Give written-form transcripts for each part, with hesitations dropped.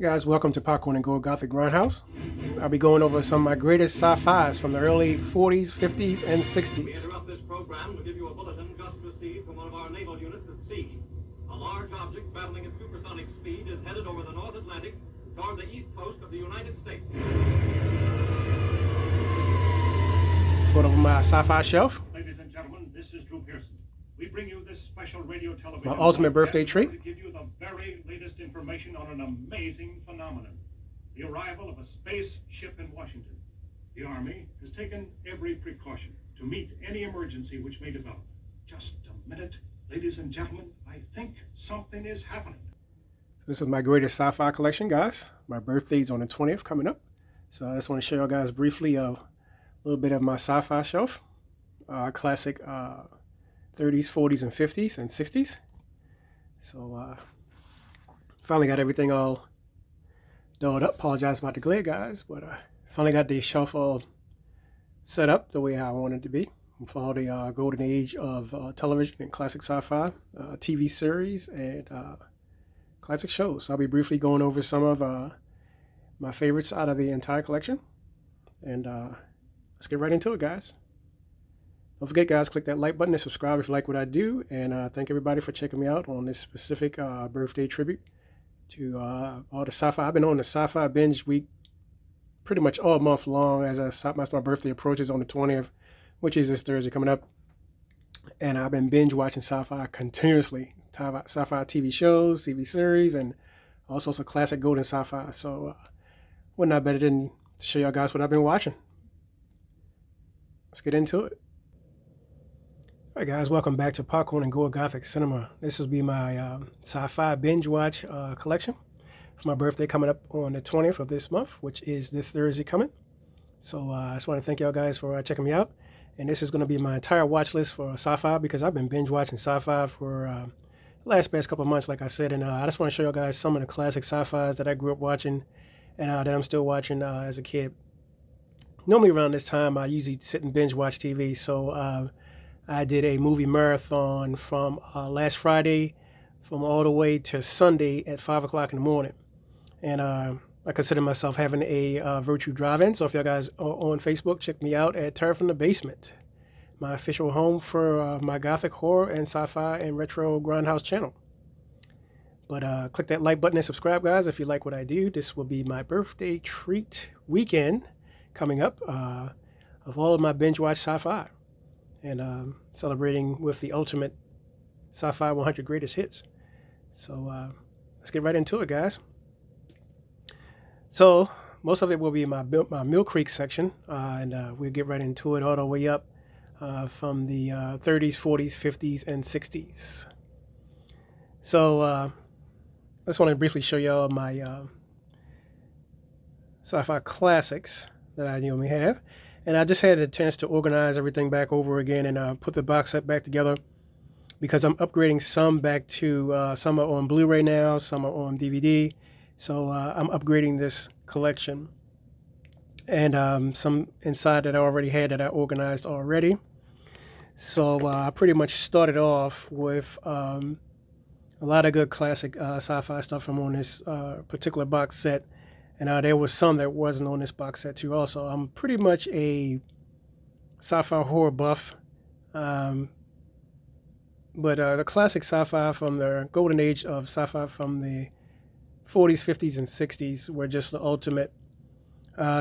Guys, welcome to PopCorn&GoreGothicGrindHouse. I'll be going over some of my greatest sci-fis from the early 40s, 50s, and 60s. We interrupt this program to give you a bulletin just received from one of our naval units at sea. A large object traveling at supersonic speed is headed over the North Atlantic toward the east coast of the United States. Let's go over my sci-fi shelf. Ladies and gentlemen, this is Drew Pearson. We bring you this special radio television. My ultimate birthday treat. To give you the very latest information on an amazing phenomenon: the arrival of a spaceship in Washington. The Army has taken every precaution to meet any emergency which may develop. Just a minute, ladies and gentlemen. I think something is happening. So this is my greatest sci-fi collection, guys. My birthday's on the 20th coming up. So I just want to show you guys briefly a little bit of my sci-fi shelf. Classic 30s, 40s, and 50s, and 60s. So finally got everything all dolled up. Apologize about the glare, guys, but finally got the shelf all set up the way I wanted it to be for all the golden age of television and classic sci-fi, TV series, and classic shows. So I'll be briefly going over some of my favorites out of the entire collection. And let's get right into it, guys. Don't forget, guys, click that like button and subscribe if you like what I do. And thank everybody for checking me out on this specific birthday tribute to all the sci-fi. I've been on the sci-fi binge week pretty much all month long as my birthday approaches on the 20th, which is this Thursday coming up. And I've been binge watching sci-fi continuously. Sci-fi TV shows, TV series, and all sorts of classic golden sci-fi. So what not better than to show y'all guys what I've been watching. Let's get into it. All right, guys, welcome back to Popcorn and Gore Gothic Cinema. This will be my sci-fi binge watch collection for my birthday coming up on the 20th of this month, which is this Thursday coming. So I just want to thank y'all guys for checking me out. And this is going to be my entire watch list for sci-fi because I've been binge watching sci-fi for the past couple of months, like I said. And I just want to show y'all guys some of the classic sci-fis that I grew up watching and that I'm still watching as a kid. Normally around this time, I usually sit and binge watch TV. So I did a movie marathon from last Friday from all the way to Sunday at 5 o'clock in the morning. And I consider myself having a virtual drive-in. So if y'all guys are on Facebook, check me out at Terror from the Basement, my official home for my gothic, horror, and sci-fi and retro grindhouse channel. But click that like button and subscribe, guys, if you like what I do. This will be my birthday treat weekend coming up of all of my binge watch sci-fi. And celebrating with the ultimate sci-fi 100 greatest hits. So let's get right into it, guys. So most of it will be my Mill Creek section, and we'll get right into it all the way up from the 30s, 40s, 50s, and 60s. So I just want to briefly show y'all my sci-fi classics that I normally have. And I just had a chance to organize everything back over again and put the box set back together because I'm upgrading some back to, some are on Blu-ray now, some are on DVD. So I'm upgrading this collection. And some inside that I already had that I organized already. So I pretty much started off with a lot of good classic sci-fi stuff from on this particular box set. And there was some that wasn't on this box set too also. I'm pretty much a sci-fi horror buff. But the classic sci-fi from the golden age of sci-fi from the 40s, 50s, and 60s were just the ultimate.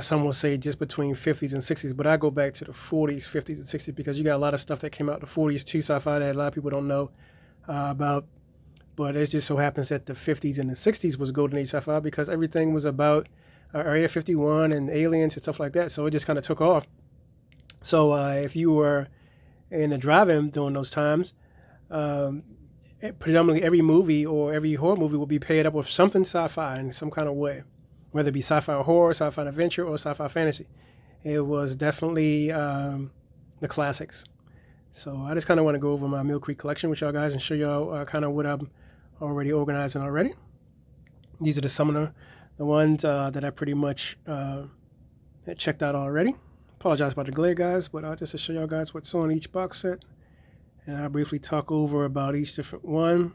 Some will say just between 50s and 60s, but I go back to the 40s, 50s, and 60s because you got a lot of stuff that came out in the 40s too, sci-fi that a lot of people don't know about. But it just so happens that the 50s and the 60s was golden age sci-fi because everything was about Area 51 and aliens and stuff like that. So it just kind of took off. So if you were in a drive-in during those times, predominantly every movie or every horror movie will be paired up with something sci-fi in some kind of way, whether it be sci-fi horror, sci-fi adventure, or sci-fi fantasy. It was definitely the classics. So I just kind of want to go over my Mill Creek collection with y'all guys and show y'all kind of what I'm already organizing already. These are some of the ones that I pretty much had checked out already. Apologize about the glare, guys, but just to show y'all guys what's on each box set. And I'll briefly talk over about each different one.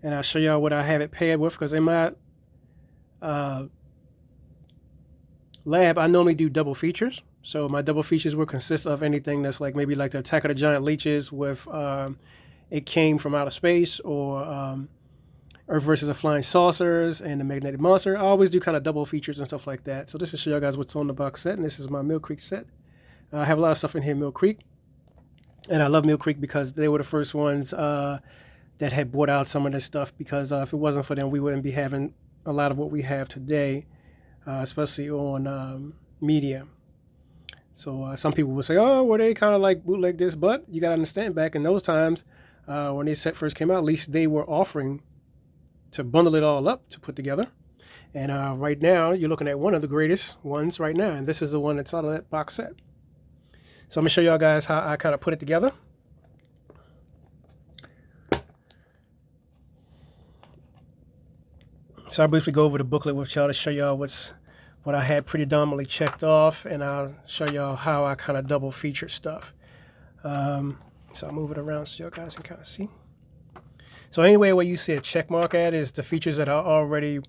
and I'll show y'all what I have it paired with, because in my lab, I normally do double features. So my double features will consist of anything that's like maybe like the Attack of the Giant Leeches with It Came from Outer Space, or Earth versus the Flying Saucers and the Magnetic Monster. I always do kind of double features and stuff like that. So this is show you guys what's on the box set, and this is my Mill Creek set. I have a lot of stuff in here, Mill Creek. And I love Mill Creek because they were the first ones that had brought out some of this stuff, because if it wasn't for them, we wouldn't be having a lot of what we have today, especially on media. So some people will say, oh, well, they kind of like bootleg this, but you got to understand, back in those times, when this set first came out, at least they were offering to bundle it all up to put together. And right now, you're looking at one of the greatest ones right now, and this is the one that's out of that box set. So I'm going to show y'all guys how I kind of put it together. So I'll briefly go over the booklet with y'all to show y'all what I had predominantly checked off, and I'll show y'all how I kind of double feature stuff. So I'll move it around so y'all guys can kind of see. So anyway, where you see a check mark at is the features that are already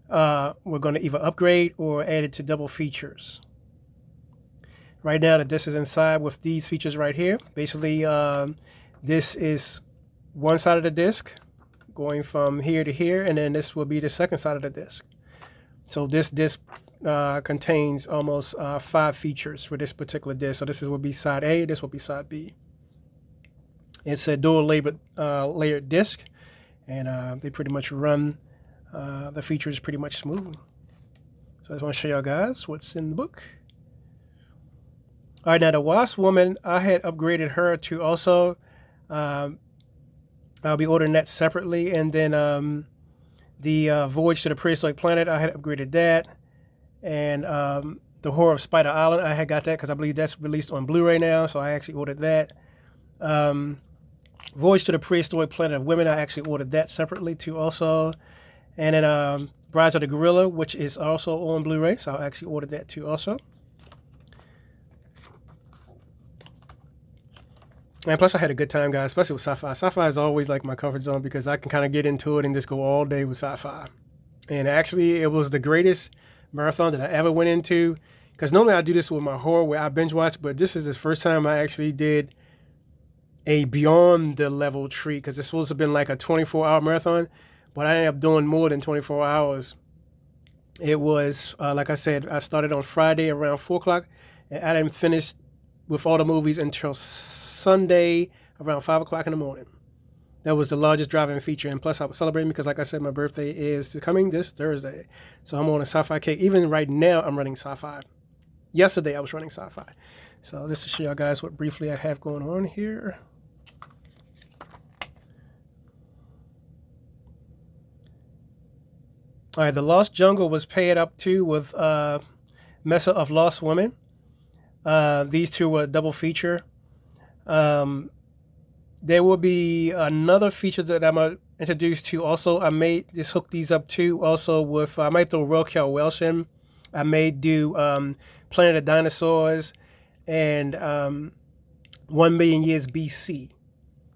we're going to either upgrade or add it to double features. Right now, the disc is inside with these features right here. Basically, this is one side of the disc going from here to here, and then this will be the second side of the disc. So this disc contains almost 5 features for this particular disc. So this will be side A, this will be side B. It's a dual layered disc, and they pretty much run the features pretty much smoothly. So I just want to show y'all guys what's in the book. All right, now the Wasp Woman, I had upgraded her to also, I'll be ordering that separately. And then the Voyage to the Prehistoric Planet, I had upgraded that. And the Horror of Spider Island, I had got that because I believe that's released on Blu-ray now, so I actually ordered that. Voyage to the Prehistoric Planet of Women, I actually ordered that separately too also. And then Brides of the Gorilla, which is also on Blu-ray, so I actually ordered that too also. And plus, I had a good time, guys, especially with sci-fi. Sci-fi is always like my comfort zone because I can kind of get into it and just go all day with sci-fi. And actually, it was the greatest marathon that I ever went into, because normally I do this with my horror where I binge watch, but this is the first time I actually did a beyond the level treat, because it's supposed to have been like a 24-hour marathon, but I ended up doing more than 24 hours. It was, like I said, I started on Friday around 4 o'clock, and I didn't finish with all the movies until Sunday around 5 o'clock in the morning. That was the largest driving feature, and plus I was celebrating because, like I said, my birthday is coming this Thursday, so I'm on a sci-fi kick. Even right now, I'm running sci-fi. Yesterday, I was running sci-fi. So just to show y'all guys what briefly I have going on here. All right, the Lost Jungle was paired up too with Mesa of Lost Women. These two were a double feature. There will be another feature that I'm going to introduce to also. I may just hook these up too also with, I might throw Raquel Welch in. I may do Planet of Dinosaurs and 1 Million Years BC.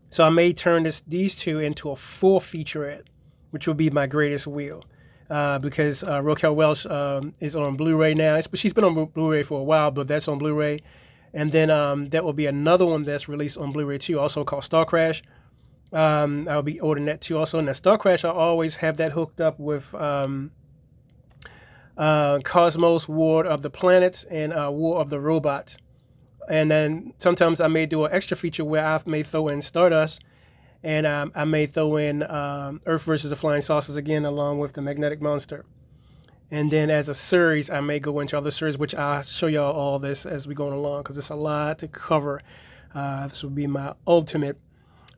So I may turn these two into a full featurette, which will be my greatest wheel. Because Raquel Welch is on Blu-ray now. She's been on Blu-ray for a while, but that's on Blu-ray. And then there will be another one that's released on Blu-ray too, also called Star Crash. I'll be ordering that too also. And that Star Crash, I always have that hooked up with Cosmos, War of the Planets, and War of the Robots. And then sometimes I may do an extra feature where I may throw in Stardust, and I may throw in Earth versus the Flying Saucers again, along with the Magnetic Monster. And then as a series, I may go into other series, which I'll show y'all all this as we go along, because it's a lot to cover. This will be my ultimate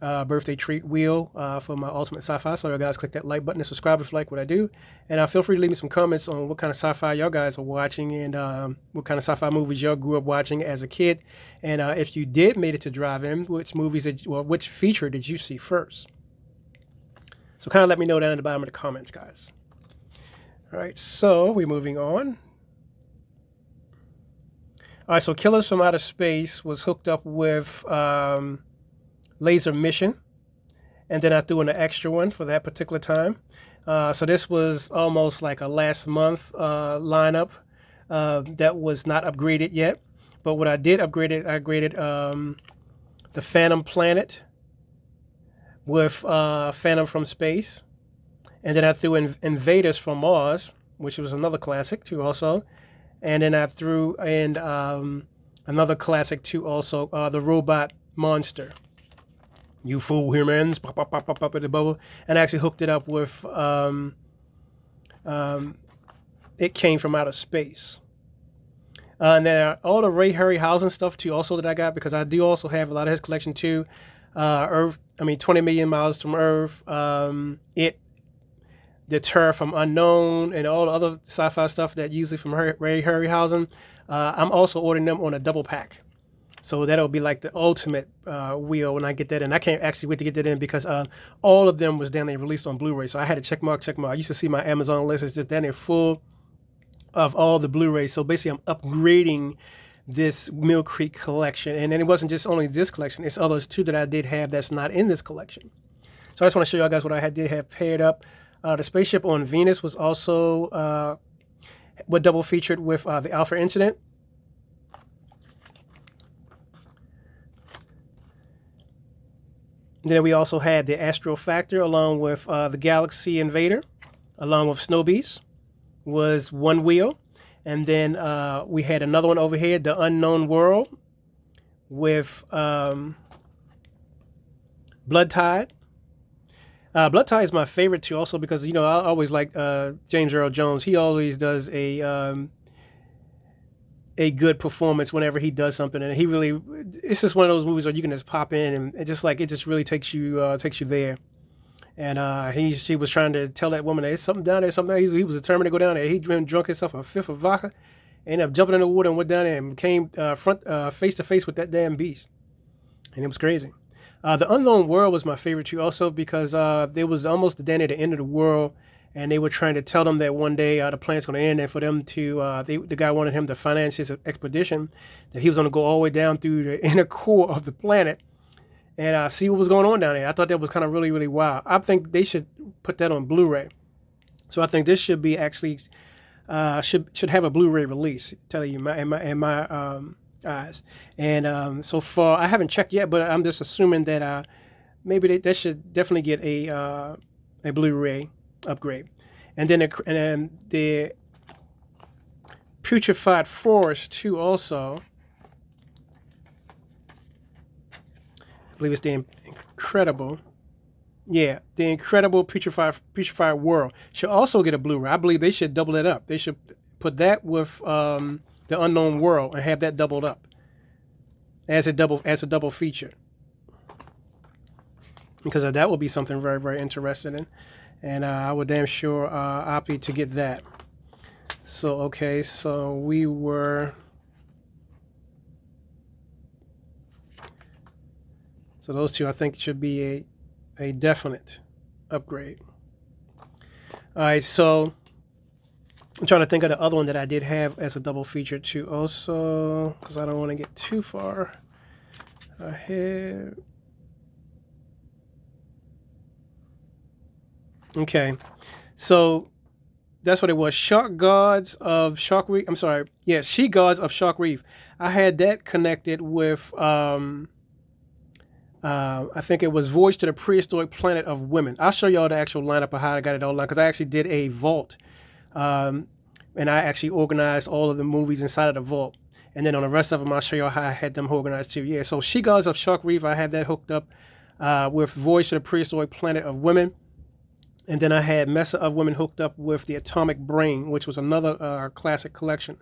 birthday treat wheel for my ultimate sci-fi. So you guys click that like button and subscribe if you like what I do. And feel free to leave me some comments on what kind of sci-fi y'all guys are watching, and what kind of sci-fi movies y'all grew up watching as a kid. And if you did made it to drive-in, which feature did you see first? So kind of let me know down at the bottom of the comments, guys. All right, so we're moving on. All right, so Killers from Outer Space was hooked up with Laser Mission. and then I threw in an extra one for that particular time. So this was almost like a last month lineup that was not upgraded yet. But what I did upgrade it, I upgraded the Phantom Planet with Phantom from Space. And then I threw in Invaders from Mars, which was another classic too also. And then I threw in another classic too also, the Robot Monster. You fool humans, pop, pop, pop, pop, pop in the bubble. And I actually hooked it up with It Came From Outer Space. And then all the Ray Harryhausen stuff too also that I got, because I do also have a lot of his collection too. 20 Million Miles from Earth, The Terror from Unknown, and all the other sci-fi stuff that usually from Ray Harryhausen. I'm also ordering them on a double pack. So that'll be like the ultimate wheel when I get that in. I can't actually wait to get that in because all of them was down there released on Blu-ray. So I had to check mark. I used to see my Amazon list. It's just down there full of all the Blu-rays. So basically I'm upgrading this Mill Creek collection. And then it wasn't just only this collection. It's others too that I did have that's not in this collection. So I just want to show you guys what I did have paired up. The Spaceship on Venus was also double featured with the Alpha Incident. And then we also had the Astro Factor along with the Galaxy Invader, along with Snow Beast, was one wheel. And then we had another one over here, The Unknown World, with Blood Tide. Blood Tide is my favorite too, also because I always like James Earl Jones. He always does a good performance whenever he does something, and it's just one of those movies where you can just pop in and it just really takes you there. And he was trying to tell that woman there's something down there, something. He was determined to go down there. He drunk himself a fifth of vodka, ended up jumping in the water and went down there and came face to face with that damn beast, and it was crazy. The Unknown World was my favorite too, also because it was almost down at the end of the world, and they were trying to tell them that one day the planet's going to end, and for them to, the guy wanted him to finance his expedition, that he was going to go all the way down through the inner core of the planet and see what was going on down there. I thought that was kind of really, really wild. I think they should put that on Blu-ray. So I think this should be actually should have a Blu-ray release. Tell you in my eyes. And so far, I haven't checked yet, but I'm just assuming that maybe they should definitely get a Blu-ray upgrade. And then the Putrefied Forest 2 also. I believe it's the Incredible. Yeah, the Incredible Putrefied World should also get a Blu-ray. I believe they should double it up. They should put that with the Unknown World and have that doubled up as a double feature, because that would be something very, very interesting in, and I would damn sure opt to get that. So okay, so we were. So those two, I think, should be a definite upgrade. All right, so I'm trying to think of the other one that I did have as a double feature too also, because I don't want to get too far ahead. Okay, so that's what it was. Shark Gods of Shark Reef. I'm sorry. Yeah, She Gods of Shark Reef. I had that connected with... I think it was Voyage to the Prehistoric Planet of Women. I'll show y'all the actual lineup of how I got it all done, because I actually did a vault. And I actually organized all of the movies inside of the vault. And then on the rest of them, I'll show y'all how I had them organized too. Yeah, so She Gods of Shark Reef, I had that hooked up with Voyage to the Prehistoric Planet of Women. And then I had Mesa of Women hooked up with The Atomic Brain, which was another classic collection.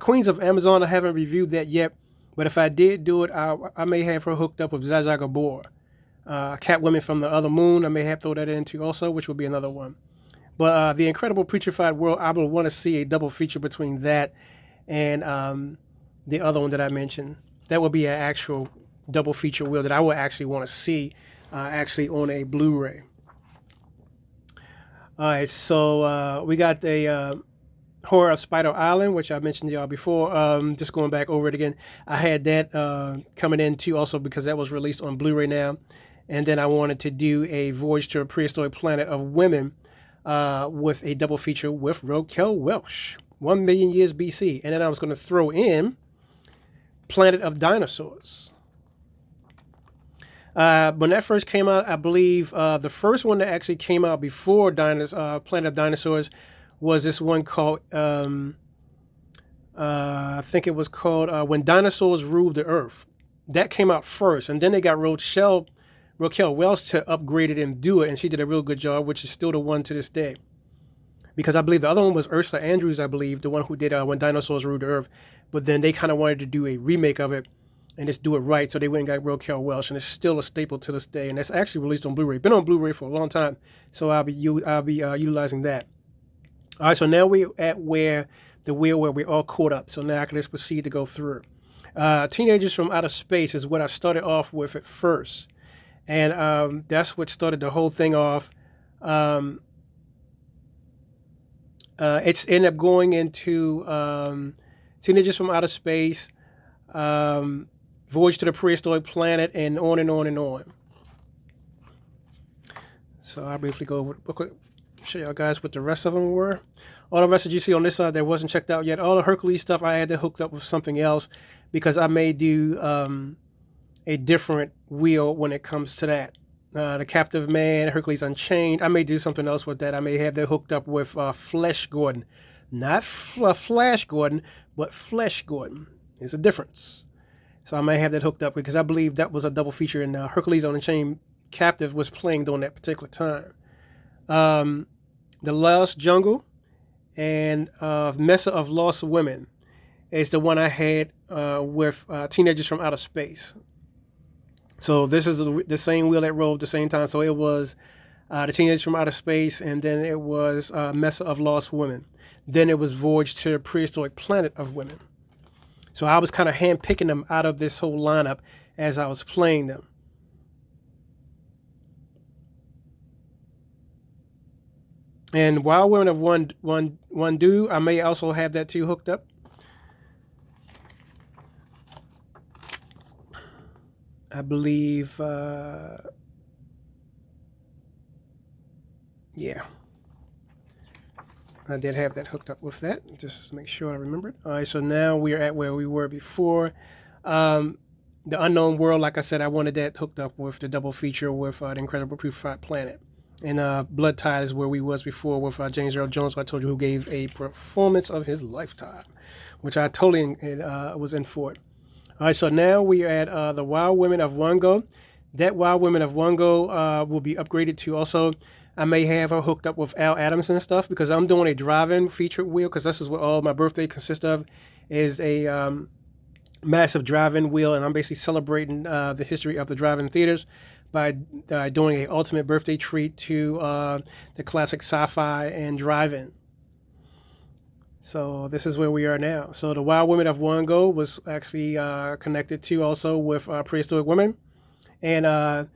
Queens of Amazon, I haven't reviewed that yet. But if I did do it, I may have her hooked up with Zsa Zsa Gabor. Catwomen from the Other Moon, I may have throw that into also, which would be another one. But the Incredible Putrefied World, I would want to see a double feature between that and the other one that I mentioned. That would be an actual double feature wheel that I would actually want to see actually on a Blu-ray. All right, so we got the... Horror of Spider Island, which I mentioned to y'all before. Just going back over it again, I had that coming in too, also because that was released on Blu-ray now. And then I wanted to do a Voyage to a Prehistoric Planet of Women with a double feature with Raquel Welch, 1 million years BC. And then I was going to throw in Planet of Dinosaurs. When that first came out, I believe the first one that actually came out before Planet of Dinosaurs was this one called, I think it was called When Dinosaurs Ruled the Earth. That came out first, and then they got Raquel Welch to upgrade it and do it, and she did a real good job, which is still the one to this day. Because I believe the other one was Ursula Andrews, I believe, the one who did When Dinosaurs Ruled the Earth, but then they kind of wanted to do a remake of it and just do it right, so they went and got Raquel Welch, and it's still a staple to this day, and it's actually released on Blu-ray. Been on Blu-ray for a long time, so I'll be utilizing that. All right, so now we're at where we're all caught up. So now I can just proceed to go through. Teenagers from Outer Space is what I started off with at first. And that's what started the whole thing off. It's ended up going into Teenagers from Outer Space, Voyage to the Prehistoric Planet, and on and on and on. So I'll briefly go over the booklet, show y'all guys what the rest of them were. All the rest that you see on this side that wasn't checked out yet. All the Hercules stuff I had to hook up with something else because I may do a different wheel when it comes to that. The Captive Man, Hercules Unchained. I may do something else with that. I may have that hooked up with Flesh Gordon. Not Flash Gordon, but Flesh Gordon. There's a difference. So I may have that hooked up because I believe that was a double feature and Hercules Unchained Captive was playing during that particular time. The Lost Jungle and Mesa of Lost Women is the one I had with Teenagers from Outer Space. So this is the same wheel that rolled at the same time. So it was the Teenagers from Outer Space, and then it was Mesa of Lost Women. Then it was Voyage to the Prehistoric Planet of Women. So I was kind of handpicking them out of this whole lineup as I was playing them. And Wild Women of One Do, I may also have that too hooked up. I believe, yeah. I did have that hooked up with that, just to make sure I remember it. All right, so now we're at where we were before. The Unknown World, like I said, I wanted that hooked up with the double feature with The Incredible Proof Planet. And Blood Tide is where we was before with James Earl Jones, who I told you, who gave a performance of his lifetime, which I totally was in for it. All right, so now we are at the Wild Women of Wango. That Wild Women of Wango will be upgraded to also, I may have her hooked up with Al Adamson and stuff because I'm doing a drive-in featured wheel because this is what all my birthday consists of, is a massive drive-in wheel, and I'm basically celebrating the history of the drive-in theaters by doing an ultimate birthday treat to the classic sci-fi and drive-in. So this is where we are now. So the Wild Women of Wango was actually connected to also with Prehistoric Women. And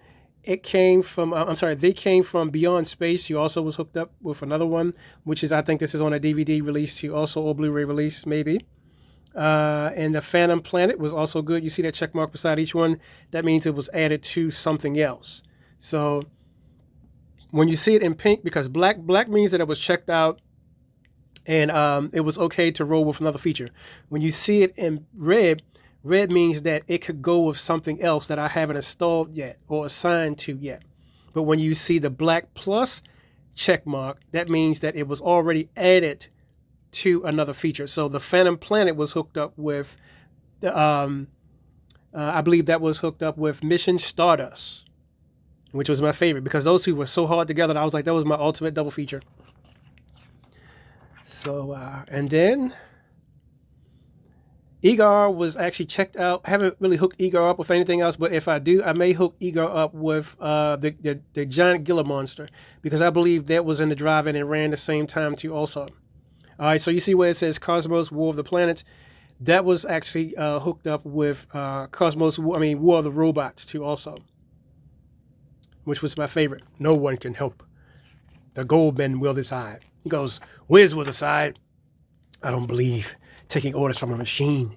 they came from Beyond Space. You also was hooked up with another one, which is, I think this is on a DVD release too, also or Blu-ray release maybe. And the Phantom Planet was also good. You see that check mark beside each one? That means it was added to something else. So when you see it in pink, because black means that it was checked out and it was okay to roll with another feature. When you see it in red means that it could go with something else that I haven't installed yet or assigned to yet. But when you see the black plus check mark, that means that it was already added to another feature. So the Phantom Planet was hooked up with the I believe that was hooked up with Mission Stardust, which was my favorite because those two were so hard together that I was like, that was my ultimate double feature. So and then Egar was actually checked out. I haven't really hooked Egar up with anything else, but if I do, I may hook Egar up with the giant Gila monster because I believe that was in the drive-in and ran the same time too also. All right, so you see where it says Cosmos War of the Planets. That was actually hooked up with War of the Robots too also, which was my favorite. No one can help. The Goldmen will decide. He goes, Wiz will decide. I don't believe taking orders from a machine.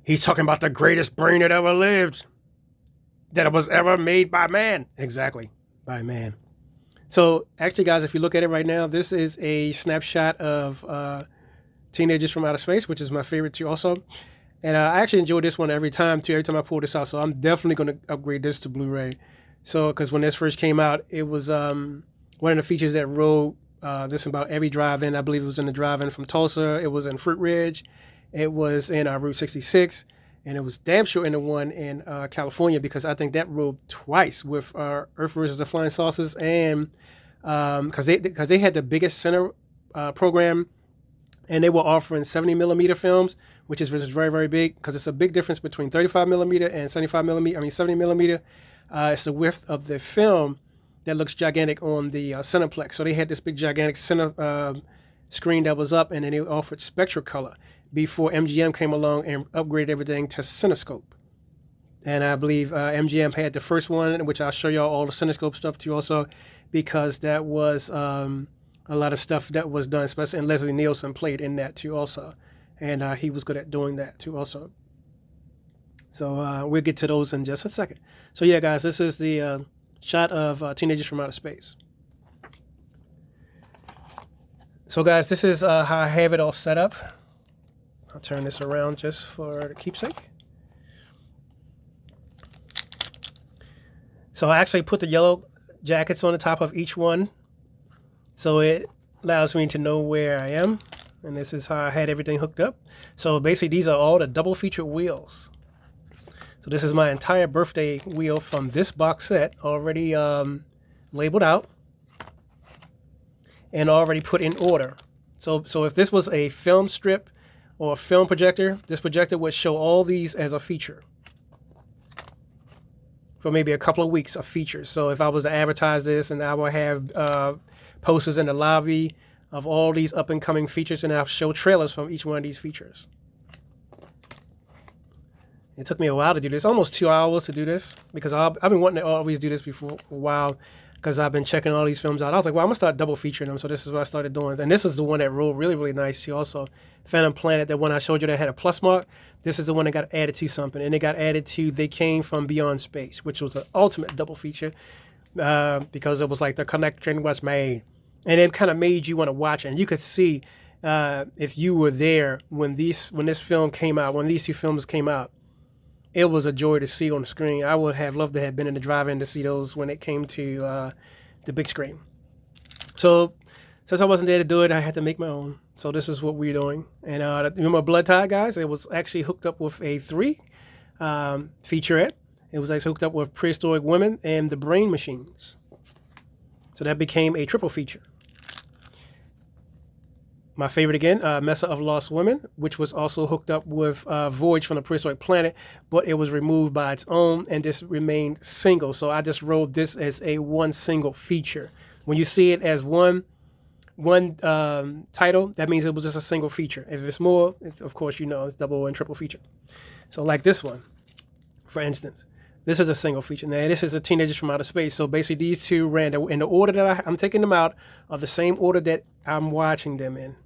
He's talking about the greatest brain that ever lived. that was ever made by man. Exactly, by man. So actually, guys, if you look at it right now, this is a snapshot of Teenagers from Outer Space, which is my favorite too also. And I actually enjoy this one every time too, every time I pull this out. So I'm definitely going to upgrade this to Blu-ray. So, because when this first came out, it was one of the features that rode this about every drive-in. I believe it was in the drive-in from Tulsa. It was in Fruit Ridge. It was in Route 66. And it was damn sure in the one in California, because I think that rode twice with Earth versus the Flying Saucers, and because they had the biggest center program, and they were offering 70 millimeter films, which is very, very big, because it's a big difference between 35 millimeter and 75 millimeter. I mean 70 millimeter. It's the width of the film that looks gigantic on the Cineplex. So they had this big gigantic center screen that was up, and then they offered Spectracolor before MGM came along and upgraded everything to Cinescope. And I believe MGM had the first one, which I'll show y'all all the Cinescope stuff too also, because that was a lot of stuff that was done, especially, and Leslie Nielsen played in that too also. And he was good at doing that too also. So we'll get to those in just a second. So yeah, guys, this is the shot of Teenagers from Outer Space. So guys, this is how I have it all set up. I'll turn this around just for the keepsake. So I actually put the yellow jackets on the top of each one, so it allows me to know where I am. And this is how I had everything hooked up. So basically, these are all the double feature wheels. So this is my entire birthday wheel from this box set, already labeled out and already put in order. So if this was a film strip or a film projector, this projector would show all these as a feature for maybe a couple of weeks of features. So if I was to advertise this, and I would have posters in the lobby of all these up and coming features, and I'll show trailers from each one of these features. It took me a while to do this, almost 2 hours to do this, because I've been wanting to always do this before a while, because I've been checking all these films out. I was like, well, I'm gonna start double featuring them. So this is what I started doing. And this is the one that rolled really, really nice. She also, Phantom Planet, that one I showed you that had a plus mark. This is the one that got added to something. And it got added to They Came from Beyond Space, which was an ultimate double feature, because it was like the connection was made. And it kind of made you want to watch it. And you could see if you were there when this film came out, when these two films came out, it was a joy to see on the screen. I would have loved to have been in the drive-in to see those when it came to the big screen. So since I wasn't there to do it, I had to make my own. So this is what we're doing. And remember Blood Tide, guys? It was actually hooked up with a 3 featurette. It was actually hooked up with Prehistoric Women and The Brain Machines. So that became a triple feature. My favorite again, Mesa of Lost Women, which was also hooked up with Voyage from the Prehistoric Planet, but it was removed by its own, and this remained single. So I just wrote this as a one single feature. When you see it as one title, that means it was just a single feature. If it's more, of course, you know, it's double and triple feature. So like this one, for instance, this is a single feature. Now this is a Teenagers from Outer Space. So basically these two ran in the order that I'm taking them out of the same order that I'm watching them in.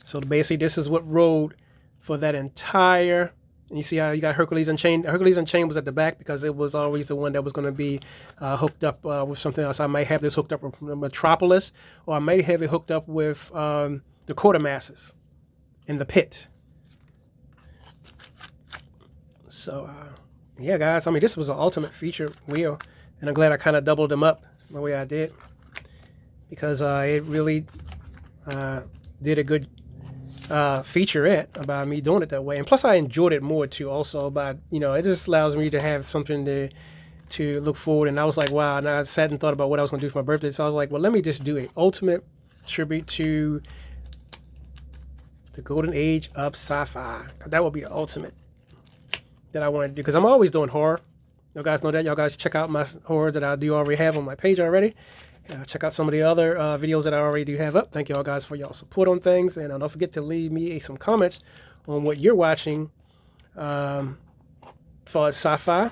So basically, this is what rode for that entire. And you see how you got Hercules Unchained. Hercules Unchained was at the back because it was always the one that was going to be hooked up with something else. I might have this hooked up with Metropolis, or I might have it hooked up with the Quartermasters in the Pit. So, yeah, guys. I mean, this was an ultimate feature wheel, and I'm glad I kind of doubled them up the way I did, because it really did a good featurette about me doing it that way. And plus I enjoyed it more too also, but you know, it just allows me to have something to look forward. And I was like, wow, and I sat and thought about what I was going to do for my birthday. So I was like, well, let me just do a ultimate tribute to the golden age of sci-fi. That would be the ultimate that I want to do, because I'm always doing horror. You guys know that. Y'all guys check out my horror that I do already have on my page already. Check out some of the other videos that I already do have up. Thank you all guys for y'all support on things. And don't forget to leave me some comments on what you're watching for sci-fi.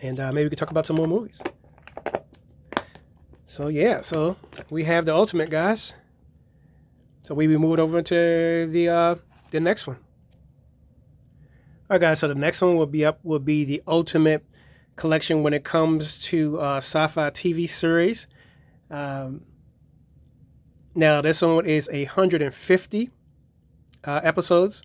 And maybe we can talk about some more movies. So yeah, so we have the ultimate, guys. So we be moving over to the next one. All right, guys. So the next one will be the ultimate collection when it comes to sci-fi TV series. Um, Now this one is 150 episodes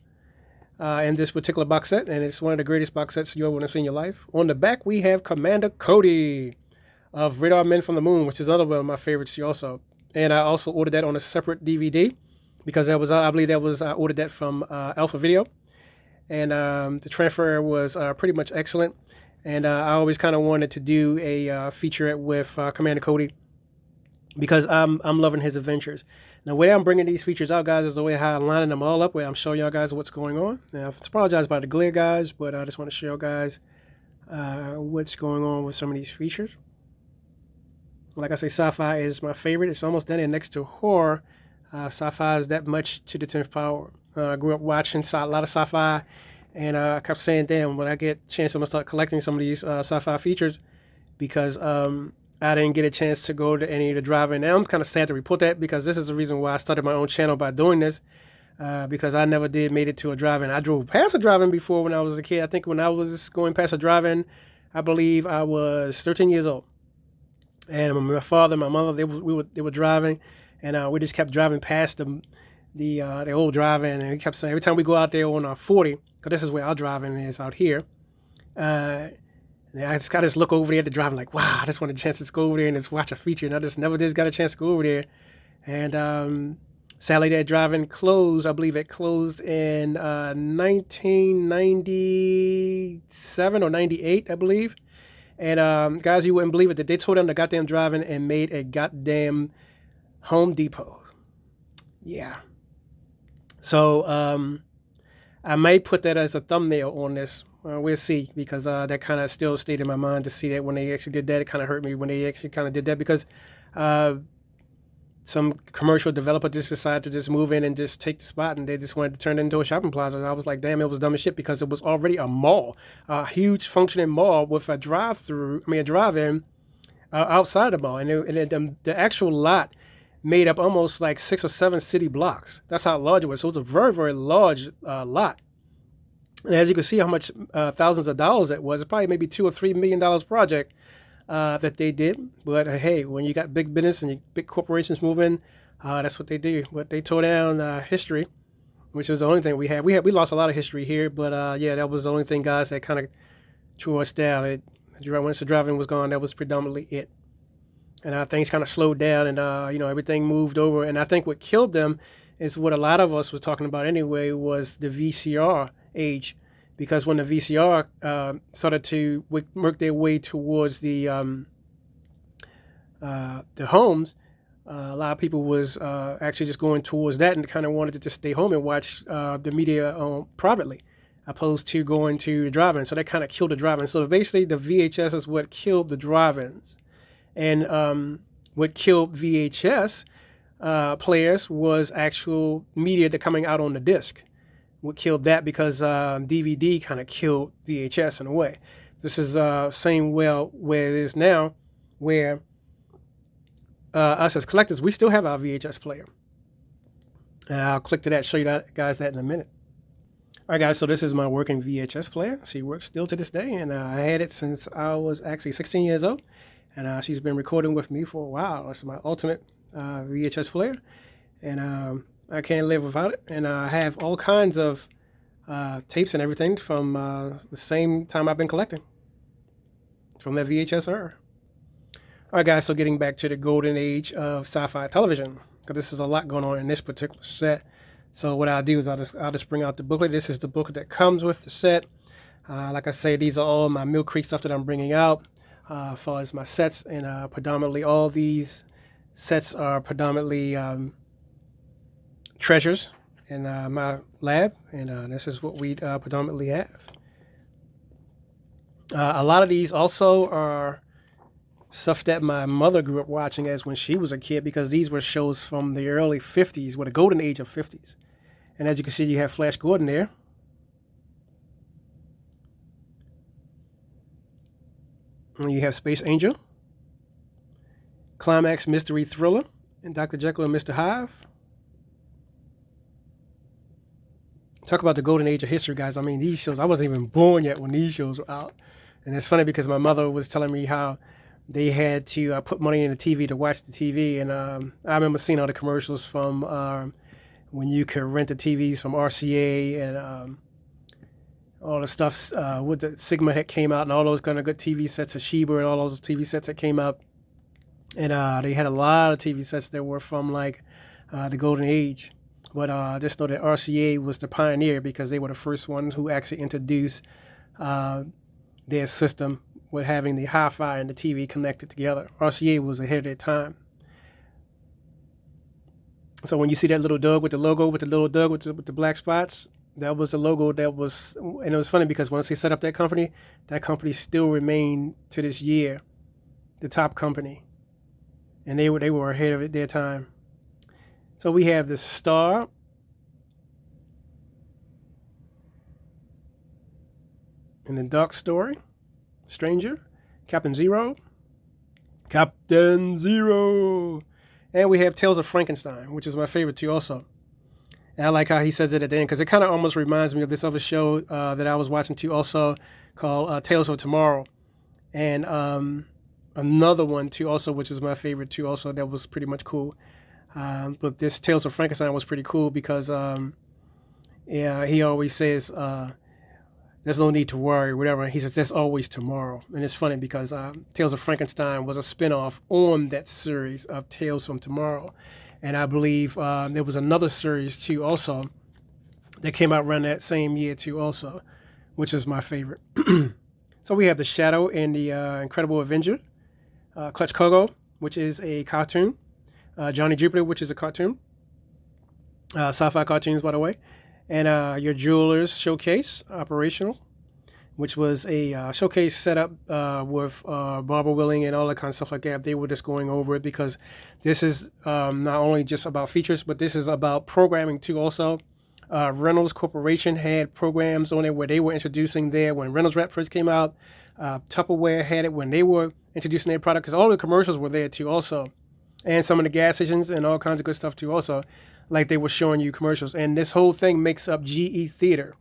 in this particular box set, and it's one of the greatest box sets you'll ever want to see in your life. On the back, we have Commander Cody of Radar Men from the Moon, which is another one of my favorites also. And I also ordered that on a separate DVD because I believe I ordered that from Alpha Video, and the transfer was pretty much excellent. And I always kind of wanted to do a featurette with Commander Cody because I'm loving his adventures. Now, the way I'm bringing these features out, guys, is the way how I'm lining them all up, where I'm showing y'all guys what's going on. Now, I apologize about the glare, guys, but I just want to show you guys what's going on with some of these features. Like I say, sci-fi is my favorite. It's almost done there next to horror. Sci-fi is that much to the 10th power. I grew up watching a lot of sci-fi, and I kept saying, damn, when I get a chance, I'm going to start collecting some of these sci-fi features because I didn't get a chance to go to any of the drive-in. Now, I'm kind of sad to report that because this is the reason why I started my own channel by doing this, because I never made it to a drive-in. I drove past a drive-in before when I was a kid. I think when I was going past a drive-in, I believe I was 13 years old. And my father and my mother, they were driving, and we just kept driving past the old drive-in, and we kept saying every time we go out there on 40, because this is where our drive-in is out here. And I just got to look over there at the drive-in like, wow, I just want a chance to go over there and just watch a feature, and I just never got a chance to go over there. And sadly, that drive-in closed. I believe it closed in 1997 or 98, I believe. And guys, you wouldn't believe it that they tore down the goddamn drive-in and made a goddamn Home Depot. Yeah. So I may put that as a thumbnail on this. We'll see, because that kind of still stayed in my mind to see that when they actually did that. It kind of hurt me when they actually kind of did that because some commercial developer just decided to just move in and just take the spot, and they just wanted to turn it into a shopping plaza. And I was like, damn, it was dumb as shit because it was already a mall, a huge functioning mall with a drive-in outside of the mall. And the actual lot made up almost like 6 or 7 city blocks. That's how large it was. So it was a very, very large lot. And as you can see how much thousands of dollars it was, it's probably maybe $2 or $3 million project that they did. But hey, when you got big business and big corporations move in, that's what they do. But they tore down history, which is the only thing we had. We lost a lot of history here, but yeah, that was the only thing, guys, that kind of tore us down. Once the driving was gone, that was predominantly it. And things kind of slowed down, and everything moved over. And I think what killed them is what a lot of us was talking about anyway, was the VCR age, because when the VCR started to work their way towards the homes, a lot of people was actually just going towards that and kind of wanted to just stay home and watch the media privately, opposed to going to the drive-in. So that kind of killed the drive-in. So basically, the VHS is what killed the drive-ins, and what killed VHS players was actual media that coming out on the disc. What killed that, because DVD kind of killed VHS in a way. This is same where it is now, where us as collectors, we still have our VHS player. And I'll click to that, show you guys that in a minute. All right, guys, so this is my working VHS player. She works still to this day, and I had it since I was actually 16 years old. And she's been recording with me for a while. It's my ultimate VHS player. And I can't live without it. And I have all kinds of tapes and everything from the same time I've been collecting, from that VHS era. All right, guys, so getting back to the golden age of sci-fi television, because this is a lot going on in this particular set. So what I'll do is I'll just bring out the booklet. This is the booklet that comes with the set. Like I say, these are all my Mill Creek stuff that I'm bringing out as far as my sets. And predominantly all these sets are predominantly treasures in my lab, and this is what we predominantly have. A lot of these also are stuff that my mother grew up watching as when she was a kid, because these were shows from the early 50s, or the golden age of 50s. And as you can see, you have Flash Gordon there. And you have Space Angel, Climax Mystery Thriller, and Dr. Jekyll and Mr. Hyde. Talk about the golden age of history, guys. I mean, these shows, I wasn't even born yet when these shows were out. And it's funny because my mother was telling me how they had to put money in the TV to watch the TV. And I remember seeing all the commercials from when you could rent the TVs from RCA and all the stuff with the Sigma that came out and all those kind of good TV sets, Toshiba and all those TV sets that came out. And they had a lot of TV sets that were from like the golden age. But just know that RCA was the pioneer because they were the first ones who actually introduced their system with having the hi-fi and the TV connected together. RCA was ahead of their time. So when you see that little dog with the logo, with the little dog with the black spots, that was the logo that was, and it was funny because once they set up that company still remained to this year the top company. And they were ahead of their time. So we have the Star, and the Dark Story, Stranger, Captain Zero, and we have Tales of Frankenstein, which is my favorite too also. And I like how he says it at the end because it kind of almost reminds me of this other show that I was watching too also called Tales of Tomorrow. And another one too also, which is my favorite too also, that was pretty much cool. But this Tales of Frankenstein was pretty cool because he always says there's no need to worry, whatever. He says there's always tomorrow. And it's funny because Tales of Frankenstein was a spinoff on that series of Tales from Tomorrow. And I believe there was another series too also that came out around that same year too also, which is my favorite. So we have The Shadow and the Incredible Avenger, Clutch Cargo, which is a cartoon, Johnny Jupiter, which is a cartoon, SciFi cartoons, by the way, and Your Jewelers Showcase, Operational, which was a showcase set up with Barbara Willing and all that kind of stuff like that. They were just going over it because this is not only just about features, but this is about programming too also. Reynolds Corporation had programs on it where they were introducing when Reynolds Wrap first came out. Tupperware had it when they were introducing their product because all the commercials were there too also. And some of the gas stations and all kinds of good stuff too also, like they were showing you commercials. And this whole thing makes up GE Theater.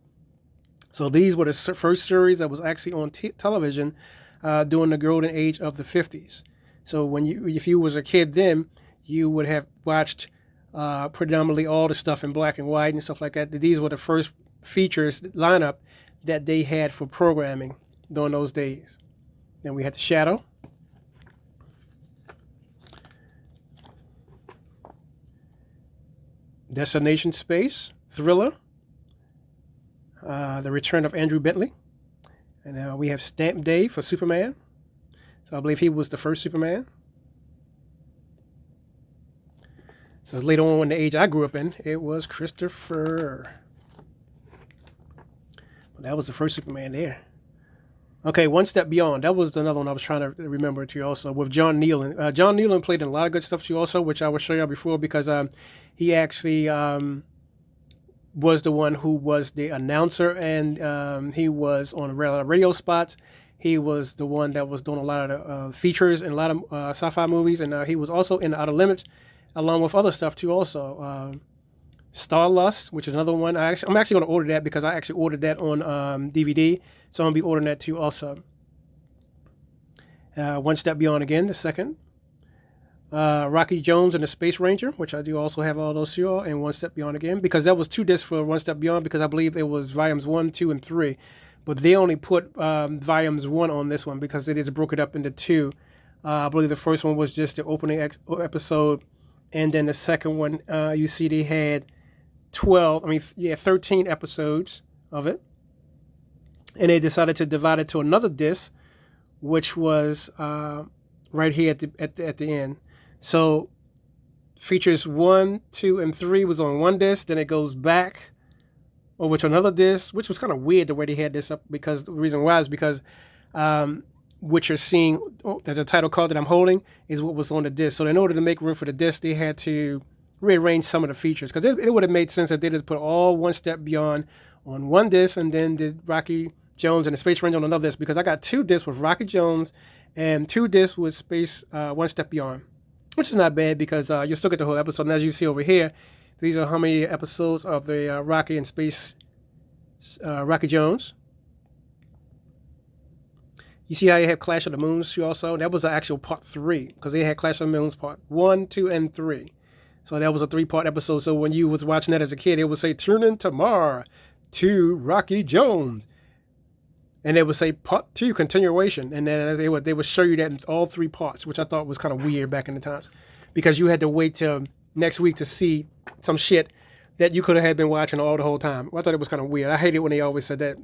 So these were the first series that was actually on television during the golden age of the 50s. So if you was a kid then, you would have watched predominantly all the stuff in black and white and stuff like that. These were the first features lineup that they had for programming during those days. Then we had The Shadow. Destination Space, Thriller, The Return of Andrew Bentley, and we have Stamp Day for Superman. So I believe he was the first Superman. So later on in the age I grew up in, it was Christopher. Well, that was the first Superman there. Okay, One Step Beyond. That was another one I was trying to remember too also, with John Nealon. John Nealon played in a lot of good stuff too also, which I will show y'all before because he actually was the one who was the announcer and he was on radio spots. He was the one that was doing a lot of features in a lot of sci-fi movies, and he was also in Outer Limits along with other stuff too also. Starlust, which is another one. I'm actually going to order that because I actually ordered that on DVD. So I'm going to be ordering that too also. One Step Beyond again, the second. Rocky Jones and the Space Ranger, which I do also have all those too, and One Step Beyond again. Because that was 2 discs for One Step Beyond because I believe it was volumes 1, 2, and 3. But they only put volumes 1 on this one because it is broken up into 2. I believe the first one was just the opening episode. And then the second one, you see they had 13 episodes of it. And they decided to divide it to another disc, which was right here at the end. So features 1, 2, and 3 was on one disc. Then it goes back over to another disc, which was kind of weird the way they had this up because the reason why is because what you're seeing, there's a title card that I'm holding, is what was on the disc. So in order to make room for the disc, they had to rearrange some of the features because it would have made sense if they just put all One Step Beyond on one disc and then did Rocky Jones and the Space Ranger on another disc because I got 2 discs with Rocky Jones and 2 discs with Space One Step Beyond, which is not bad because you still get the whole episode. And as you see over here, these are how many episodes of the Rocky and Space Rocky Jones. You see how you have Clash of the Moons too also? That was the actual part 3 because they had Clash of the Moons part 1, 2, and 3. So that was a 3-part episode. So when you was watching that as a kid, it would say, tune in tomorrow to Rocky Jones. And it would say part 2, continuation. And then they would show you that in all 3 parts, which I thought was kind of weird back in the times. Because you had to wait till next week to see some shit that you could have been watching the whole time. I thought it was kind of weird. I hated when they always said that.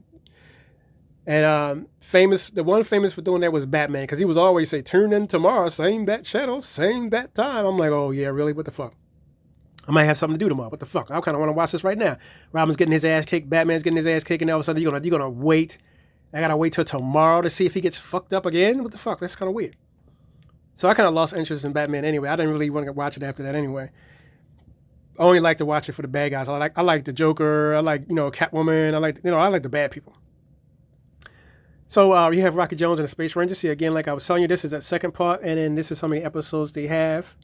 And the one famous for doing that was Batman, because he was always say, tune in tomorrow, same bat channel, same bat time. I'm like, oh yeah, really? What the fuck? I might have something to do tomorrow. What the fuck? I kind of want to watch this right now. Robin's getting his ass kicked, Batman's getting his ass kicked, and all of a sudden you're gonna wait. I gotta wait till tomorrow to see if he gets fucked up again. What the fuck? That's kind of weird. So I kind of lost interest in Batman anyway. I didn't really want to watch it after that anyway. I only like to watch it for the bad guys. I like the Joker. I like Catwoman. I like the bad people. So you have Rocky Jones and the Space Rangers. See, again, like I was telling you, this is that second part, and then this is how many episodes they have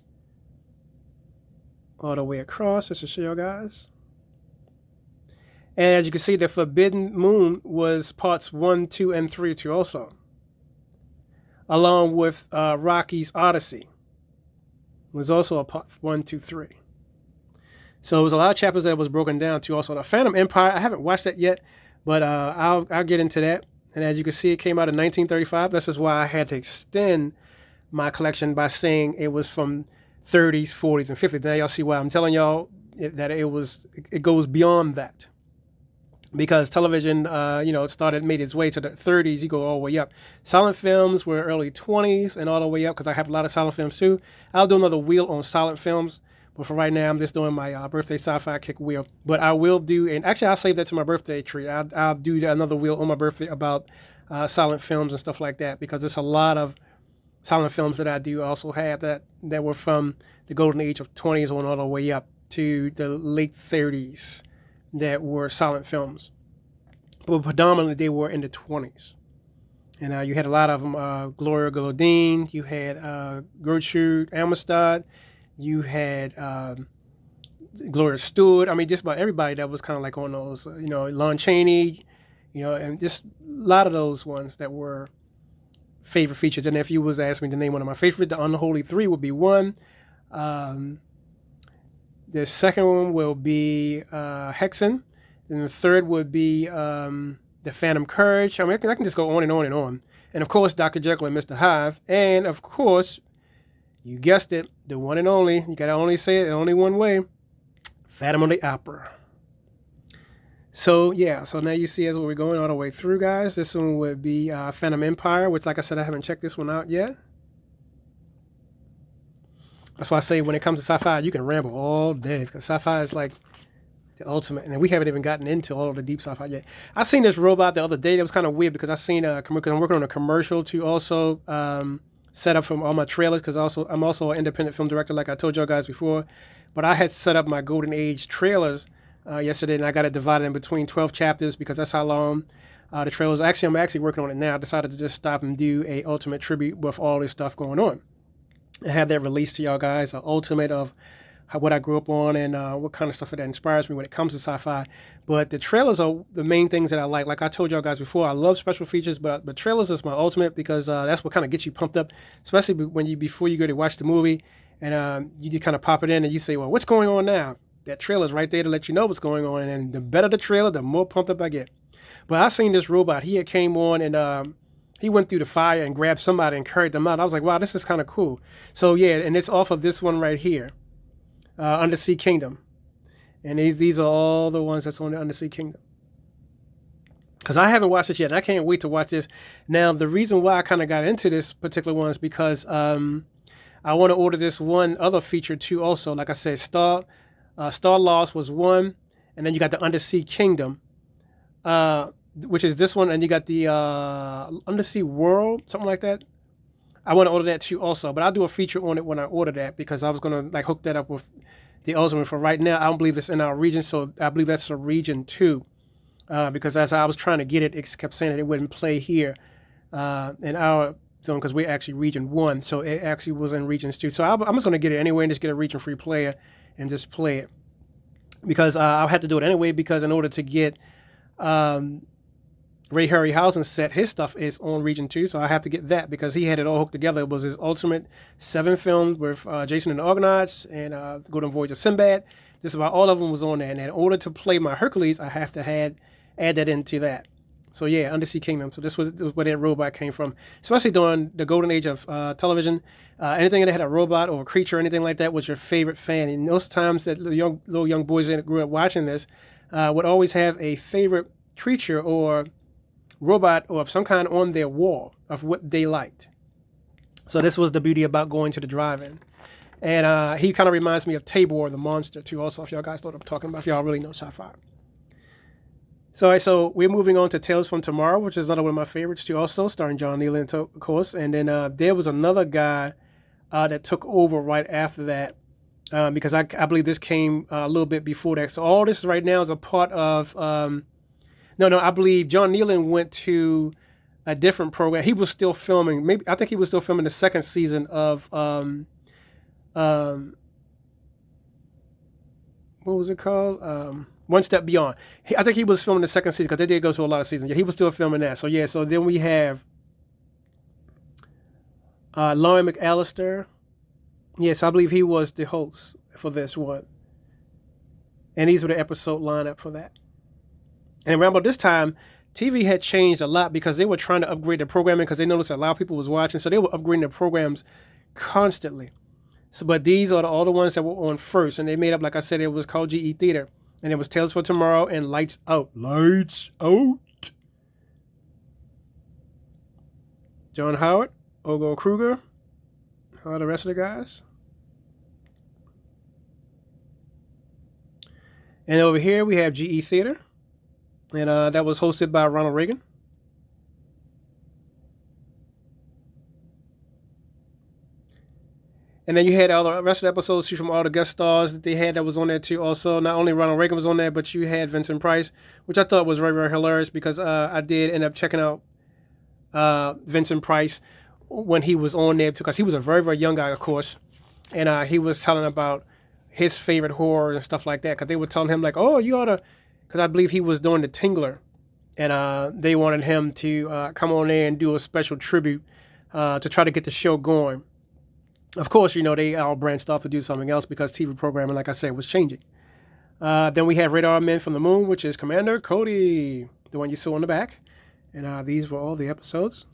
all the way across, just to show you guys. And as you can see, the Forbidden Moon was parts 1, 2, and 3 too also, along with Rocky's Odyssey was also a part 1, 2, 3. So it was a lot of chapters that was broken down too also. The Phantom Empire, I haven't watched that yet, but I'll get into that. And as you can see, it came out in 1935. This is why I had to extend my collection by saying it was from 30s, 40s, and 50s. Now y'all see why I'm telling y'all that it goes beyond that. Because television, made its way to the 30s. You go all the way up. Silent films were early 20s and all the way up, because I have a lot of silent films too. I'll do another wheel on silent films. But for right now, I'm just doing my birthday sci-fi kick wheel. But I will do, and actually I'll save that to my birthday treat. I'll do another wheel on my birthday about silent films and stuff like that, because there's a lot of silent films that I do also have that were from the golden age of 20s on all the way up to the late 30s that were silent films. But predominantly they were in the 20s. And you had a lot of them, Gloria Galadine, you had Gertrude Amistad, you had Gloria Stewart. I mean, just about everybody that was kind of like on those, Lon Chaney, and just a lot of those ones that were favorite features. And if you was asking me to name one of my favorite, the Unholy Three would be one. The second one will be Hexen. And the third would be the Phantom Courage. I mean, I can just go on and on and on. And of course, Dr. Jekyll and Mr. Hyde. And of course, you guessed it, the one and only. You gotta only say it only one way. Phantom of the Opera. So yeah, so now you see as we're going all the way through, guys. This one would be Phantom Empire, which, like I said, I haven't checked this one out yet. That's why I say when it comes to sci-fi, you can ramble all day, because sci-fi is like the ultimate, and we haven't even gotten into all of the deep sci-fi yet. I seen this robot the other day that was kind of weird, because I seen because I'm working on a commercial to also set up from all my trailers, because I'm also an independent film director, like I told y'all guys before. But I had set up my Golden Age trailers yesterday, and I got it divided in between 12 chapters, because that's how long the trailers. Actually, I'm actually working on it now. I decided to just stop and do a ultimate tribute with all this stuff going on, and have that released to y'all guys, an ultimate of what I grew up on and what kind of stuff that inspires me when it comes to sci-fi. But the trailers are the main things that I like. Like I told y'all guys before, I love special features, but trailers is my ultimate, because that's what kind of gets you pumped up, especially before you go to watch the movie, and you just kind of pop it in and you say, well, what's going on now? That trailer's right there to let you know what's going on, and the better the trailer, the more pumped up I get. But I seen this robot. He had came on and he went through the fire and grabbed somebody and carried them out. I was like, wow, this is kind of cool. So yeah, and it's off of this one right here. Undersea Kingdom, and these are all the ones that's on the Undersea Kingdom, because I haven't watched this yet, and I can't wait to watch this. Now, the reason why I kind of got into this particular one is because I want to order this one other feature too also. Like I said, Star Lost was one, and then you got the Undersea Kingdom, which is this one, and you got the Undersea World, something like that. I want to order that too also, but I'll do a feature on it when I order that, because I was going to hook that up with the Ultimate. For right now, I don't believe it's in our region, so I believe that's a region 2, because as I was trying to get it, it kept saying that it wouldn't play here in our zone, because we're actually region 1, so it actually was in regions 2. So I'm just going to get it anyway and just get a region free player and just play it, because I'll have to do it anyway, because in order to get Ray Harryhausen's set, his stuff is on Region 2, so I have to get that because he had it all hooked together. It was his ultimate 7 films with Jason and the Argonauts and Golden Voyage of Sinbad. This is about all of them was on there. And in order to play my Hercules, I have to add that into that. So yeah, Undersea Kingdom. So this was where that robot came from, especially during the golden age of television. Anything that had a robot or a creature or anything like that was your favorite fan. And most times that little young boys that grew up watching this would always have a favorite creature or robot or of some kind on their wall of what they liked. So this was the beauty about going to the drive-in. And he kind of reminds me of Tabor the monster too. Also, if y'all guys know what I'm talking about, if y'all really know sci-fi. So we're moving on to Tales from Tomorrow, which is another one of my favorites too, also starring John Nealon, of course. And then there was another guy that took over right after that because I believe this came a little bit before that. So all this right now is a part of I believe John Nealon went to a different program. He was still filming. I think he was still filming the second season of what was it called? One Step Beyond. I think he was filming the second season because they did go through a lot of seasons. Yeah, he was still filming that. So yeah, so then we have Lauren McAllister. Yes, I believe he was the host for this one. And these were the episode lineup for that. And around about this time, TV had changed a lot because they were trying to upgrade the programming because they noticed a lot of people was watching. So they were upgrading the programs constantly. So, but these are all the ones that were on first. And they made up, like I said, it was called GE Theater. And it was Tales for Tomorrow and Lights Out. Lights Out. John Howard, Ogo Kruger, all the rest of the guys. And over here we have GE Theater. And that was hosted by Ronald Reagan. And then you had all the rest of the episodes from all the guest stars that they had that was on there too. Also, not only Ronald Reagan was on there, but you had Vincent Price, which I thought was very, very hilarious because I did end up checking out Vincent Price when he was on there because he was a very, very young guy, of course. And he was telling about his favorite horror and stuff like that because they were telling him like, oh, you ought to, because I believe he was doing The Tingler. And they wanted him to come on there and do a special tribute to try to get the show going. Of course, they all branched off to do something else because TV programming, like I said, was changing. Then we have Radar Men from the Moon, which is Commander Cody, the one you saw on the back. And these were all the episodes.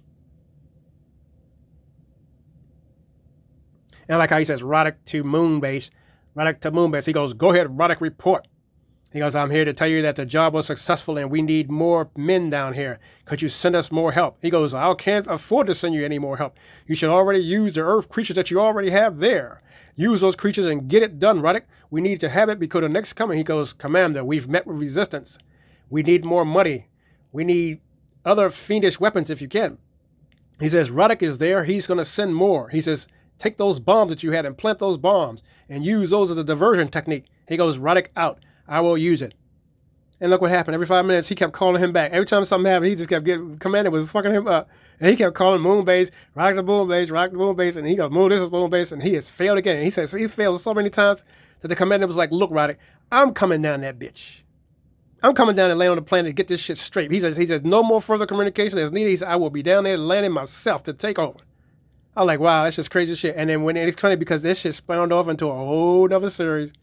And like how he says, Roddick to Moon Base. Roddick to Moon Base. He goes, go ahead, Roddick, report. He goes, I'm here to tell you that the job was successful and we need more men down here. Could you send us more help? He goes, I can't afford to send you any more help. You should already use the Earth creatures that you already have there. Use those creatures and get it done, Roddick. We need to have it because the next coming, he goes, Commander, we've met with resistance. We need more money. We need other fiendish weapons if you can. He says, Roddick is there. He's going to send more. He says, take those bombs that you had and plant those bombs and use those as a diversion technique. He goes, Roddick out. I will use it. And look what happened. Every 5 minutes, he kept calling him back. Every time something happened, he just kept getting, Commander was fucking him up. And he kept calling Moon Base, rock the Moon Base, rock the Moon Base. And he goes, Moon, this is Moon Base. And he has failed again. And he says he failed so many times that the Commander was like, look, Roddick, I'm coming down that bitch. I'm coming down and land on the planet to get this shit straight. He says, no more further communication is needed. He said, I will be down there landing myself to take over. I was like, wow, that's just crazy shit. And then when it's funny because this shit spawned off into a whole other series.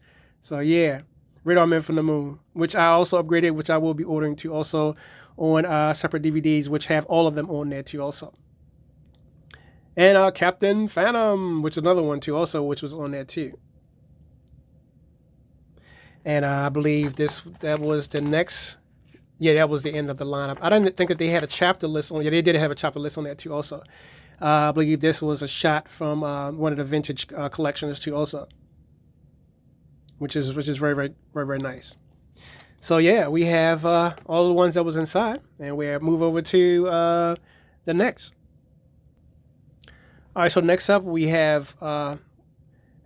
So yeah. Radar Men from the Moon, which I also upgraded, which I will be ordering too also on separate DVDs, which have all of them on there too also. And Captain Phantom, which is another one too also, which was on there too. And I believe that was the next, that was the end of the lineup. I didn't think that they had a chapter list on, they did have a chapter list on there too also. I believe this was a shot from one of the vintage collections too also. Which is very, very, very, very nice. So yeah, we have all the ones that was inside, and we move over to the next. All right, so next up we have a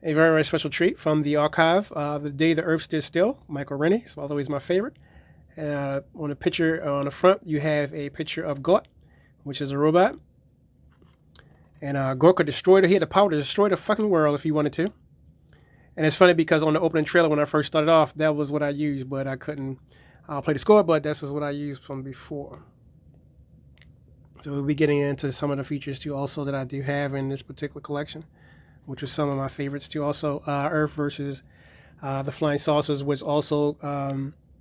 very, very special treat from the archive, The Day the Earth Stood Still, Michael Rennie. It's always my favorite. And on the picture on the front, you have a picture of Gort, which is a robot. And Gort could destroy he had the power to destroy the fucking world if he wanted to. And it's funny because on the opening trailer when I first started off, that was what I used, but I couldn't I'll play the score, but this is what I used from before. So we'll be getting into some of the features too also that I do have in this particular collection, which are some of my favorites too. Also, Earth versus the Flying Saucers was also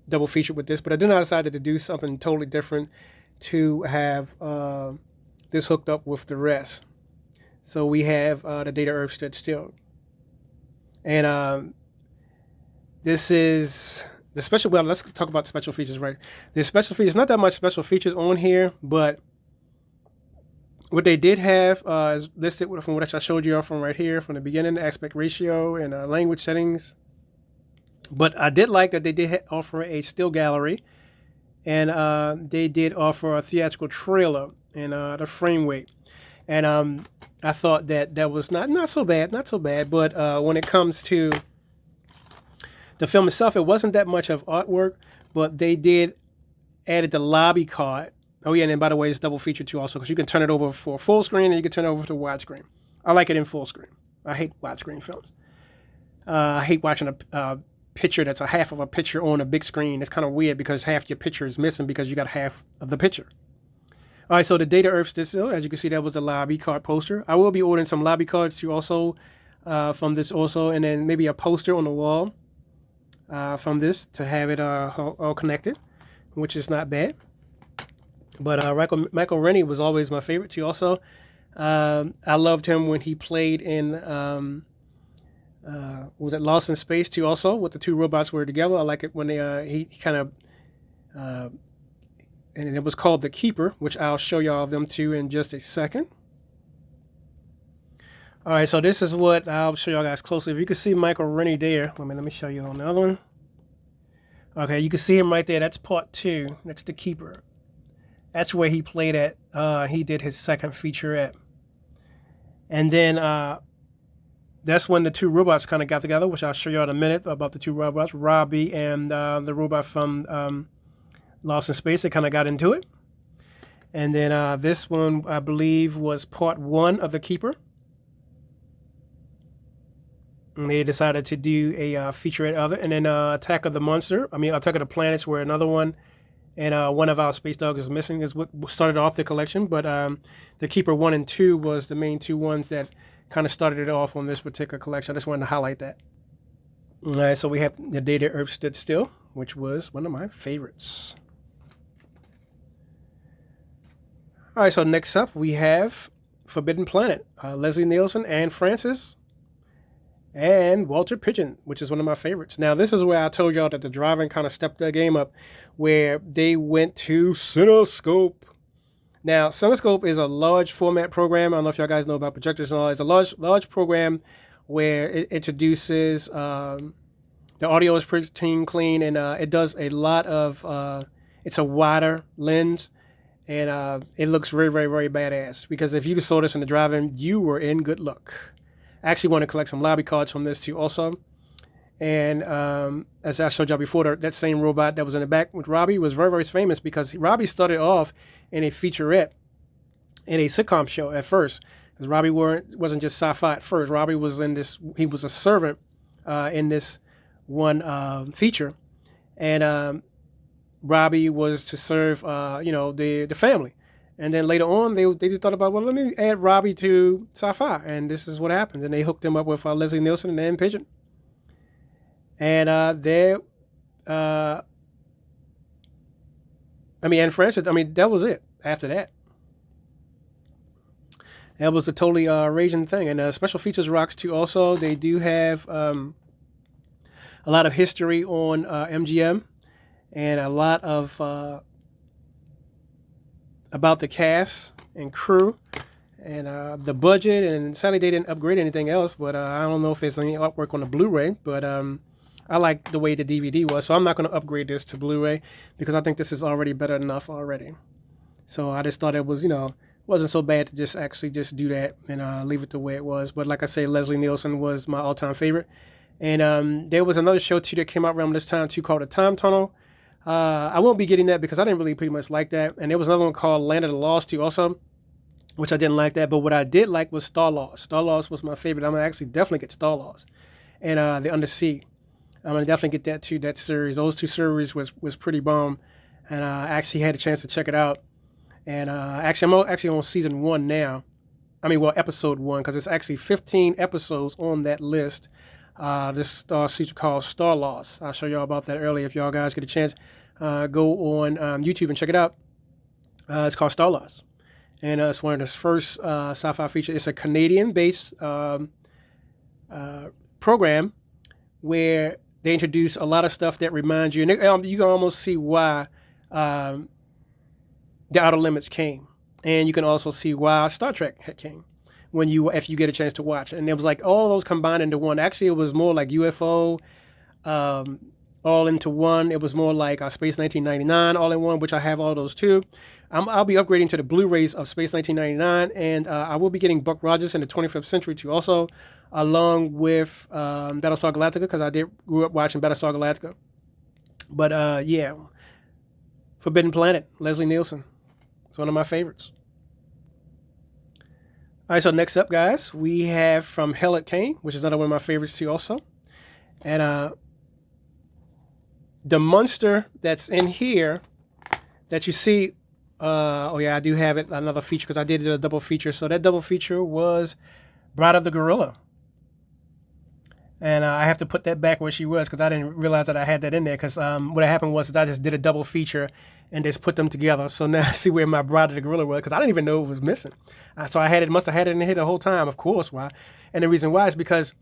double featured with this, but I then I decided to do something totally different to have this hooked up with the rest. So we have the Data Earth Stood Still. And this is the special, well, let's talk about the special features, right? The special features, not that much special features on here, but what they did have is listed from what I showed you all from right here, from the beginning, aspect ratio and language settings. But I did like that they did offer a still gallery, and they did offer a theatrical trailer and the frame weight. And I thought that was not so bad, but when it comes to the film itself, it wasn't that much of artwork, but they did added the lobby card. Oh yeah, and then by the way, it's double featured too also, because you can turn it over for full screen and you can turn it over to widescreen. I like it in full screen. I hate widescreen films. I hate watching a picture that's a half of a picture on a big screen. It's kind of weird because half your picture is missing because you got half of the picture. All right, so the Data Earth Stood Still, as you can see, that was the lobby card poster. I will be ordering some lobby cards too also from this also, and then maybe a poster on the wall from this to have it all connected, which is not bad. But Michael Rennie was always my favorite too also. I loved him when he played in was it Lost in Space too also, with the two robots were together. I like it when he kind of and it was called The Keeper, which I'll show y'all them too in just a second. All right, so this is what I'll show y'all guys closely. If you can see Michael Rennie there, let me show you on the other one. Okay, you can see him right there. That's part 2. That's The Keeper. That's where he played at. He did his second featurette. And then that's when the two robots kind of got together, which I'll show you in a minute about the two robots, Robbie and the robot from Lost in Space. They kind of got into it. And then this one, I believe, was part 1 of The Keeper. And they decided to do a featurette of it. And then Attack of the Planets were another one. And one of our space dogs is missing is what started off the collection. But The Keeper 1 and 2 was the main two ones that kind of started it off on this particular collection. I just wanted to highlight that. All right, so we have the Data Earth Stood Still, which was one of my favorites. All right, so next up we have Forbidden Planet. Leslie Nielsen, Anne Francis, and Walter Pidgeon, which is one of my favorites. Now, this is where I told y'all that the driving kind of stepped their game up, where they went to Cinescope. Now, Cinescope is a large format program. I don't know if y'all guys know about projectors and all. It's a large program where it introduces, the audio is pretty clean, and it does a lot of, it's a wider lens, and it looks very, very, very badass. Because if you saw this in the drive-in, you were in good luck. I actually want to collect some lobby cards from this too also. And as I showed y'all before, that same robot that was in the back with Robbie was very, very famous because Robbie started off in a featurette in a sitcom show at first. Because Robbie wasn't just sci-fi at first. Robbie was in this, he was a servant in this one feature. And Robbie was to serve, the family. And then later on, they just thought about, well, let me add Robbie to sci-fi. And this is what happened. And they hooked him up with Leslie Nielsen and Anne Pidgeon. And Anne Francis, that was it after that. That was a totally raging thing. And Special Features rocks too also. They do have a lot of history on MGM and a lot of about the cast and crew and the budget. And sadly, they didn't upgrade anything else. But I don't know if there's any artwork on the Blu-ray. But I like the way the DVD was. So I'm not going to upgrade this to Blu-ray because I think this is already better enough already. So I just thought it was, wasn't so bad to just do that and leave it the way it was. But like I say, Leslie Nielsen was my all-time favorite. And there was another show too that came out around this time too called The Time Tunnel. I won't be getting that because I didn't really pretty much like that. And there was another one called Land of the Lost too also, which I didn't like that. But what I did like was Star Lost. Star Lost was my favorite. I'm going to actually definitely get Star Lost. And the Undersea. I'm gonna definitely get that series. Those two series was pretty bomb, and I actually had a chance to check it out. And I'm actually on season 1 now. I mean, well, episode 1, because it's actually 15 episodes on that list. This series called Star Lost. I'll show y'all about that earlier. If y'all guys get a chance, go on YouTube and check it out. It's called Star Lost, and it's one of the first sci-fi features. It's a Canadian-based program where they introduce a lot of stuff that reminds you, and you can almost see why the Outer Limits came, and you can also see why Star Trek came if you get a chance to watch. And it was like all those combined into one. Actually, it was more like UFO, all into one. It was more like Space 1999, all in one, which I have all those too. I'll be upgrading to the Blu-rays of Space 1999, and I will be getting Buck Rogers in the 25th Century too, also, along with Battlestar Galactica, because I grew up watching Battlestar Galactica. But yeah, Forbidden Planet, Leslie Nielsen. It's one of my favorites. All right, so next up, guys, we have From Hell It Came, which is another one of my favorites too, also. And the monster that's in here that you see, oh yeah, I do have it, another feature, because I did a double feature. So that double feature was Bride of the Gorilla. And I have to put that back where she was, because I didn't realize that I had that in there. Because what happened was I just did a double feature and just put them together. So now I see where my Bride of the Gorilla was, because I didn't even know it was missing. So must have had it in here the whole time, of course. Why? And the reason why is because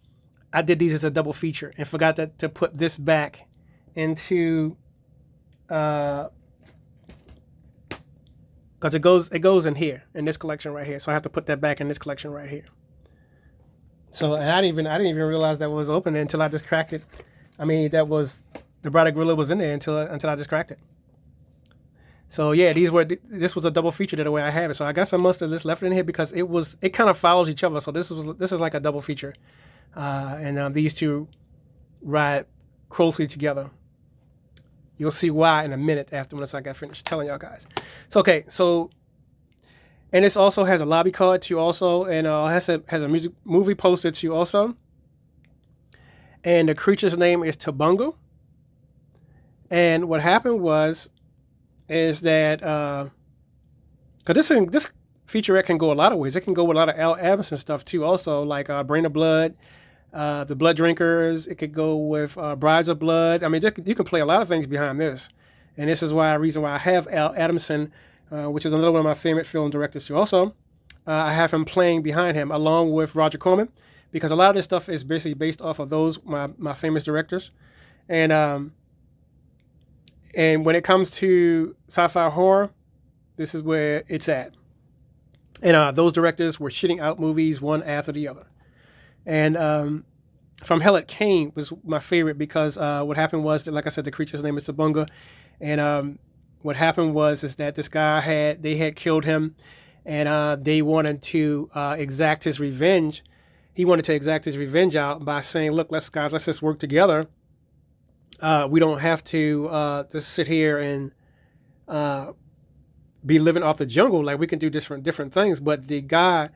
I did these as a double feature and forgot to put this back into, because it goes in here, in this collection right here. So I have to put that back in this collection right here. So, and I didn't even realize that was open until I just cracked it. I mean, the Bride of Gorilla was in there until I just cracked it. So yeah, this was a double feature the way I have it. So I guess I must have just left it in here because it kind of follows each other. So this is like a double feature, and these two ride closely together. You'll see why in a minute once I got finished telling y'all guys. So okay, and this also has a lobby card too, also, and has a movie poster too, also. And the creature's name is Tabungo. And what happened is that because this featurette can go a lot of ways. It can go with a lot of Al Adamson stuff too, also, like Brain of Blood, The Blood Drinkers. It could go with Brides of Blood. I mean, you can play a lot of things behind this, and this is reason why I have Al Adamson, which is another one of my favorite film directors too. Also, I have him playing behind him along with Roger Corman, because a lot of this stuff is basically based off of those my famous directors, and when it comes to sci-fi horror, this is where it's at. And those directors were shitting out movies one after the other. And From Hell It Came was my favorite because what happened was that, like I said, the creature's name is Tabunga, and what happened was that this guy had killed him, and they wanted to exact his revenge. He wanted to exact his revenge out by saying, "Look, let's just work together. We don't have to just sit here and be living off the jungle. Like, we can do different things." But the guy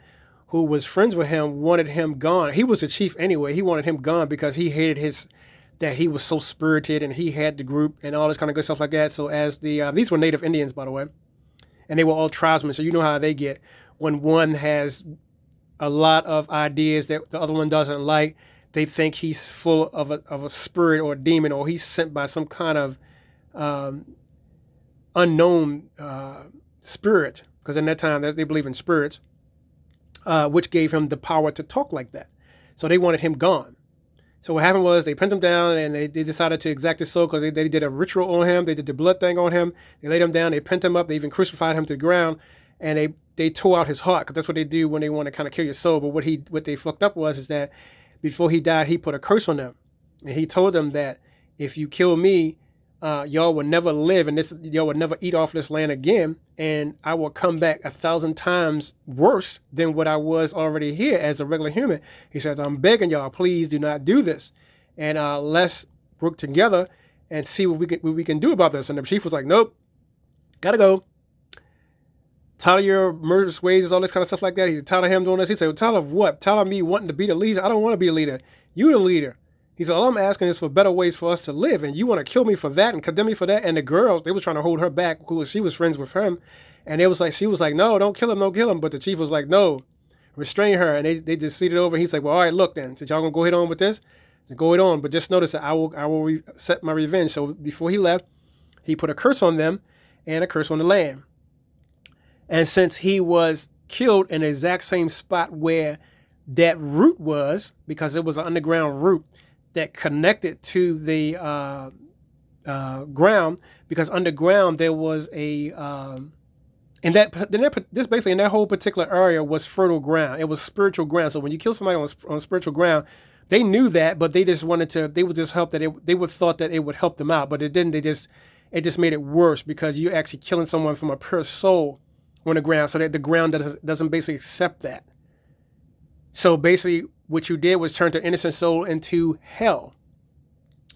who was friends with him wanted him gone. He was the chief anyway. He wanted him gone because he hated that he was so spirited and he had the group and all this kind of good stuff like that. So as these were Native Indians, by the way, and they were all tribesmen. So you know how they get when one has a lot of ideas that the other one doesn't like. They think he's full of a spirit or a demon, or he's sent by some kind of unknown spirit, because in that time they believe in spirits, which gave him the power to talk like that. So they wanted him gone. So what happened was they pinned him down, and they decided to exact his soul, because they did a ritual on him. They did the blood thing on him. They laid him down. They pinned him up. They even crucified him to the ground, and they tore out his heart, because that's what they do when they want to kind of kill your soul. But what they fucked up is that before he died, he put a curse on them, and he told them that if you kill me, y'all will never live, and y'all will never eat off this land again, and I will come back 1,000 times worse than what I was already here as a regular human. He says, "I'm begging y'all, please do not do this, and let's work together and see what we can do about this." And the chief was like, "Nope, gotta go. Tired of your murderous ways, all this kind of stuff like that." He's tired of him doing this. He said, "Tired of what? Tired of me wanting to be the leader? I don't want to be the leader. You the leader." He said, all I'm asking is for better ways for us to live, and you want to kill me for that and condemn me for that. And the girls, they was trying to hold her back, she was friends with him. And she was like, no, don't kill him, don't kill him. But the chief was like, no, restrain her. And they just seated over. He's like, well, all right, look then. Since y'all gonna go ahead on with this, then go ahead on. But just notice that I will set my revenge. So before he left, he put a curse on them and a curse on the land. And since he was killed in the exact same spot where that route was, because it was an underground route that connected to the ground, because underground there was in that whole particular area was fertile ground. It was spiritual ground. So when you kill somebody on spiritual ground, they knew that, but they just they would just hope that they would thought that it would help them out, but it didn't. It just made it worse, because you're actually killing someone from a pure soul on the ground, so that the ground doesn't basically accept that. So basically what you did was turn the innocent soul into hell.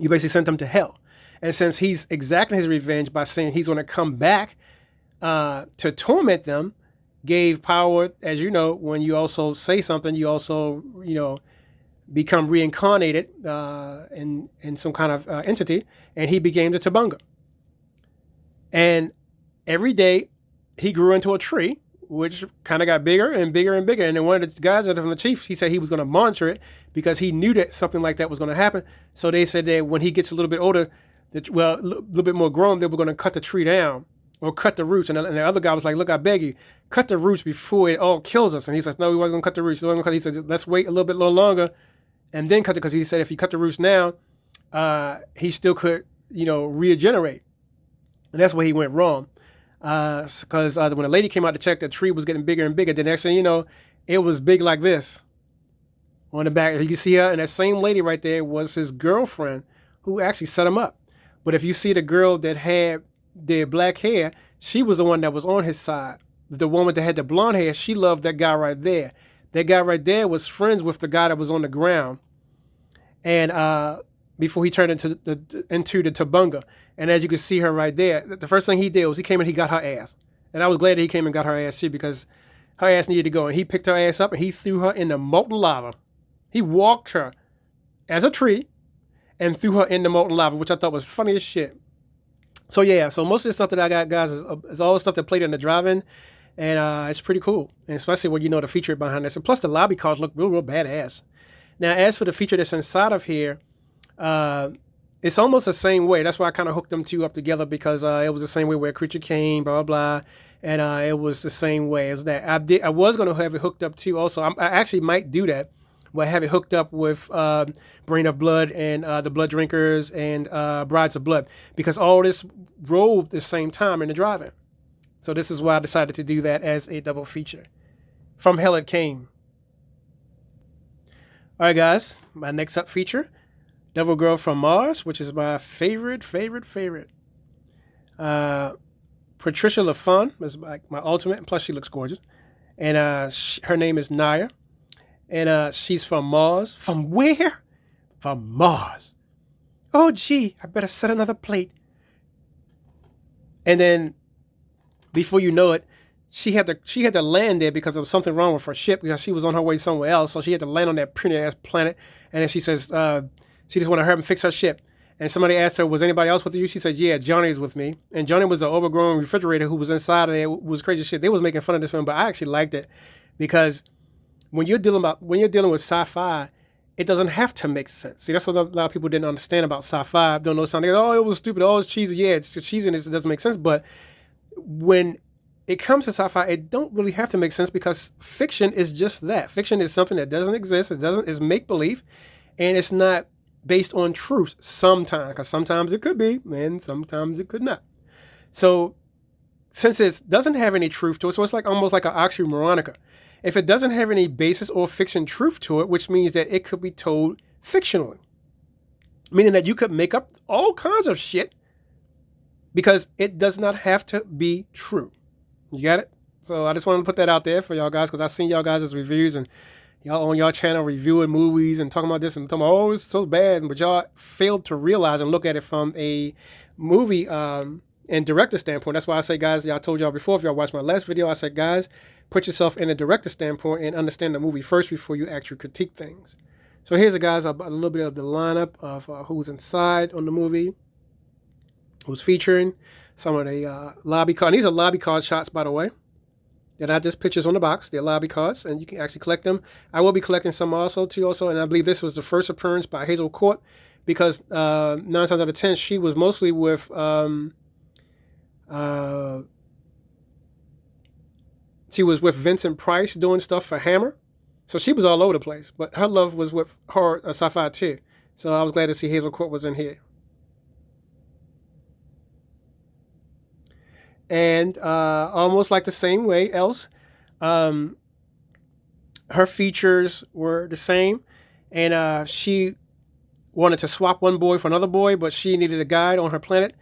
You basically sent them to hell. And since he's exacting his revenge by saying he's going to come back to torment them, gave power, as you know, when you also say something, you also, become reincarnated in some kind of entity, and he became the Tabunga. And every day he grew into a tree, which kind of got bigger and bigger and bigger. And then one of the guys from the chief, he said he was going to monitor it because he knew that something like that was going to happen. So they said that when he gets a little bit older, a little bit more grown, they were going to cut the tree down or cut the roots. And the other guy was like, look, I beg you, cut the roots before it all kills us. And he's like, no, we wasn't going to cut the roots. He said, let's wait a little bit longer and then cut it. Because he said if you cut the roots now, he still could, regenerate. And that's where he went wrong. Because when the lady came out to check, the tree was getting bigger and bigger. The next thing you know, it was big like this on the back. You can see her, and that same lady right there was his girlfriend who actually set him up. But if you see the girl that had the black hair, she was the one that was on his side. The woman that had the blonde hair, she loved that guy right there. That guy right there was friends with the guy that was on the ground. And before he turned into the Tabunga. And as you can see her right there, the first thing he did was he came and he got her ass. And I was glad that he came and got her ass too, because her ass needed to go. And he picked her ass up and he threw her in the molten lava. He walked her as a tree and threw her in the molten lava, which I thought was funny as shit. So yeah, so most of the stuff that I got, guys, is all the stuff that played in the drive-in. And it's pretty cool. And especially when you know the feature behind this. And plus the lobby cars look real, real badass. Now, as for the feature that's inside of here, it's almost the same way. That's why I kind of hooked them two up together, because it was the same way where a creature came, blah, blah, blah. And it was the same way as that. I was going to have it hooked up too also. I actually might do that, where I have it hooked up with Brain of Blood and the Blood Drinkers and Brides of Blood, because all this rolled the same time in the drive-in. So this is why I decided to do that as a double feature. From Hell It Came. All right, guys, my next up feature, Devil Girl from Mars, which is my favorite. Patricia LaFon is like my ultimate, and plus she looks gorgeous. And her name is Naya. And she's from Mars. From where? From Mars. Oh, gee, I better set another plate. And then, before you know it, she had to land there because there was something wrong with her ship, because she was on her way somewhere else. So she had to land on that pretty ass planet. And then she says, she just wanted to hurry and fix her ship. And somebody asked her, was anybody else with you? She said, yeah, Johnny's with me. And Johnny was an overgrown refrigerator who was inside of there. It was crazy shit. They was making fun of this film, but I actually liked it, because when you're dealing with sci-fi, it doesn't have to make sense. See, that's what a lot of people didn't understand about sci-fi. Don't know something. Oh, it was stupid. Oh, it's cheesy. Yeah, it's cheesy and it doesn't make sense. But when it comes to sci-fi, it don't really have to make sense, because fiction is just that. Fiction is something that doesn't exist. It's make-believe, and it's not based on truth sometimes, because sometimes it could be, and sometimes it could not. So since it doesn't have any truth to it, so it's like almost like an oxymoronica. If it doesn't have any basis or fiction truth to it, which means that it could be told fictionally, meaning that you could make up all kinds of shit, because it does not have to be true. You got it? So I just wanted to put that out there for y'all guys, because I've seen y'all guys' reviews, and y'all on y'all channel reviewing movies and talking about this and talking about, oh, it's so bad. But y'all failed to realize and look at it from a movie and director standpoint. That's why I say, guys, I told y'all before, if y'all watched my last video, I said, guys, put yourself in a director standpoint and understand the movie first before you actually critique things. So here's, guys, a little bit of the lineup of who's inside on the movie, who's featuring some of the lobby cards. These are lobby card shots, by the way. They're not just pictures on the box. They're lobby cards, and you can actually collect them. I will be collecting some also, and I believe this was the first appearance by Hazel Court, because 9 times out of 10, she was mostly with Vincent Price doing stuff for Hammer. So she was all over the place, but her love was with her SciFi too. So I was glad to see Hazel Court was in here. And almost like the same way else, her features were the same, and she wanted to swap one boy for another boy, but she needed a guide on her planet,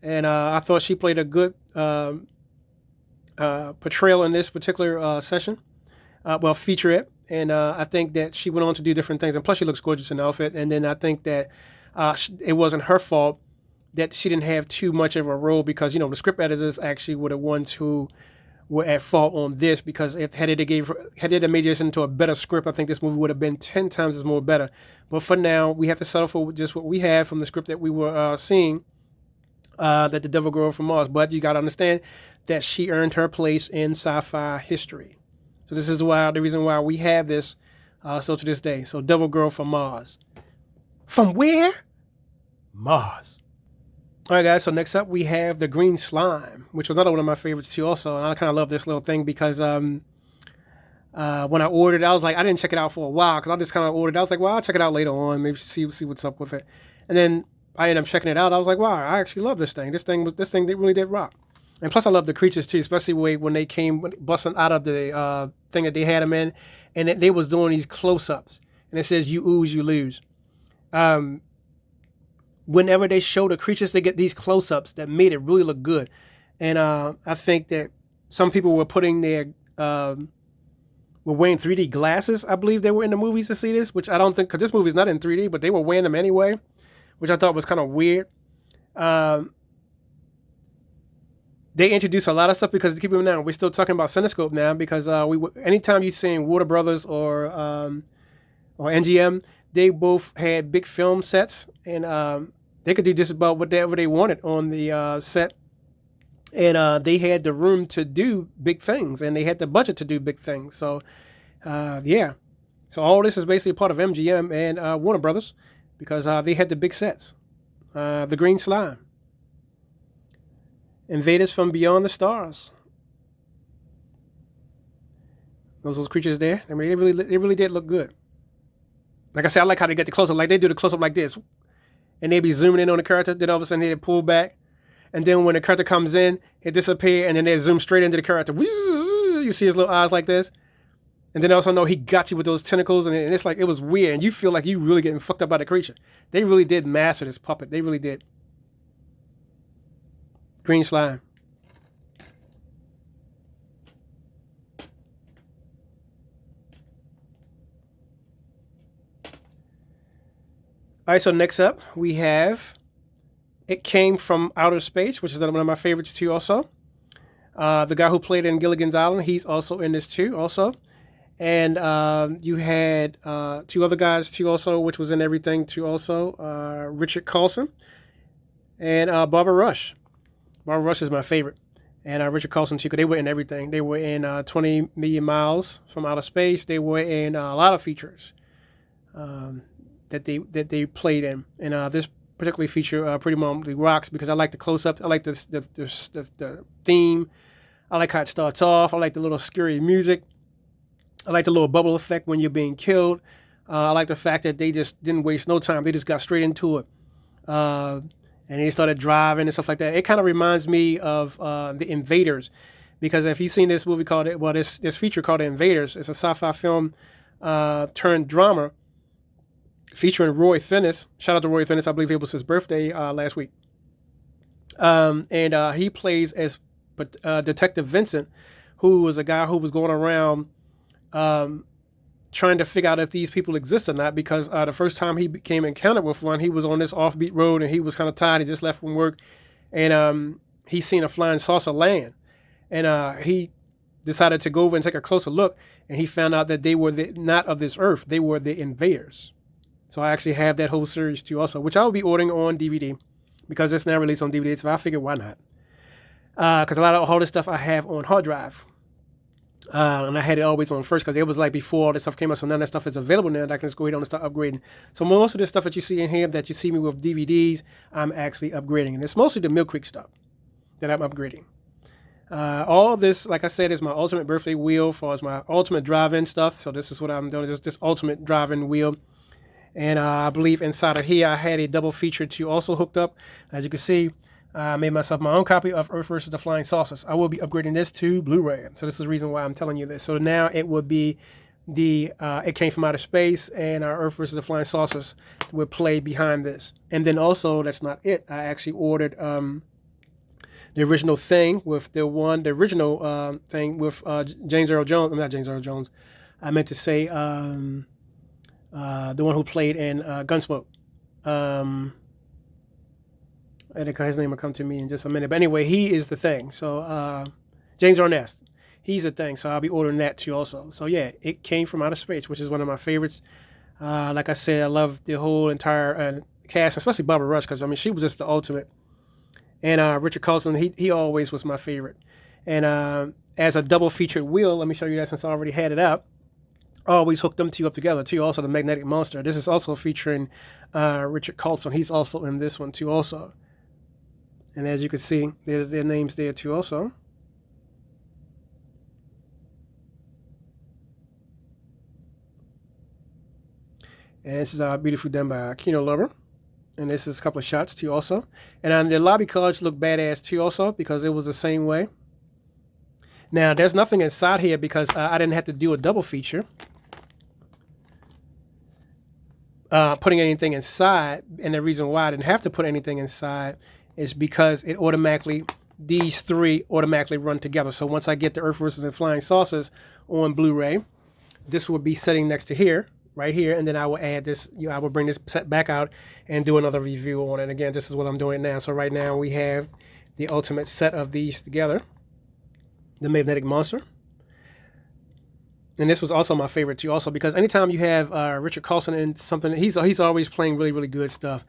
and I thought she played a good portrayal in this particular session, featurette, and I think that she went on to do different things, and plus she looks gorgeous in the outfit, and then I think that it wasn't her fault that she didn't have too much of a role, because, the script editors actually were the ones who were at fault on this, because had it made this into a better script, I think this movie would have been 10 times as more better. But for now, we have to settle for just what we have from the script that we were seeing, that the Devil Girl from Mars. But you got to understand that she earned her place in sci-fi history. So this is the reason why we have this still to this day. So Devil Girl from Mars. From where? Mars. All right, guys, so next up we have the green slime, which was another one of my favorites too also. And I kind of love this little thing because when I ordered, I was like, I didn't check it out for a while because I just kind of ordered. I was like, well, I'll check it out later on, maybe see what's up with it. And then I ended up checking it out. I was like, wow, I actually love this thing. This thing really did rock. And plus I love the creatures too, especially when they came busting out of the thing that they had them in, and they was doing these close-ups. And it says, you ooze, you lose. Whenever they show the creatures, they get these close-ups that made it really look good. And I think that some people were putting were wearing 3D glasses. I believe they were in the movies to see this, which I don't think, because this movie's not in 3D, but they were wearing them anyway, which I thought was kind of weird. They introduced a lot of stuff, because keep in mind, we're still talking about Cinescope now, because anytime you're seeing Warner Brothers or NGM, they both had big film sets, and they could do just about whatever they wanted on the set. And they had the room to do big things, and they had the budget to do big things. So, yeah. So all this is basically part of MGM and Warner Brothers, because they had the big sets. The green slime. Invaders from beyond the stars. Those creatures there. I mean, they really did look good. Like I said, I like how they get the close-up. Like, they do the close-up like this. And they be zooming in on the character. Then all of a sudden, they pull back. And then when the character comes in, it disappears. And then they zoom straight into the character. You see his little eyes like this. And then also know he got you with those tentacles. And it's like, it was weird. And you feel like you really getting fucked up by the creature. They really did master this puppet. They really did. Green slime. All right, so next up, we have It Came from Outer Space, which is one of my favorites too also. The guy who played in Gilligan's Island, he's also in this too also. And you had two other guys too also, which was in everything too also. Richard Carlson and Barbara Rush. Barbara Rush is my favorite. And Richard Carlson too, because they were in everything. They were in 20 Million Miles from Outer Space. They were in a lot of features. That they played in, and this particularly feature pretty much rocks, because I like the close-ups, I like the theme, I like how it starts off, I like the little scary music, I like the little bubble effect when you're being killed, I like the fact that they just didn't waste no time, they just got straight into it, and they started driving and stuff like that. It kind of reminds me of The Invaders, because if you've seen this movie this feature called The Invaders, it's a sci-fi film turned drama, featuring Roy Finnis. Shout out to Roy Finnis. I believe it was his birthday last week. And he plays as Detective Vincent, who was a guy who was going around trying to figure out if these people exist or not, because the first time he became encountered with one, he was on this offbeat road and he was kind of tired. He just left from work, and he seen a flying saucer land. And he decided to go over and take a closer look, and he found out that they were not of this earth. They were the invaders. So I actually have that whole series too also, which I will be ordering on DVD because it's now released on DVD. So I figured, why not? Because a lot of all this stuff I have on hard drive. And I had it always on first because it was like before all this stuff came out. So none of that stuff is available now. And I can just go ahead and start upgrading. So most of the stuff that you see in here that you see me with DVDs, I'm actually upgrading. And it's mostly the Mill Creek stuff that I'm upgrading. All this, like I said, is my ultimate birthday wheel as far as my ultimate drive-in stuff. So this is what I'm doing. This ultimate drive-in wheel. And I believe inside of here I had a double feature too also hooked up. As you can see, I made myself my own copy of Earth versus the Flying Saucers. I will be upgrading this to Blu-ray. So this is the reason why I'm telling you this. So now it would be It Came from Outer Space and our Earth versus the Flying Saucers would play behind this. And then also, that's not it. I actually ordered the original thing with the original thing with James Earl Jones. I'm not James Earl Jones. I meant to say the one who played in Gunsmoke. And his name will come to me in just a minute. But anyway, he is the thing. So James Arness, he's the thing. So I'll be ordering that too also. So yeah, It Came from Outer Space, which is one of my favorites. Like I said, I love the whole entire cast, especially Barbara Rush, because I mean she was just the ultimate. And Richard Carlson, he always was my favorite. And as a double featured wheel, let me show you that since I already had it up. I always hooked them two up together too. Also the Magnetic Monster. This is also featuring Richard Carlson. He's also in this one too also. And as you can see, there's their names there too also. And this is beautifully done by Kino Lover. And this is a couple of shots too also. And the lobby cards look badass too also because it was the same way. Now, there's nothing inside here because I didn't have to do a double feature. Putting anything inside, and the reason why I didn't have to put anything inside is because these three automatically run together. So once I get the Earth versus the Flying Saucers on Blu-ray, this will be sitting next to here, right here, and then I will add this, I will bring this set back out and do another review on it. Again, this is what I'm doing now. So right now we have the ultimate set of these together, the Magnetic Monster. And this was also my favorite too also because anytime you have Richard Carlson in something, he's always playing really, really good stuff.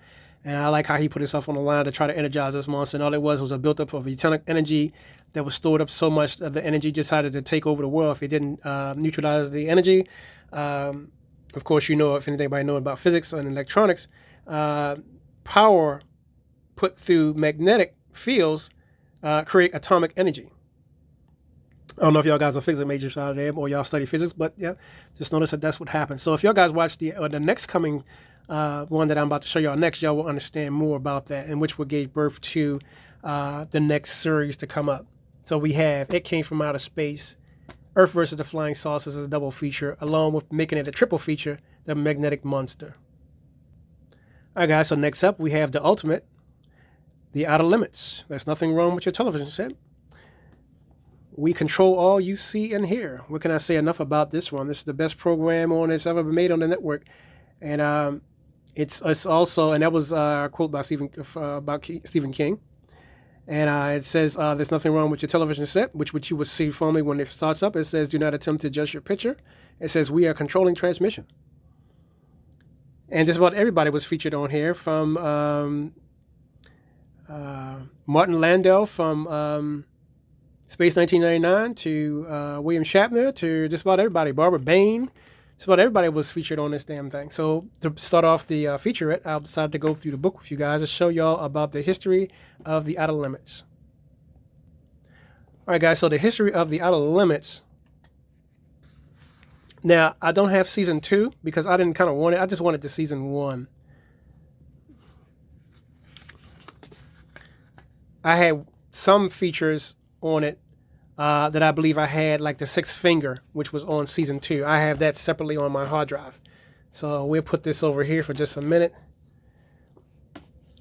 And I like how he put himself on the line to try to energize this monster. And all it was a buildup of eternal energy that was stored up so much that the energy decided to take over the world if it didn't neutralize the energy. Of course, if anybody knows about physics and electronics, power put through magnetic fields create atomic energy. I don't know if y'all guys are physics majors out there or y'all study physics, but yeah, just notice that that's what happens. So if y'all guys watch the next coming one that I'm about to show y'all next, y'all will understand more about that and which will give birth to the next series to come up. So we have It Came from Outer Space, Earth versus the Flying Saucers as a double feature, along with making it a triple feature, the Magnetic Monster. All right, guys, so next up we have the ultimate, the Outer Limits. There's nothing wrong with your television set. We control all you see and hear. What can I say enough about this one? This is the best program that's ever been made on the network. And it's also, and that was a quote by Stephen King. And it says, there's nothing wrong with your television set, which you will see formally when it starts up. It says, do not attempt to adjust your picture. It says, we are controlling transmission. And just about everybody was featured on here, from Martin Landau from Space 1999 to William Shatner to just about everybody. Barbara Bain. Just about everybody was featured on this damn thing. So to start off the featurette, I decided to go through the book with you guys to show y'all about the history of the Outer Limits. All right, guys, so the history of the Outer Limits. Now, I don't have season 2 because I didn't kind of want it. I just wanted the season 1. I had some features on it that I believe I had, like the Sixth Finger, which was on season 2. I have that separately on my hard drive. So we'll put this over here for just a minute.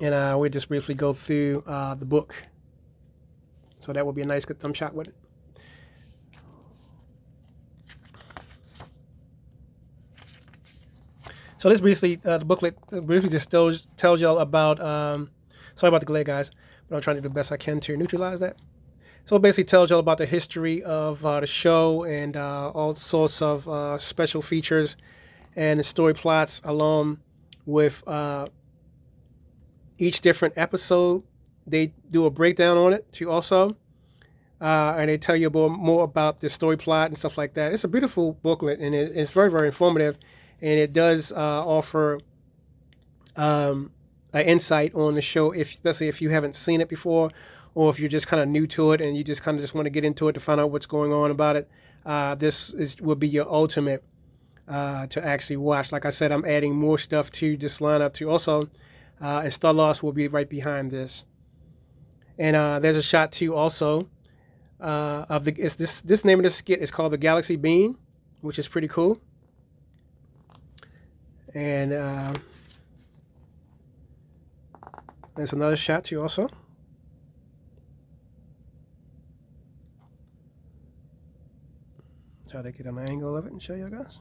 And we'll just briefly go through the book. So that will be a nice good thumb shot with it. So this briefly, the booklet briefly just tells y'all about, sorry about the glare, guys, but I'm trying to do the best I can to neutralize that. So it basically tells y'all about the history of the show and all sorts of special features and the story plots along with each different episode. They do a breakdown on it too also. And they tell you more about the story plot and stuff like that. It's a beautiful booklet, and it's very, very informative. And it does offer an insight on the show, especially if you haven't seen it before, or if you're just kind of new to it and you just kind of just want to get into it to find out what's going on about it. Will be your ultimate to actually watch. Like I said, I'm adding more stuff to this lineup too also. And Star Lost will be right behind this. And there's a shot too also of this name of the skit is called The Galaxy Beam, which is pretty cool. And there's another shot too also. Try to get an angle of it and show you guys.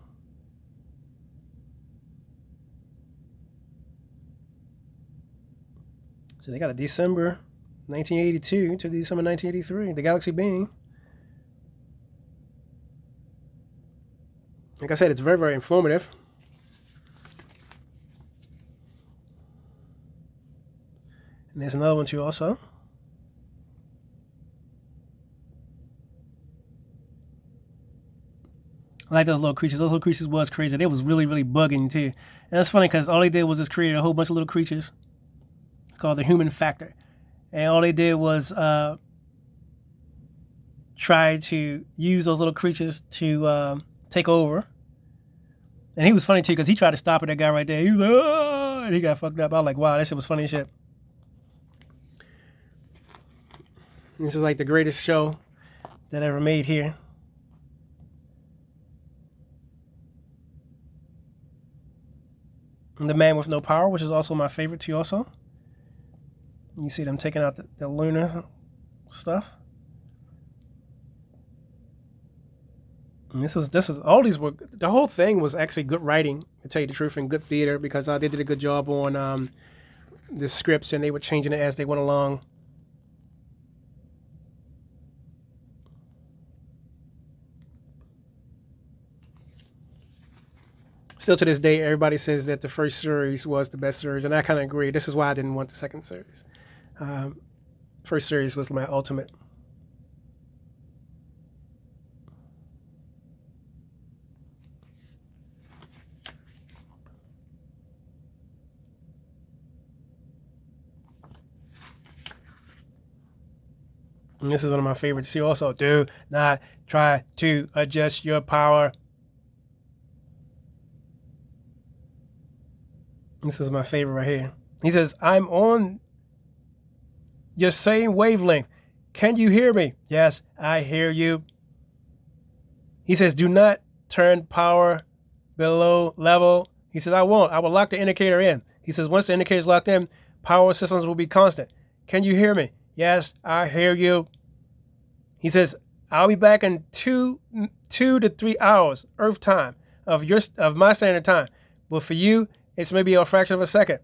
So they got a December 1982 to December 1983, The Galaxy Beam. Like I said, it's very, very informative. And there's another one too also. I like those little creatures. Those little creatures was crazy. They was really, really bugging too. And that's funny because all they did was just create a whole bunch of little creatures. It's called the human factor. And all they did was try to use those little creatures to take over. And he was funny too because he tried to stop it, that guy right there. He was like, oh, and he got fucked up. I was like, wow, that shit was funny as shit. This is like the greatest show that ever made here. And The Man with No Power, which is also my favorite too also. You see them taking out the lunar stuff. And this is all these were, the whole thing was actually good writing, to tell you the truth, and good theater, because they did a good job on the scripts, and they were changing it as they went along. Still to this day, everybody says that the first series was the best series, and I kind of agree. This is why I didn't want the second series. First series was my ultimate. And this is one of my favorites. See, also, do not try to adjust your power. This is my favorite right here. He says, I'm on your same wavelength. Can you hear me? Yes, I hear you. He says, do not turn power below level. He says, I won't. I will lock the indicator in. He says, once the indicator is locked in, power systems will be constant. Can you hear me? Yes, I hear you. He says, I'll be back in 2 to 3 hours, Earth time, of my standard time. But for you, it's maybe a fraction of a second.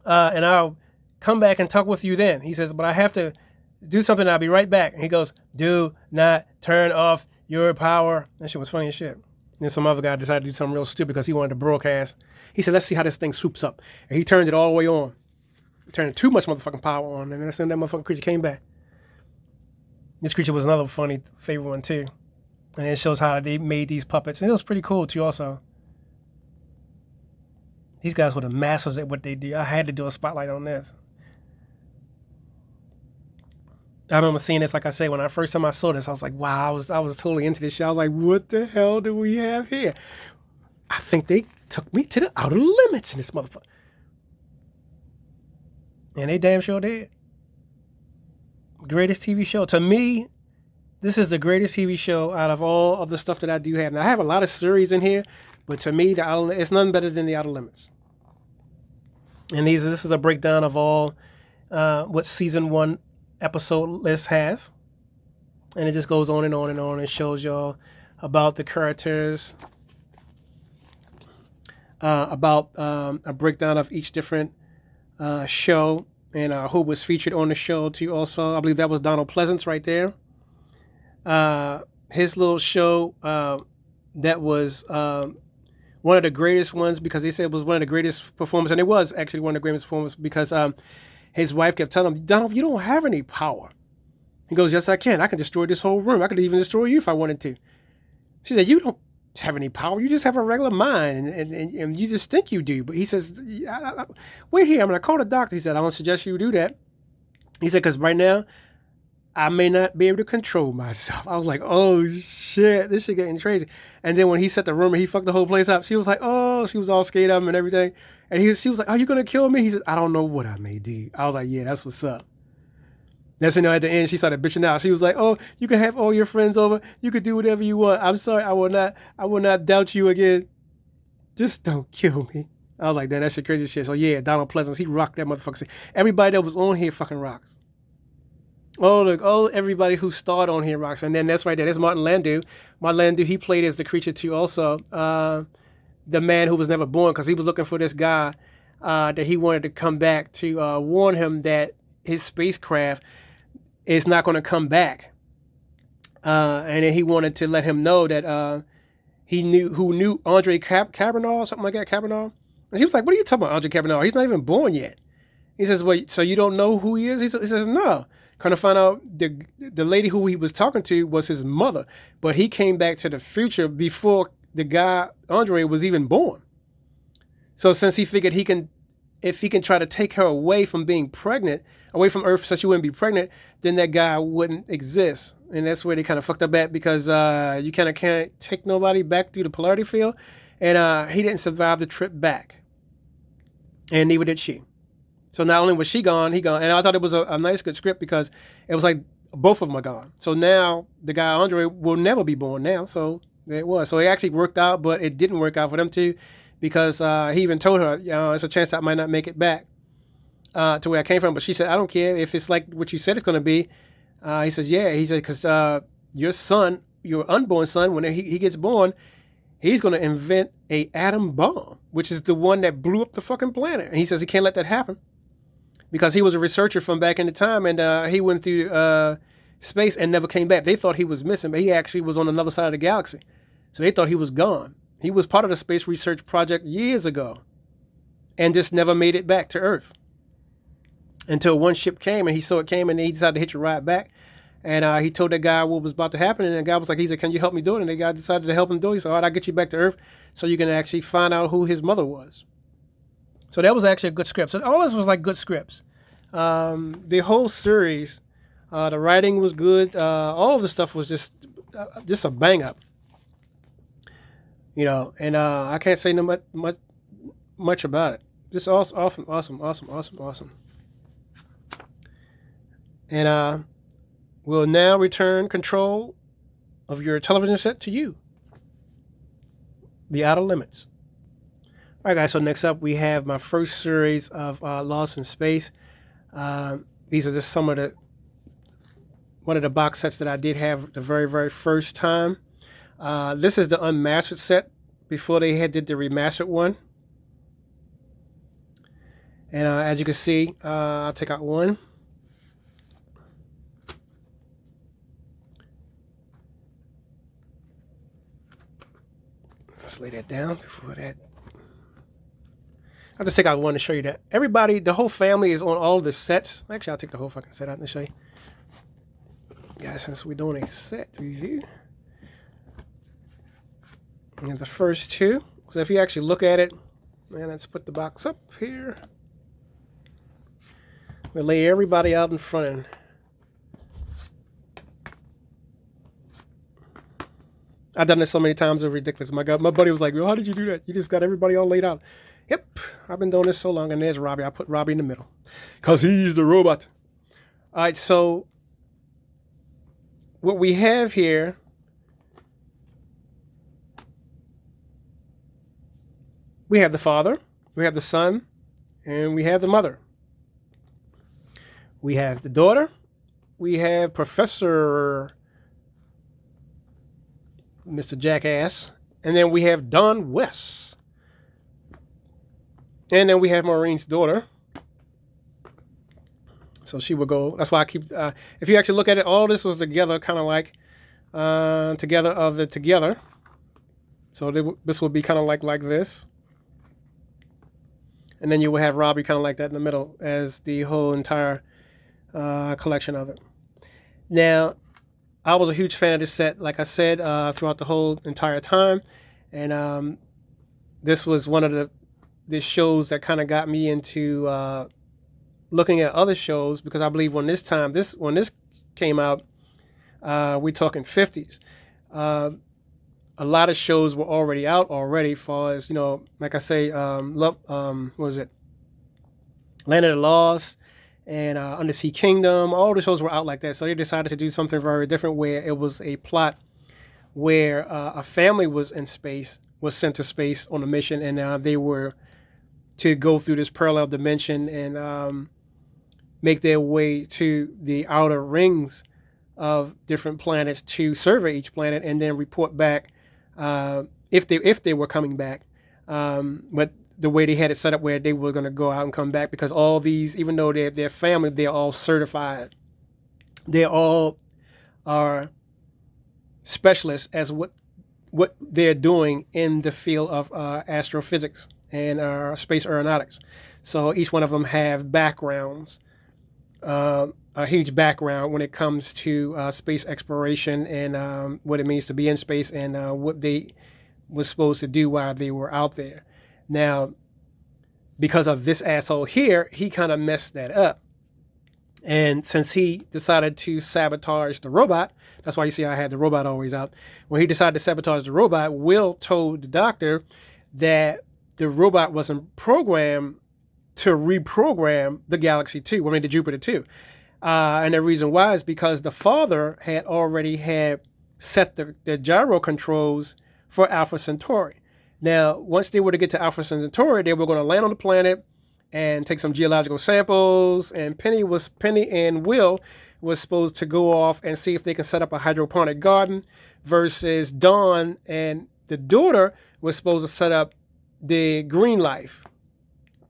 And I'll come back and talk with you then. He says, but I have to do something. I'll be right back. And he goes, do not turn off your power. That shit was funny as shit. And then some other guy decided to do something real stupid because he wanted to broadcast. He said, let's see how this thing swoops up. And he turned it all the way on. He turned too much motherfucking power on. And then that motherfucking creature came back. This creature was another funny favorite one too. And it shows how they made these puppets. And it was pretty cool too also. These guys were the masters at what they do. I had to do a spotlight on this. I remember seeing this, like I say, when I first time I saw this, I was like, wow, I was totally into this show. I was like, what the hell do we have here? I think they took me to the outer limits in this motherfucker. And they damn sure did. Greatest TV show. To me, this is the greatest TV show out of all of the stuff that I do have. Now, I have a lot of series in here, but to me, it's none better than The Outer Limits. And this is a breakdown of all what season 1 episode list has. And it just goes on and on and on. It shows y'all about the characters, about a breakdown of each different show, and who was featured on the show too also. I believe that was Donald Pleasance right there. His little show that was one of the greatest ones because they said it was one of the greatest performances, and it was actually one of the greatest performances because his wife kept telling him, Donald, you don't have any power. He goes, yes, I can. I can destroy this whole room. I could even destroy you if I wanted to. She said, you don't have any power. You just have a regular mind, and you just think you do. But he says, wait here. I'm going to call the doctor. He said, I don't suggest you do that. He said, because right now, I may not be able to control myself. I was like, oh, shit, this shit getting crazy. And then when he set the room and he fucked the whole place up, she was like, oh, she was all scared of him and everything. And she was like, are you going to kill me? He said, I don't know what I may do. I was like, yeah, that's what's up. That's, at the end, she started bitching out. She was like, oh, you can have all your friends over. You can do whatever you want. I'm sorry. I will not doubt you again. Just don't kill me. I was like, that's your crazy shit. So yeah, Donald Pleasance, he rocked that motherfucker. Everybody that was on here fucking rocks. Everybody who starred on here rocks. And then that's right there. That's Martin Landau. Martin Landau, he played as the creature too also. The man who was never born, because he was looking for this guy that he wanted to come back to warn him that his spacecraft is not going to come back. And then he wanted to let him know that he knew Andre Carbonell, something like that, Carbonell. And he was like, what are you talking about, Andre Carbonell? He's not even born yet. He says, well, so you don't know who he is? He says, no. Kind of find out the lady who he was talking to was his mother, but he came back to the future before the guy, Andre, was even born. So since he figured if he can try to take her away from being pregnant, away from Earth so she wouldn't be pregnant, then that guy wouldn't exist. And that's where they kind of fucked up at, because you kind of can't take nobody back through the polarity field. And he didn't survive the trip back. And neither did she. So not only was she gone, he gone. And I thought it was a nice, good script because it was like both of them are gone. So now the guy, Andre, will never be born now. So there it was. So it actually worked out, but it didn't work out for them too, because he even told her, there's a chance that I might not make it back to where I came from. But she said, I don't care if it's like what you said it's going to be. He says, yeah. He said, because your son, your unborn son, when he gets born, he's going to invent a atom bomb, which is the one that blew up the fucking planet. And he says he can't let that happen because he was a researcher from back in the time, and he went through space and never came back. They thought he was missing, but he actually was on another side of the galaxy. So they thought he was gone. He was part of the space research project years ago and just never made it back to Earth until one ship came, and he saw it came, and he decided to hitch a ride back. And he told that guy what was about to happen, and the guy was like, he said, can you help me do it? And the guy decided to help him do it. He said, all right, I'll get you back to Earth so you can actually find out who his mother was. So that was actually a good script. So all this was like good scripts. The whole series, the writing was good. All of the stuff was just a bang up. And I can't say much about it. Just awesome. And we'll now return control of your television set to you. The Outer Limits. All right, guys, so next up we have my first series of Lost in Space. These are just one of the box sets that I did have the very, very first time. This is the unmastered set before they did the remastered one. And as you can see, I'll take out one. Let's lay that down before that. I'll just take out one to show you that everybody, the whole family is on all of the sets. Actually, I'll take the whole fucking set out and show you. Yeah, since we're doing a set review. And the first two. So if you actually look at it, and let's put the box up here. We'll lay everybody out in front. I've done this so many times, it's ridiculous. My God, my buddy was like, well, how did you do that? You just got everybody all laid out. Yep, I've been doing this so long. And there's Robbie. I put Robbie in the middle because he's the robot. All right, so what we have here we have the father, we have the son, and we have the mother. We have the daughter. We have Professor Mr. Jackass. And then we have Don West. And then we have Maureen's daughter. So she will go. That's why I keep, if you actually look at it, all this was together, kind of like together of the together. So this will be kind of like this. And then you will have Robbie kind of like that in the middle as the whole entire collection of it. Now, I was a huge fan of this set, like I said, throughout the whole entire time. And this was one of the shows that kind of got me into looking at other shows, because I believe when this came out, we're talking 50s. A lot of shows were already out already, far as, like I say, what was it? Land of the Lost and Undersea Kingdom. All the shows were out like that. So they decided to do something very different, where it was a plot where a family was sent to space on a mission, and they were to go through this parallel dimension and make their way to the outer rings of different planets to survey each planet and then report back if they were coming back. But the way they had it set up, where they were going to go out and come back, because all these, even though they're family, they're all certified. They all are specialists as what they're doing in the field of astrophysics and space aeronautics. So each one of them have backgrounds, a huge background when it comes to space exploration and what it means to be in space, and what they were supposed to do while they were out there. Now, because of this asshole here, he kind of messed that up. And since he decided to sabotage the robot, that's why you see I had the robot always out. When he decided to sabotage the robot, Will told the doctor that the robot wasn't programmed to reprogram the Galaxy 2, the Jupiter 2. And the reason why is because the father had already set the gyro controls for Alpha Centauri. Now, once they were to get to Alpha Centauri, they were going to land on the planet and take some geological samples, and Penny and Will was supposed to go off and see if they can set up a hydroponic garden, versus Dawn and the daughter was supposed to set up the green life,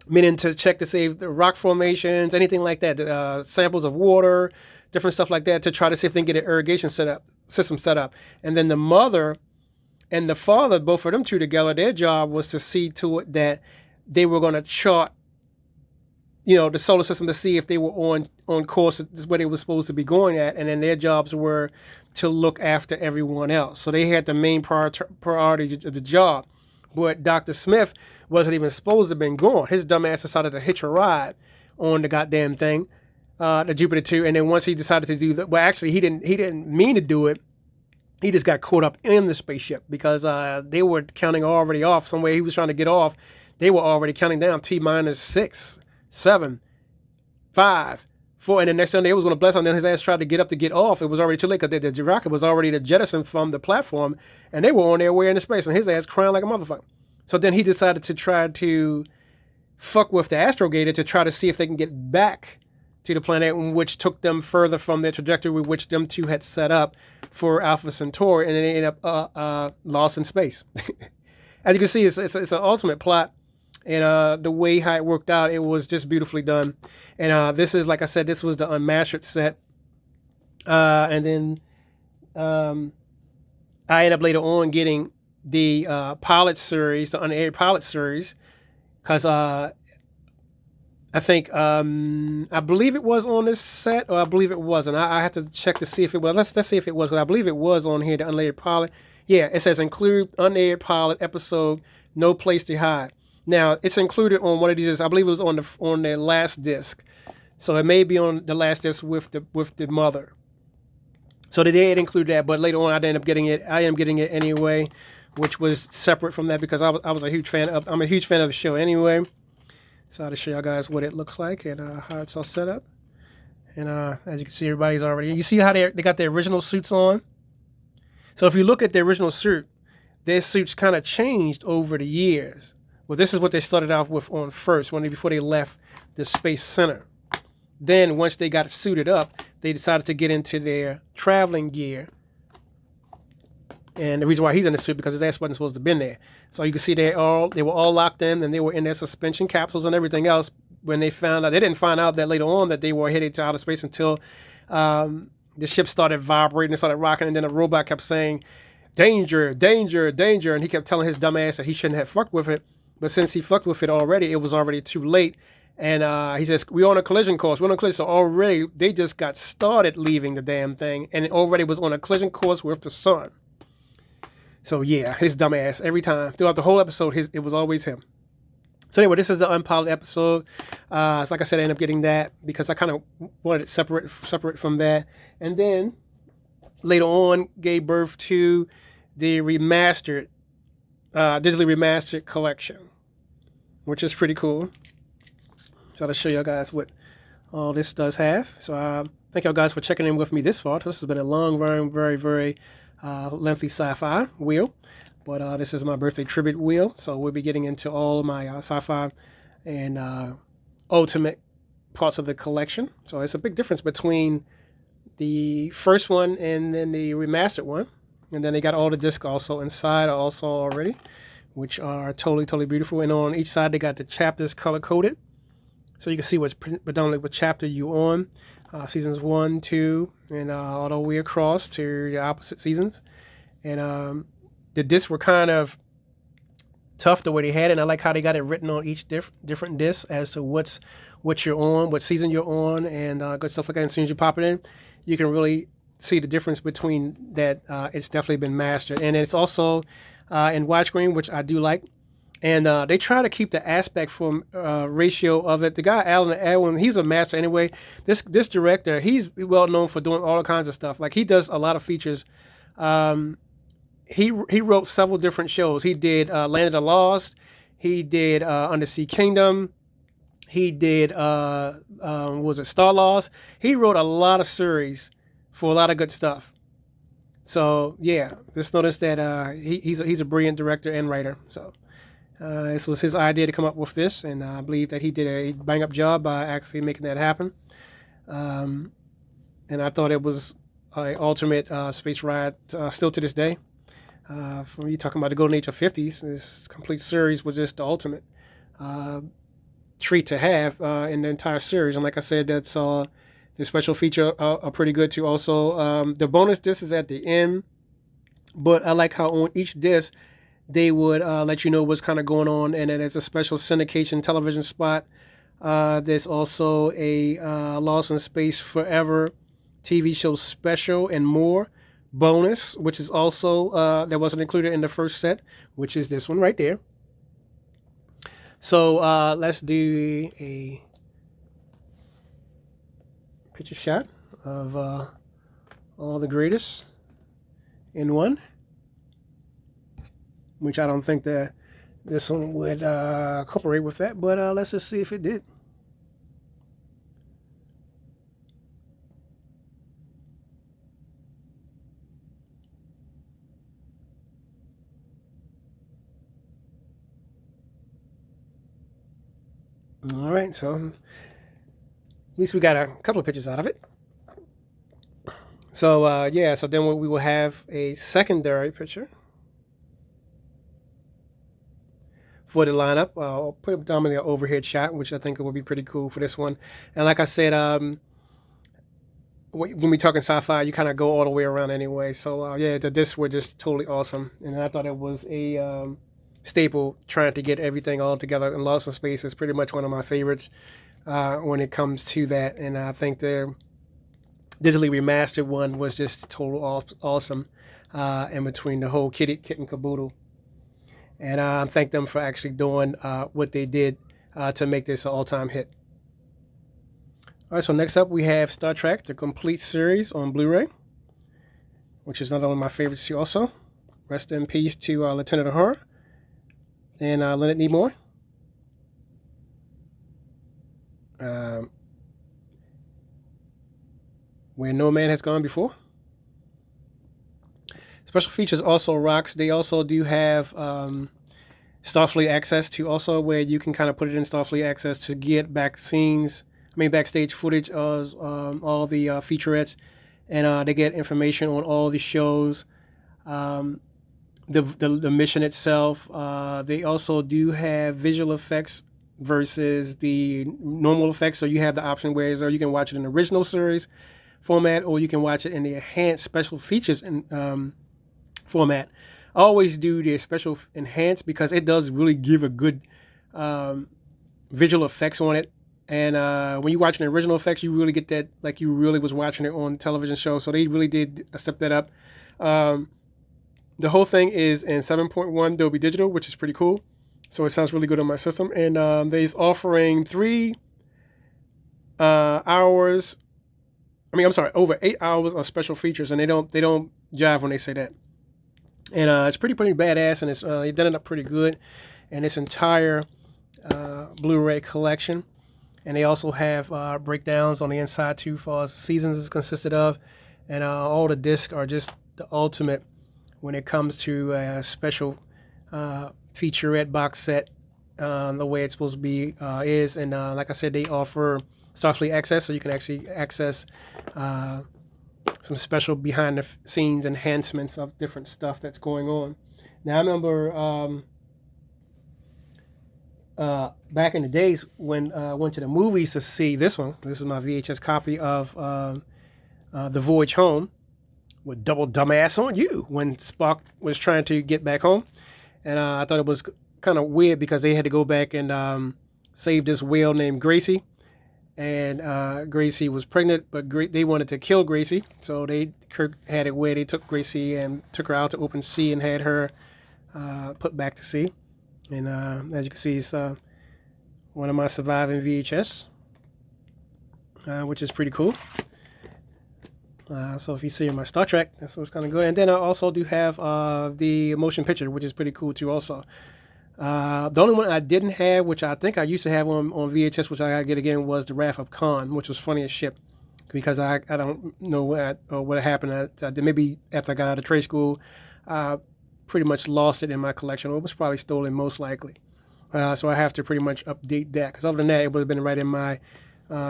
meaning to check to see if the rock formations, anything like that, samples of water, different stuff like that, to try to see if they can get an irrigation system set up. And then the mother and the father, both of them two together, their job was to see to it that they were going to chart, the solar system, to see if they were on course where they were supposed to be going at. And then their jobs were to look after everyone else. So they had the main priority of the job. But Dr. Smith wasn't even supposed to have been going. His dumb ass decided to hitch a ride on the goddamn thing, the Jupiter 2. And then once he decided to do that, well, actually, he didn't mean to do it. He just got caught up in the spaceship, because they were counting already off. Somewhere he was trying to get off, they were already counting down T-6, 7, 5, 4. And the next thing they was going to bless him. Then his ass tried to get up to get off. It was already too late, because the rocket was already jettisoned from the platform, and they were on their way into space, and his ass crying like a motherfucker. So then he decided to try to fuck with the astrogator to try to see if they can get back to the planet, which took them further from their trajectory, which them two had set up for Alpha Centauri, and then they ended up lost in space. As you can see, it's an ultimate plot, and the way how it worked out, it was just beautifully done. And this is, like I said, this was the unmastered set, and then I ended up later on getting the pilot series, the unaired pilot series, because I think, I believe it was on this set, or I believe it wasn't. I have to check to see if it was. Let's see if it was, because I believe it was on here, the unaired pilot. Yeah, it says include unaired pilot episode, No Place to Hide. Now, it's included on one of these. I believe it was on their last disc. So it may be on the last disc with the mother. So they did include that, but later on I ended up getting it. I am getting it anyway, which was separate from that, because I was a huge fan of. I'm a huge fan of the show anyway. So I'll show you guys what it looks like and how it's all set up. And as you can see, everybody's already. You see how they got their original suits on. So if you look at the original suit, their suits kind of changed over the years. Well, this is what they started off with on first, before they left the Space Center. Then once they got suited up, they decided to get into their traveling gear. And the reason why he's in the suit, because his ass wasn't supposed to have been there. So you can see they were all locked in, and they were in their suspension capsules and everything else. When they found out, they didn't find out that later on that they were headed to outer space until the ship started vibrating and started rocking, and then the robot kept saying, danger, danger, danger. And he kept telling his dumb ass that he shouldn't have fucked with it. But since he fucked with it already, it was already too late. And he says, we're on a collision course. We're on a collision. So already they just got started leaving the damn thing. And it already was on a collision course with the sun. So yeah, his dumb ass every time. Throughout the whole episode, it was always him. So anyway, this is the unpiloted episode. So like I said, I ended up getting that because I kind of wanted it separate from that. And then later on gave birth to the remastered, digitally remastered collection, which is pretty cool. So I'll show you guys what all this does have. So thank y'all guys for checking in with me this far. This has been a long run, very, very lengthy sci-fi wheel. But this is my birthday tribute wheel. So we'll be getting into all my sci-fi and ultimate parts of the collection. So it's a big difference between the first one and then the remastered one. And then they got all the discs also inside also already, which are totally, totally beautiful. And on each side, they got the chapters color-coded. So you can see what's predominantly what chapter you're on. Seasons 1, 2, and all the way across to the opposite seasons. And the discs were kind of tough the way they had it. And I like how they got it written on each different disc as to what you're on, what season you're on, and good stuff like that. And as soon as you pop it in, you can really see the difference between that. It's definitely been mastered. And it's also in widescreen, which I do like. And they try to keep the aspect from ratio of it. The guy, Alan Edwin, he's a master anyway. This director, he's well known for doing all kinds of stuff. Like he does a lot of features. He wrote several different shows. He did Land of the Lost. He did Undersea Kingdom. He did was it Star Lost? He wrote a lot of series for a lot of good stuff. So yeah, just notice that he's a brilliant director and writer. So this was his idea to come up with this, and I believe that he did a bang up job by actually making that happen. And I thought it was an ultimate space ride still to this day. For me, talking about the golden age of 50s, this complete series was just the ultimate treat to have in the entire series. And like I said, that's the special feature are pretty good too. Also, the bonus disc is at the end, but I like how on each disc they would let you know what's kind of going on, and then there's a special syndication television spot. There's also a Lost in Space Forever TV show special and more. Bonus, which is also that wasn't included in the first set, which is this one right there. So let's do a picture shot of all the greatest in one, which I don't think that this one would cooperate with that, but let's just see if it did. All right, so at least we got a couple of pictures out of it. So yeah, so then we will have a secondary picture for the lineup. I'll put it down in the overhead shot, which I think will be pretty cool for this one. And like I said, when we're talking sci-fi, you kind of go all the way around anyway. So yeah, the discs were just totally awesome, and I thought it was a staple trying to get everything all together. And Lost in Space is pretty much one of my favorites when it comes to that. And I think the digitally remastered one was just total awesome in between the whole kit and caboodle. And I thank them for actually doing what they did to make this an all-time hit. All right, so next up we have Star Trek, the complete series on Blu-ray, which is another one of my favorites too also. Rest in peace to Lieutenant Uhura and Leonard Nimoy. Where no man has gone before. Special features also rocks. They also do have Starfleet access to also, where you can kind of put it in Starfleet access to get backstage footage of all the featurettes, and they get information on all the shows. The mission itself. They also do have visual effects versus the normal effects. So you have the option where you can watch it in the original series format, or you can watch it in the enhanced special features format. I always do the special enhance because it does really give a good visual effects on it. And when you're watching the original effects, you really get that like you really was watching it on television show. So they really did step that up. The whole thing is in 7.1 Dolby Digital, which is pretty cool. So it sounds really good on my system. And they're offering 3 hours. Over 8 hours of special features, and they don't jive when they say that. And it's pretty badass, and it's they done it up pretty good. And its entire Blu-ray collection, and they also have breakdowns on the inside too, as far as the seasons is consisted of, and all the discs are just the ultimate when it comes to a special featurette box set, the way it's supposed to be is. And like I said, they offer Starfleet access, so you can actually access some special behind the scenes enhancements of different stuff that's going on. Now I remember back in the days when I went to the movies to see this one. This is my VHS copy of The Voyage Home with Double Dumbass on You, when Spock was trying to get back home. And I thought it was kind of weird because they had to go back and save this whale named Gracie. And Gracie was pregnant, but they wanted to kill Gracie. So Kirk had it where they took Gracie and took her out to open sea and had her put back to sea. And as you can see, it's one of my surviving VHS, which is pretty cool. So if you see in my Star Trek, that's what's kind of good. And then I also do have the motion picture, which is pretty cool too also. The only one I didn't have, which I think I used to have on VHS, which I gotta get again, was The Wrath of Khan, which was funny as shit. Because I don't know what happened. Maybe after I got out of trade school, I pretty much lost it in my collection. It was probably stolen, most likely. So I have to pretty much update that. Because other than that, it would have been right in my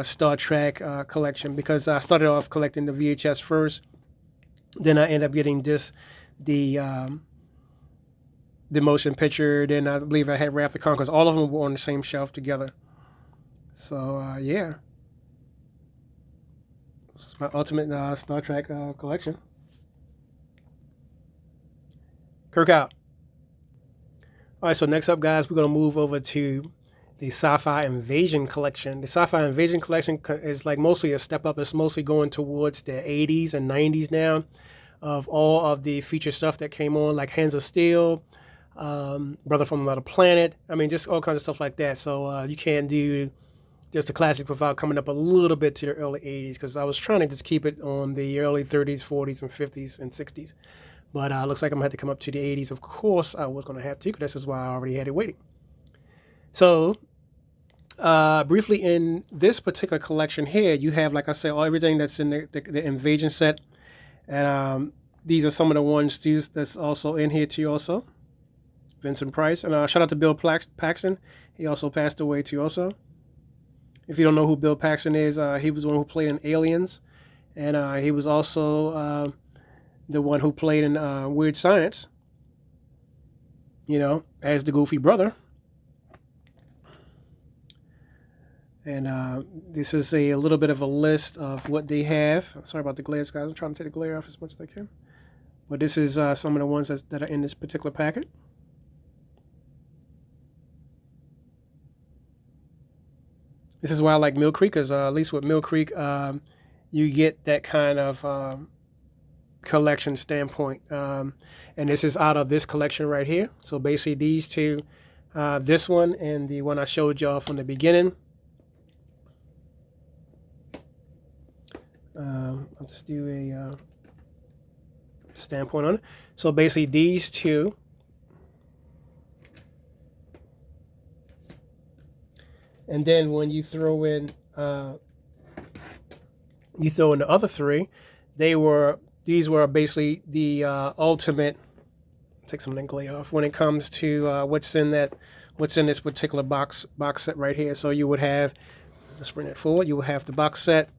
Star Trek collection. Because I started off collecting the VHS first. Then I ended up getting the motion picture. Then I believe I had Wrath of Khan, because all of them were on the same shelf together. So, yeah. This is my ultimate Star Trek collection. Kirk out. All right, so next up, guys, we're going to move over to the Sci-Fi Invasion collection. The Sci-Fi Invasion collection is like mostly a step up. It's mostly going towards the 80s and 90s now of all of the feature stuff that came on, like Hands of Steel, Brother from Another Planet. I mean, just all kinds of stuff like that. So you can't do just the classic without coming up a little bit to the early 80s, because I was trying to just keep it on the early 30s, 40s, and 50s, and 60s. But looks like I'm going to have to come up to the 80s. Of course, I was going to have to, because this is why I already had it waiting. So, briefly, in this particular collection here, you have, like I said, everything that's in the Invasion set. And these are some of the ones that's also in here, too, also. Vincent Price. And shout out to Bill Paxton. He also passed away, too, also. If you don't know who Bill Paxton is, he was the one who played in Aliens. And he was also the one who played in Weird Science, as the Goofy brother. And this is a little bit of a list of what they have. Sorry about the glare, guys. I'm trying to take the glare off as much as I can. But this is some of the ones that are in this particular packet. This is why I like Mill Creek, because at least with Mill Creek, you get that kind of collection standpoint. And this is out of this collection right here. So basically these two, this one and the one I showed y'all from the beginning. I'll just do a standpoint on it. So basically these two and then when you throw in the other three, these were basically the ultimate. Take some of the glare off when it comes to what's in this particular box set right here. So you would have, let's bring it forward. You will have the box set,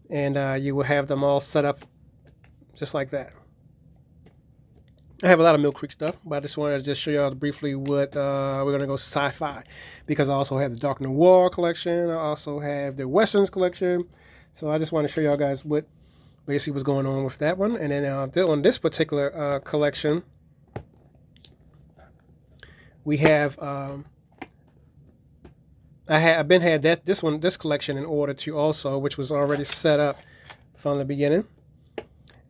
and you will have them all set up just like that. I have a lot of Mill Creek stuff, but I just wanted to just show y'all briefly what we're going to go sci-fi, because I also have the Dark Noir collection. I also have the Westerns collection. So I just want to show y'all guys what basically what's going on with that one. And then on this particular collection, we have I've been had this collection in order to also, which was already set up from the beginning.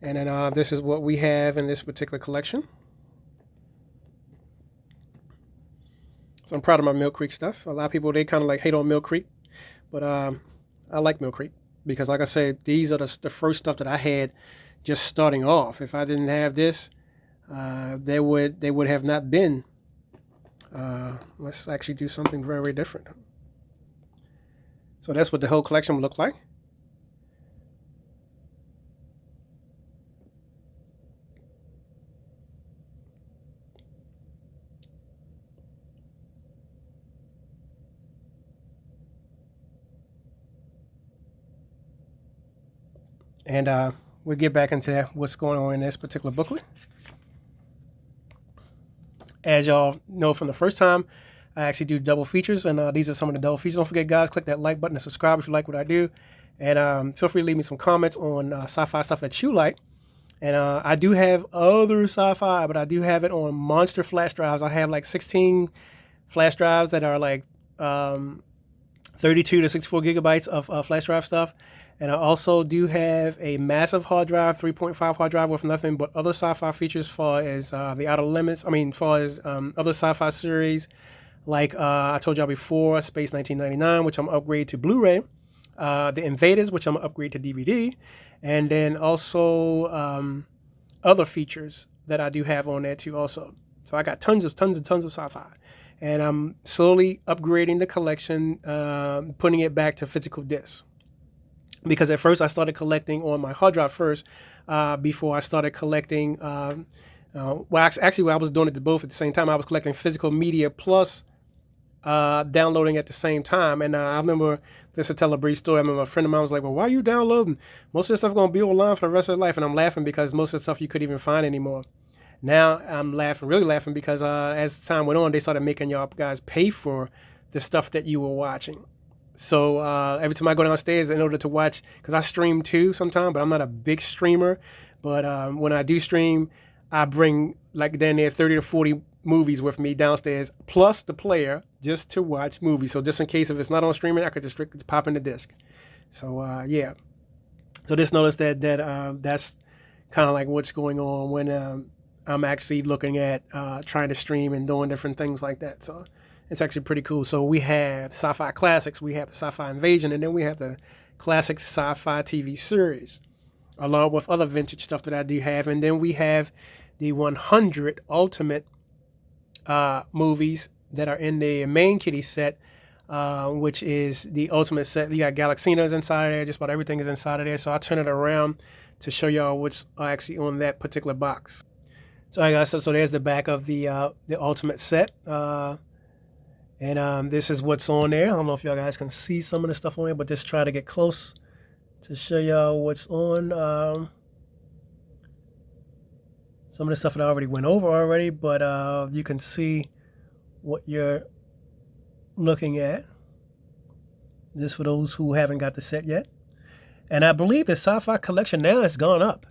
And then this is what we have in this particular collection. So I'm proud of my Mill Creek stuff. A lot of people, they kind of like hate on Mill Creek, but I like Mill Creek because, like I said, these are the first stuff that I had just starting off. If I didn't have this, they would have not been. Let's actually do something very, very different. So that's what the whole collection would look like. And we'll get back into that, what's going on in this particular booklet. As y'all know from the first time, I actually do double features, and these are some of the double features. Don't forget, guys, click that like button and subscribe if you like what I do. And feel free to leave me some comments on sci-fi stuff that you like. And I do have other sci-fi, but I do have it on monster flash drives. I have like 16 flash drives that are like 32 to 64 gigabytes of flash drive stuff. And I also do have a massive hard drive, 3.5 hard drive with nothing but other sci-fi features as far as the Outer Limits. As far as other sci-fi series, like I told y'all before, Space 1999, which I'm upgraded to Blu-ray. The Invaders, which I'm upgraded to DVD. And then also other features that I do have on there too also. So I got tons of sci-fi. And I'm slowly upgrading the collection, putting it back to physical discs. Because at first I started collecting on my hard drive first, before I started collecting. Actually, I was doing it both at the same time. I was collecting physical media plus downloading at the same time. And I remember, just to tell a brief story, I remember a friend of mine was like, well, why are you downloading? Most of this stuff going to be online for the rest of your life. And I'm laughing because most of the stuff you couldn't even find anymore. Now I'm really laughing because as time went on, they started making y'all guys pay for the stuff that you were watching. So every time I go downstairs in order to watch, because I stream too sometimes, but I'm not a big streamer. But when I do stream, I bring like down there 30 to 40 movies with me downstairs, plus the player, just to watch movies. So just in case if it's not on streaming, I could just pop in the disc. So yeah. So just notice that that's kind of like what's going on when I'm actually looking at trying to stream and doing different things like that. So it's actually pretty cool. So we have sci-fi classics, we have the sci-fi invasion, and then we have the classic sci-fi TV series, along with other vintage stuff that I do have. And then we have the 100 ultimate movies that are in the main kitty set, which is the ultimate set. You got Galaxinas inside of there, just about everything is inside of there. So I'll turn it around to show y'all what's actually on that particular box. So I got so there's the back of the ultimate set. And this is what's on there. I don't know if y'all guys can see some of the stuff on there, but just try to get close to show y'all what's on. Some of the stuff that I already went over already, but you can see what you're looking at. This for those who haven't got the set yet. And I believe the sci-fi collection now has gone up.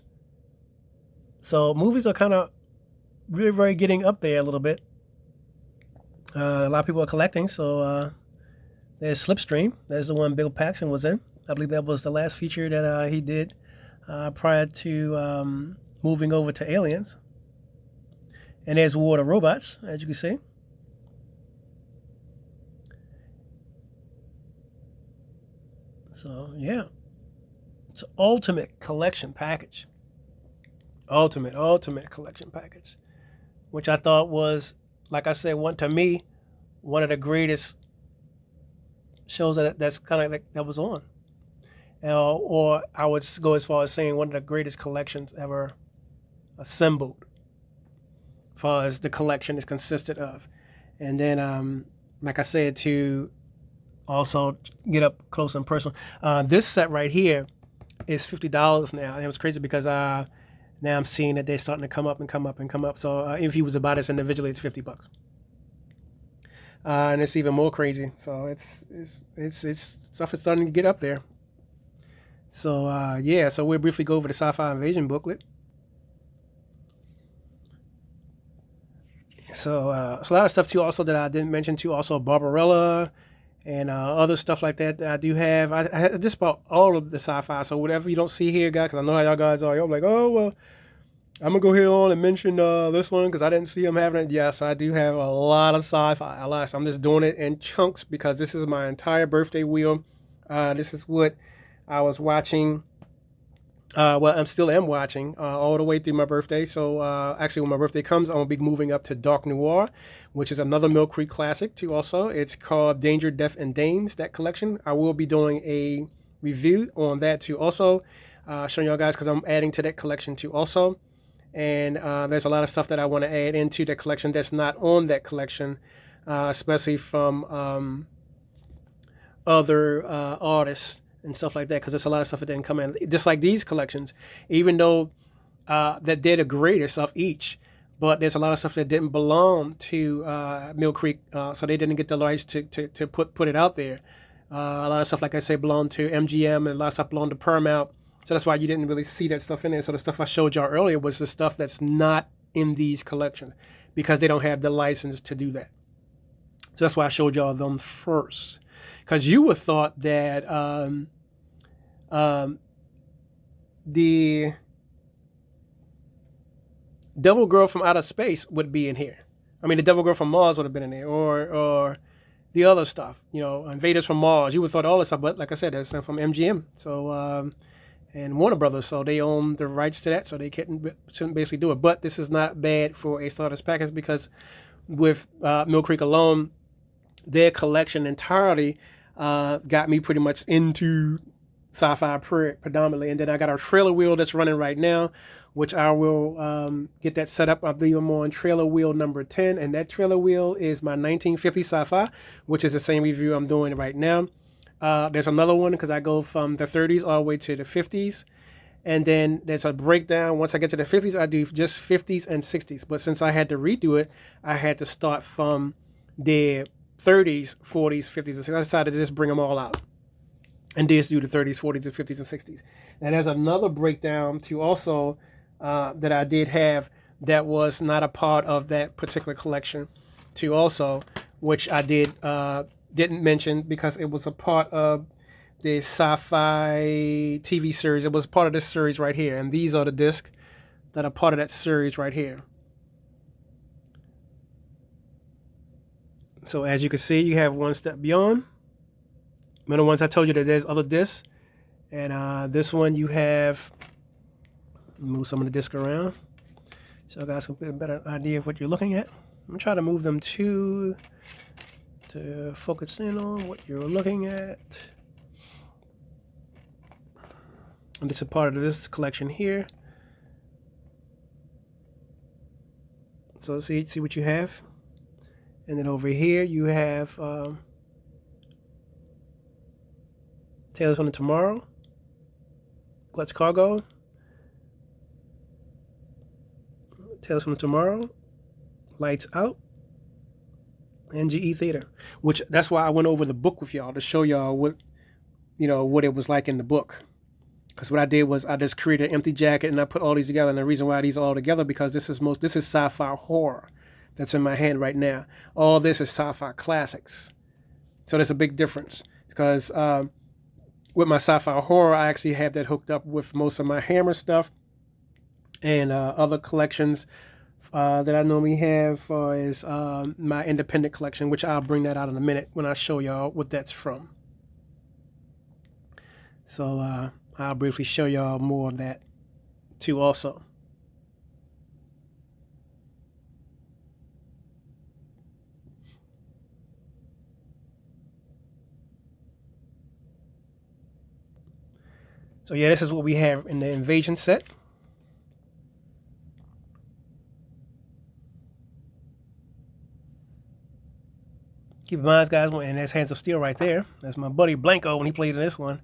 So movies are kind of really, very getting up there a little bit. A lot of people are collecting, so there's Slipstream. There's the one Bill Paxton was in. I believe that was the last feature that he did prior to moving over to Aliens. And there's War of the Robots, as you can see. So, yeah. It's an ultimate collection package. Ultimate collection package. Which I thought was, like I said, one of the greatest shows that's kind of like that was on, or I would go as far as saying one of the greatest collections ever assembled, as far as the collection is consisted of. And then, like I said, to also get up close and personal, this set right here is $50 now, and it was crazy because now I'm seeing that they're starting to come up. So if he was to buy this individually, it's $50. And it's even more crazy. So it's stuff is starting to get up there. So yeah, so we'll briefly go over the Sci-Fi Invasion booklet. So it's a lot of stuff too also that I didn't mention too. Also Barbarella and other stuff like that I do have. I had just about all of the sci-fi. So whatever you don't see here, guys, because I know how y'all guys are. Y'all like, oh, well, I'm going to go ahead on and mention this one because I didn't see them having it. Yes, I do have a lot of sci-fi. A lot. So I'm just doing it in chunks because this is my entire birthday wheel. This is what I was watching. Well, I'm still am watching all the way through my birthday. So actually, when my birthday comes, I'm gonna be moving up to Dark Noir, which is another Mill Creek classic too. Also, it's called Danger, Death, and Dames. That collection. I will be doing a review on that too. Also, showing y'all guys because I'm adding to that collection too. Also, and there's a lot of stuff that I want to add into that collection that's not on that collection, especially from other artists and stuff like that, because there's a lot of stuff that didn't come in. Just like these collections, even though that they're the greatest of each, but there's a lot of stuff that didn't belong to Mill Creek, so they didn't get the rights to put it out there. A lot of stuff, like I said, belonged to MGM, and a lot of stuff belonged to Paramount. So that's why you didn't really see that stuff in there. So the stuff I showed y'all earlier was the stuff that's not in these collections because they don't have the license to do that. So that's why I showed y'all them first. Because you would thought that the Devil Girl from Outer Space would be in here. I mean, the Devil Girl from Mars would have been in there, or the other stuff, Invaders from Mars. You would have thought all this stuff, but like I said, that's from MGM. So and Warner Brothers, so they own the rights to that, so they couldn't basically do it. But this is not bad for a starters package because with Mill Creek alone, their collection entirely got me pretty much into sci-fi predominantly. And then I got our trailer wheel that's running right now, which I will get that set up. I believe I'm on trailer wheel number 10, and that trailer wheel is my 1950 sci-fi, which is the same review I'm doing right now. There's another one because I go from the 30s all the way to the 50s. And then there's a breakdown. Once I get to the 50s, I do just 50s and 60s. But since I had to redo it, I had to start from the 30s, 40s, 50s, and 60s. I decided to just bring them all out and just do the 30s, 40s, and 50s, and 60s. And there's another breakdown too also that I did have that was not a part of that particular collection too also, which I didn't mention because it was a part of the sci-fi TV series. It was part of this series right here. And these are the discs that are part of that series right here. So as you can see, you have One Step Beyond. Remember the ones I told you that there's other discs. And this one you have, move some of the discs around so you guys can get a better idea of what you're looking at. I'm going to try to move them to focus in on what you're looking at. And this is part of this collection here. So see what you have. And then over here you have Tales from the Tomorrow, Clutch Cargo, Tales from the Tomorrow, Lights Out, and GE Theater. Which that's why I went over the book with y'all to show y'all what it was like in the book. Because what I did was I just created an empty jacket and I put all these together. And the reason why these are all together because this is sci-fi horror that's in my hand right now. All this is sci-fi classics. So there's a big difference because with my sci-fi horror, I actually have that hooked up with most of my Hammer stuff and other collections that I normally have is my independent collection, which I'll bring that out in a minute when I show y'all what that's from. So I'll briefly show y'all more of that too also. So yeah, this is what we have in the Invasion set. Keep in mind, guys, and that's Hands of Steel right there. That's my buddy Blanco when he played in this one.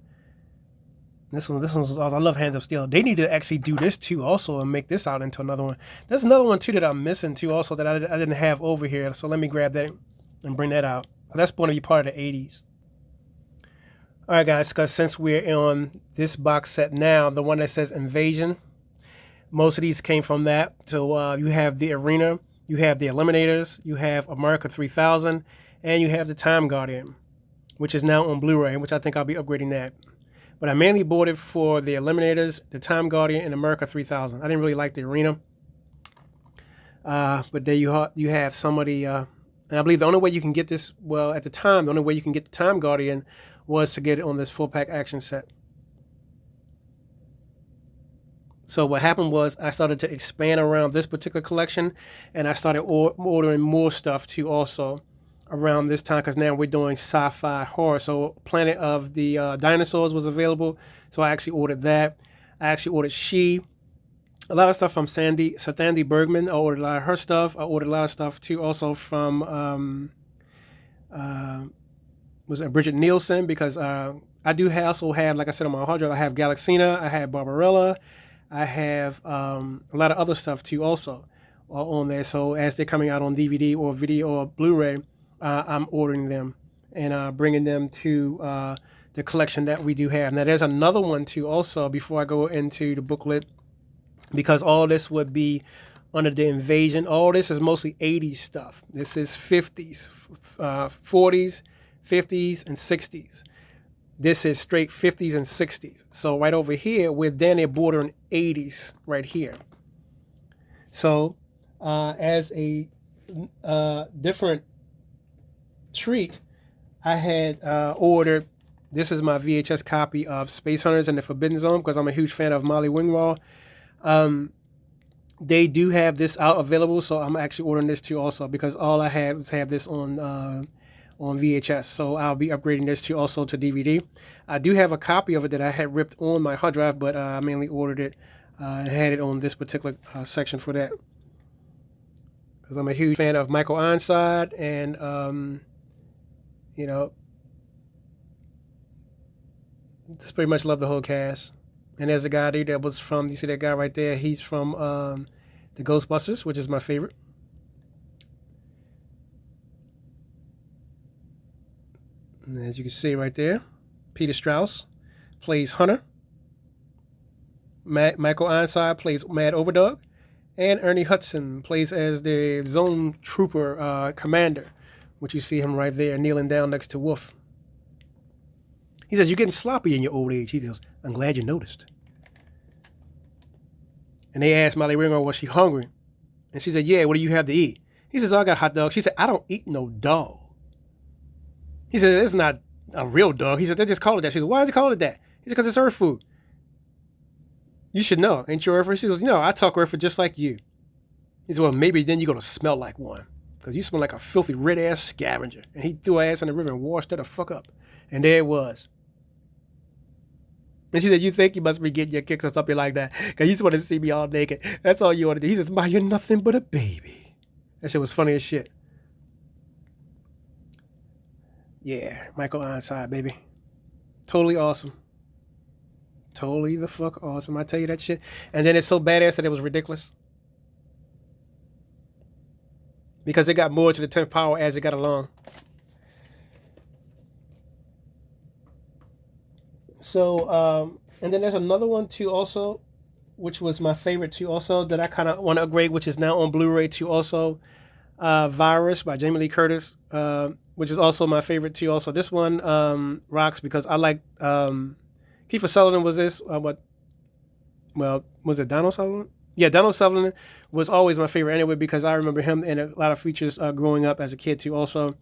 This one was awesome. I love Hands of Steel. They need to actually do this too also and make this out into another one. There's another one too that I'm missing too also that I didn't have over here. So let me grab that and bring that out. That's going to be part of the 80s. All right, guys, because since we're on this box set now, the one that says Invasion, most of these came from that. So you have the Arena, you have the Eliminators, you have America 3000, and you have the Time Guardian, which is now on Blu-ray, which I think I'll be upgrading that. But I mainly bought it for the Eliminators, the Time Guardian, and America 3000. I didn't really like the Arena. But there you have some of the... and I believe the only way you can get this, well, at the time, the only way you can get the Time Guardian was to get it on this 4-pack action set. So what happened was I started to expand around this particular collection, and I started ordering more stuff too also around this time, because now we're doing sci-fi horror. So Planet of the Dinosaurs was available, so I actually ordered that. I actually ordered She. A lot of stuff from Sandy Bergman. I ordered a lot of her stuff. I ordered a lot of stuff too also from was it Bridget Nielsen, because I do also have, like I said, on my hard drive, I have Galaxina, I have Barbarella, I have a lot of other stuff too also on there. So as they're coming out on DVD or video or Blu-ray, I'm ordering them and bringing them to the collection that we do have. Now there's another one too also before I go into the booklet, because all this would be under the Invasion. All this is mostly 80s stuff. This is 50s, 40s, 50s, and 60s. This is straight 50s and 60s. So right over here, we're down there bordering 80s right here. So as a different treat, I had ordered, this is my VHS copy of Space Hunters and the Forbidden Zone, because I'm a huge fan of Molly Ringwald. They do have this out available, so I'm actually ordering this too also, because all I had was have this on VHS. So I'll be upgrading this too also to DVD. I do have a copy of it that I had ripped on my hard drive, but I mainly ordered it and had it on this particular section for that, because I'm a huge fan of Michael Ironside, and you know, just pretty much love the whole cast. And there's a guy there that was from, you see that guy right there? He's from the Ghostbusters, which is my favorite. And as you can see right there, Peter Strauss plays Hunter. Michael Ironside plays Mad Overdog. And Ernie Hudson plays as the Zone Trooper Commander, which you see him right there kneeling down next to Wolf. He says, "You're getting sloppy in your old age." He goes, "I'm glad you noticed." And they asked Molly Ringwald, was she hungry? And she said, "Yeah, what do you have to eat?" He says, "Oh, I got hot dogs." She said, "I don't eat no dog." He said, "It's not a real dog." He said, "They just call it that." She said, "Why did you call it that?" He said, "Because it's Earth food. You should know. Ain't you Earther?" She says, "No, I talk Earther just like you." He said, "Well, maybe then you're going to smell like one, because you smell like a filthy red-ass scavenger." And he threw her ass in the river and washed her the fuck up. And there it was. And she said, "You think you must be getting your kicks or something like that, because you just wanted to see me all naked. That's all you want to do." He says, "Ma, you're nothing but a baby." That shit was funny as shit. Yeah, Michael Ironside, baby. Totally awesome. Totally the fuck awesome. I tell you that shit. And then it's so badass that it was ridiculous, because it got more to the 10th power as it got along. So, and then there's another one too also, which was my favorite too also, that I kind of want to upgrade, which is now on Blu-ray too also. Virus by Jamie Lee Curtis, which is also my favorite too also. This one rocks, because I like Kiefer Sutherland was this, was it Donald Sutherland? Yeah, Donald Sutherland was always my favorite anyway, because I remember him in a lot of features growing up as a kid too also,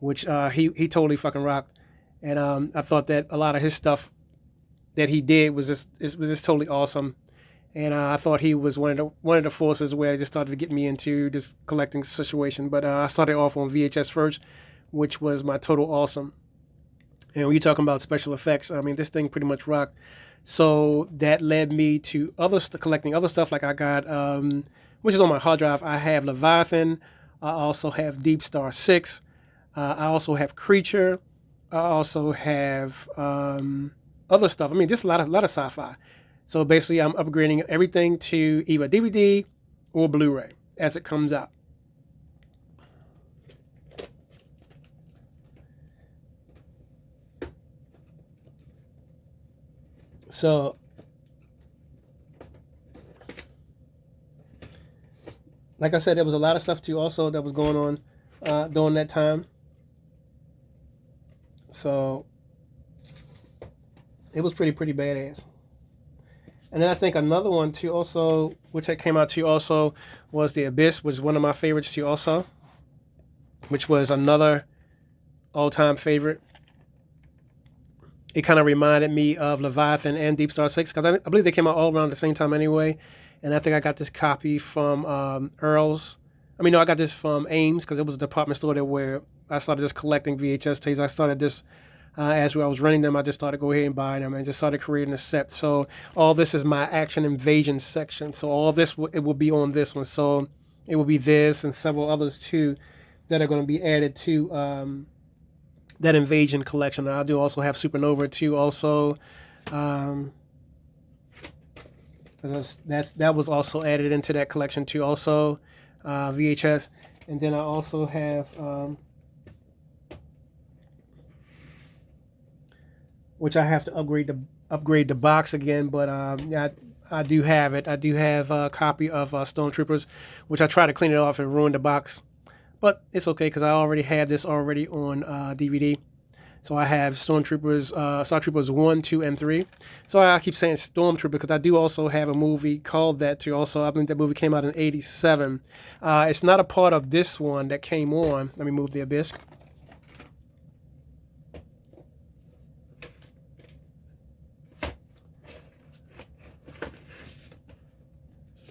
which he totally fucking rocked. And I thought that a lot of his stuff that he did was just totally awesome. And I thought he was one of the forces where it just started to get me into this collecting situation. But I started off on VHS first, which was my total awesome. And when you're talking about special effects, I mean, this thing pretty much rocked. So that led me to collecting other stuff. Like I got, which is on my hard drive, I have Leviathan. I also have Deep Star 6. I also have Creature. I also have other stuff. I mean, just a lot of sci-fi. So basically, I'm upgrading everything to either DVD or Blu-ray as it comes out. So, like I said, there was a lot of stuff too also that was going on during that time. So it was pretty badass. And then I think another one too also, which I came out to also, was The Abyss, was one of my favorites too also, which was another all-time favorite. It kind of reminded me of Leviathan and Deep Star 6, because I believe they came out all around the same time anyway. And I think I got this copy from Earl's. I mean, no, I got this from Ames, because it was a department store there where I started just collecting VHS tapes. I started this as I was running them. I just started go ahead and buying them and just started creating a set. So all this is my Action Invasion section. So all this, it will be on this one. So it will be this and several others too that are going to be added to that Invasion collection. I do also have Supernova too also. That was also added into that collection too also, VHS. And then I also have which I have to upgrade the box again, but I do have it. I do have a copy of Stormtroopers, which I tried to clean it off and ruin the box, but it's okay because I already had this already on DVD. So I have Star Troopers 1, 2, and 3. So I keep saying Stormtrooper because I do also have a movie called that too. Also, I think that movie came out in '87. It's not a part of this one that came on. Let me move the Abyss.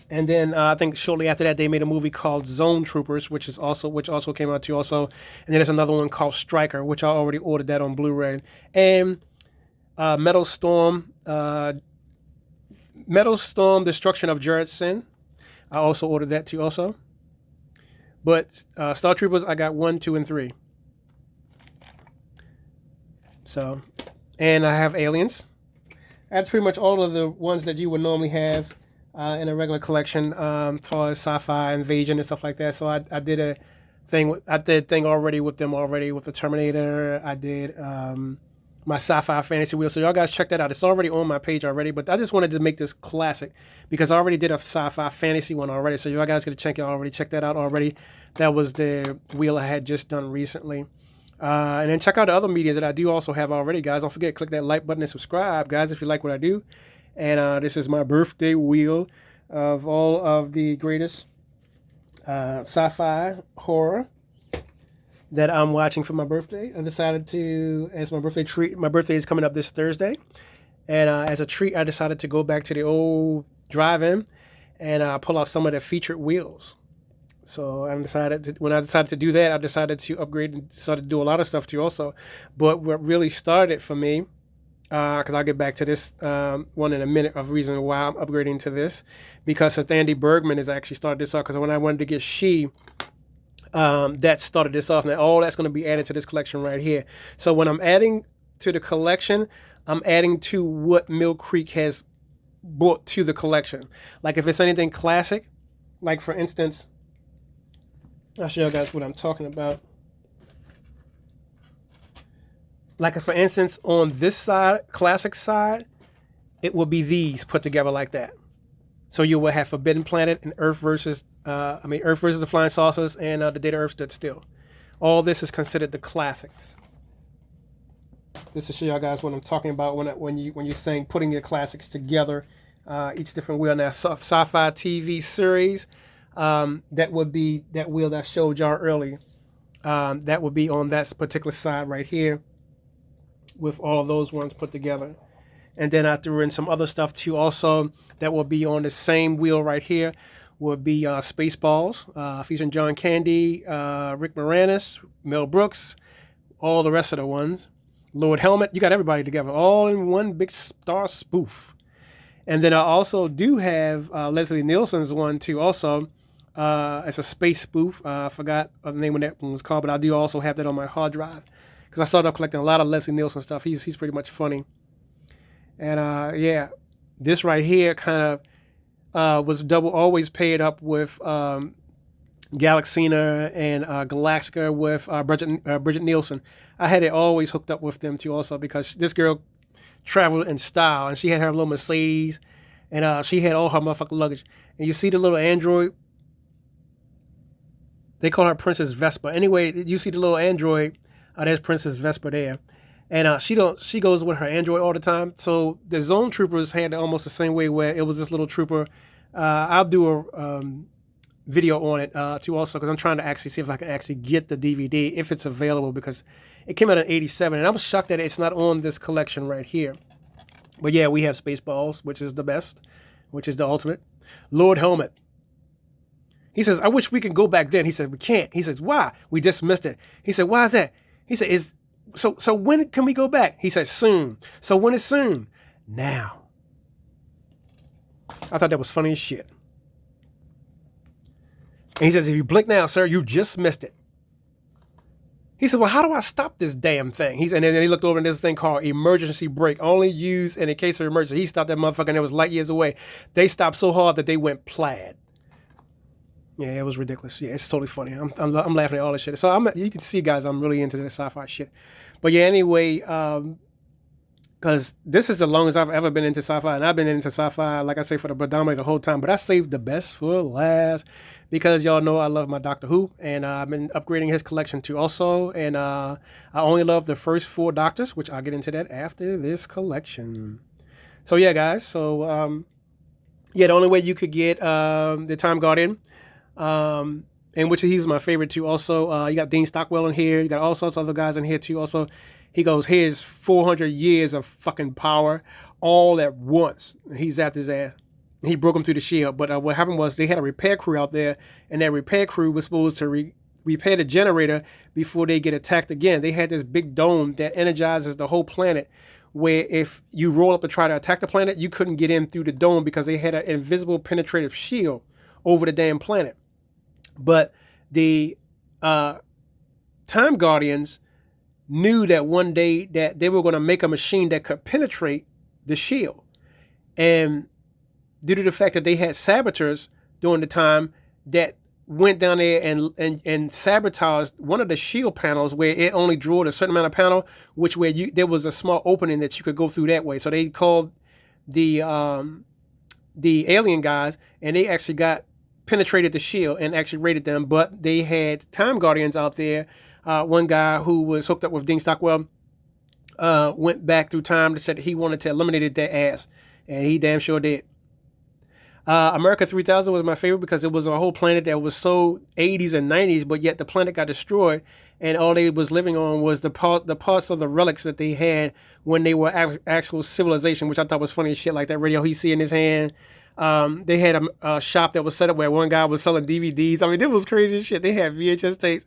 And then I think shortly after that they made a movie called Zone Troopers, which also came out too also. And then there's another one called Striker, which I already ordered that on Blu-ray. And Metal Storm, Destruction of Jared Sin. I also ordered that too also. But Star Troopers, I got 1, 2, and 3. So, and I have Aliens. That's pretty much all of the ones that you would normally have in a regular collection, as far as sci-fi, invasion, and stuff like that. So I did a thing already with them already with the Terminator. I did my sci-fi fantasy wheel. So y'all guys check that out. It's already on my page already. But I just wanted to make this classic because I already did a sci-fi fantasy one already. So y'all guys gotta check that out already. That was the wheel I had just done recently. And then check out the other media that I do also have already, guys. Don't forget, click that like button and subscribe, guys, if you like what I do. And this is my birthday wheel of all of the greatest sci-fi horror that I'm watching for my birthday. I decided to, as my birthday treat, my birthday is coming up this Thursday. And as a treat, I decided to go back to the old drive-in and pull out some of the featured wheels. So when I decided to do that, I decided to upgrade and started to do a lot of stuff too also. But what really started for me, because I'll get back to this one in a minute of reason why I'm upgrading to this, because Andy Bergman has actually started this off. Because when I wanted to get that started this off. Now all that's going to be added to this collection right here. So when I'm adding to the collection, I'm adding to what Mill Creek has brought to the collection. Like if it's anything classic, like for instance, I'll show you guys what I'm talking about. Like for instance, on this side, classic side, it will be these put together like that. So you will have Forbidden Planet and Earth versus the Flying Saucers and The Day the Earth Stood Still. All this is considered the classics. Just to show y'all guys what I'm talking about when you're saying putting your classics together, each different wheel. Now, sci-fi TV series, that would be that wheel that I showed y'all earlier. That would be on that particular side right here, with all of those ones put together. And then I threw in some other stuff too also that will be on the same wheel right here. Would be Spaceballs, featuring John Candy, Rick Moranis, Mel Brooks, all the rest of the ones. Lord Helmet, you got everybody together, all in one big star spoof. And then I also do have Leslie Nielsen's one too also. It's a space spoof. I forgot what the name of that one was called, but I do also have that on my hard drive. Because I started off collecting a lot of Leslie Nielsen stuff. He's pretty much funny. And yeah, this right here kind of was always paired up with Galaxina and Galactica with Bridget Nielsen. I had it always hooked up with them too also because this girl traveled in style. And she had her little Mercedes, and she had all her motherfucking luggage. And you see the little android. They call her Princess Vespa. Anyway, you see the little android. There's Princess Vespa there. And she goes with her android all the time. So the zone troopers had almost the same way, where it was this little trooper. I'll do a video on it too also, because I'm trying to actually see if I can actually get the DVD if it's available, because it came out in '87, and I was shocked that it's not on this collection right here. But yeah, we have Spaceballs, which is the best, which is the ultimate. Lord Helmet. He says, I wish we could go back then. He said, we can't. He says, why? We dismissed it. He said, why is that? He said, so when can we go back? He said, soon. So when is soon? Now. I thought that was funny as shit. And he says, if you blink now, sir, you just missed it. He said, well, how do I stop this damn thing? And then he looked over at this thing called emergency brake, only used in a case of emergency. He stopped that motherfucker, and it was light years away. They stopped so hard that they went plaid. Yeah, it was ridiculous. Yeah, it's totally funny. I'm laughing at all this shit. So you can see, guys, I'm really into this sci-fi shit. But yeah, anyway, because this is the longest I've ever been into sci-fi, and I've been into sci-fi, like I say, for the predominant the whole time. But I saved the best for last, because y'all know I love my Doctor Who, and I've been upgrading his collection too also. And I only love the first 4 Doctors, which I'll get into that after this collection. So yeah, guys. So yeah, the only way you could get the Time Guardian, and which he's my favorite too. Also, you got Dean Stockwell in here. You got all sorts of other guys in here too. Also, he goes, here's 400 years of fucking power, all at once. He's at his ass. He broke him through the shield. But what happened was they had a repair crew out there, and that repair crew was supposed to repair the generator before they get attacked again. They had this big dome that energizes the whole planet, where if you roll up and try to attack the planet, you couldn't get in through the dome because they had an invisible penetrative shield over the damn planet. But the Time Guardians knew that one day that they were going to make a machine that could penetrate the shield. And due to the fact that they had saboteurs during the time that went down there and sabotaged one of the shield panels, where it only drew a certain amount of panel, which where there was a small opening that you could go through that way. So they called the alien guys, and they actually penetrated the shield and actually raided them. But they had Time Guardians out there. One guy who was hooked up with Dean Stockwell went back through time and said he wanted to eliminate their ass, and he damn sure did. America 3000 was my favorite because it was a whole planet that was so 80s and 90s, but yet the planet got destroyed, and all they was living on was the parts of the relics that they had when they were actual civilization, which I thought was funny as shit, like that radio he see in his hand. They had a shop that was set up where one guy was selling DVDs. I mean, this was crazy as shit. They had VHS tapes,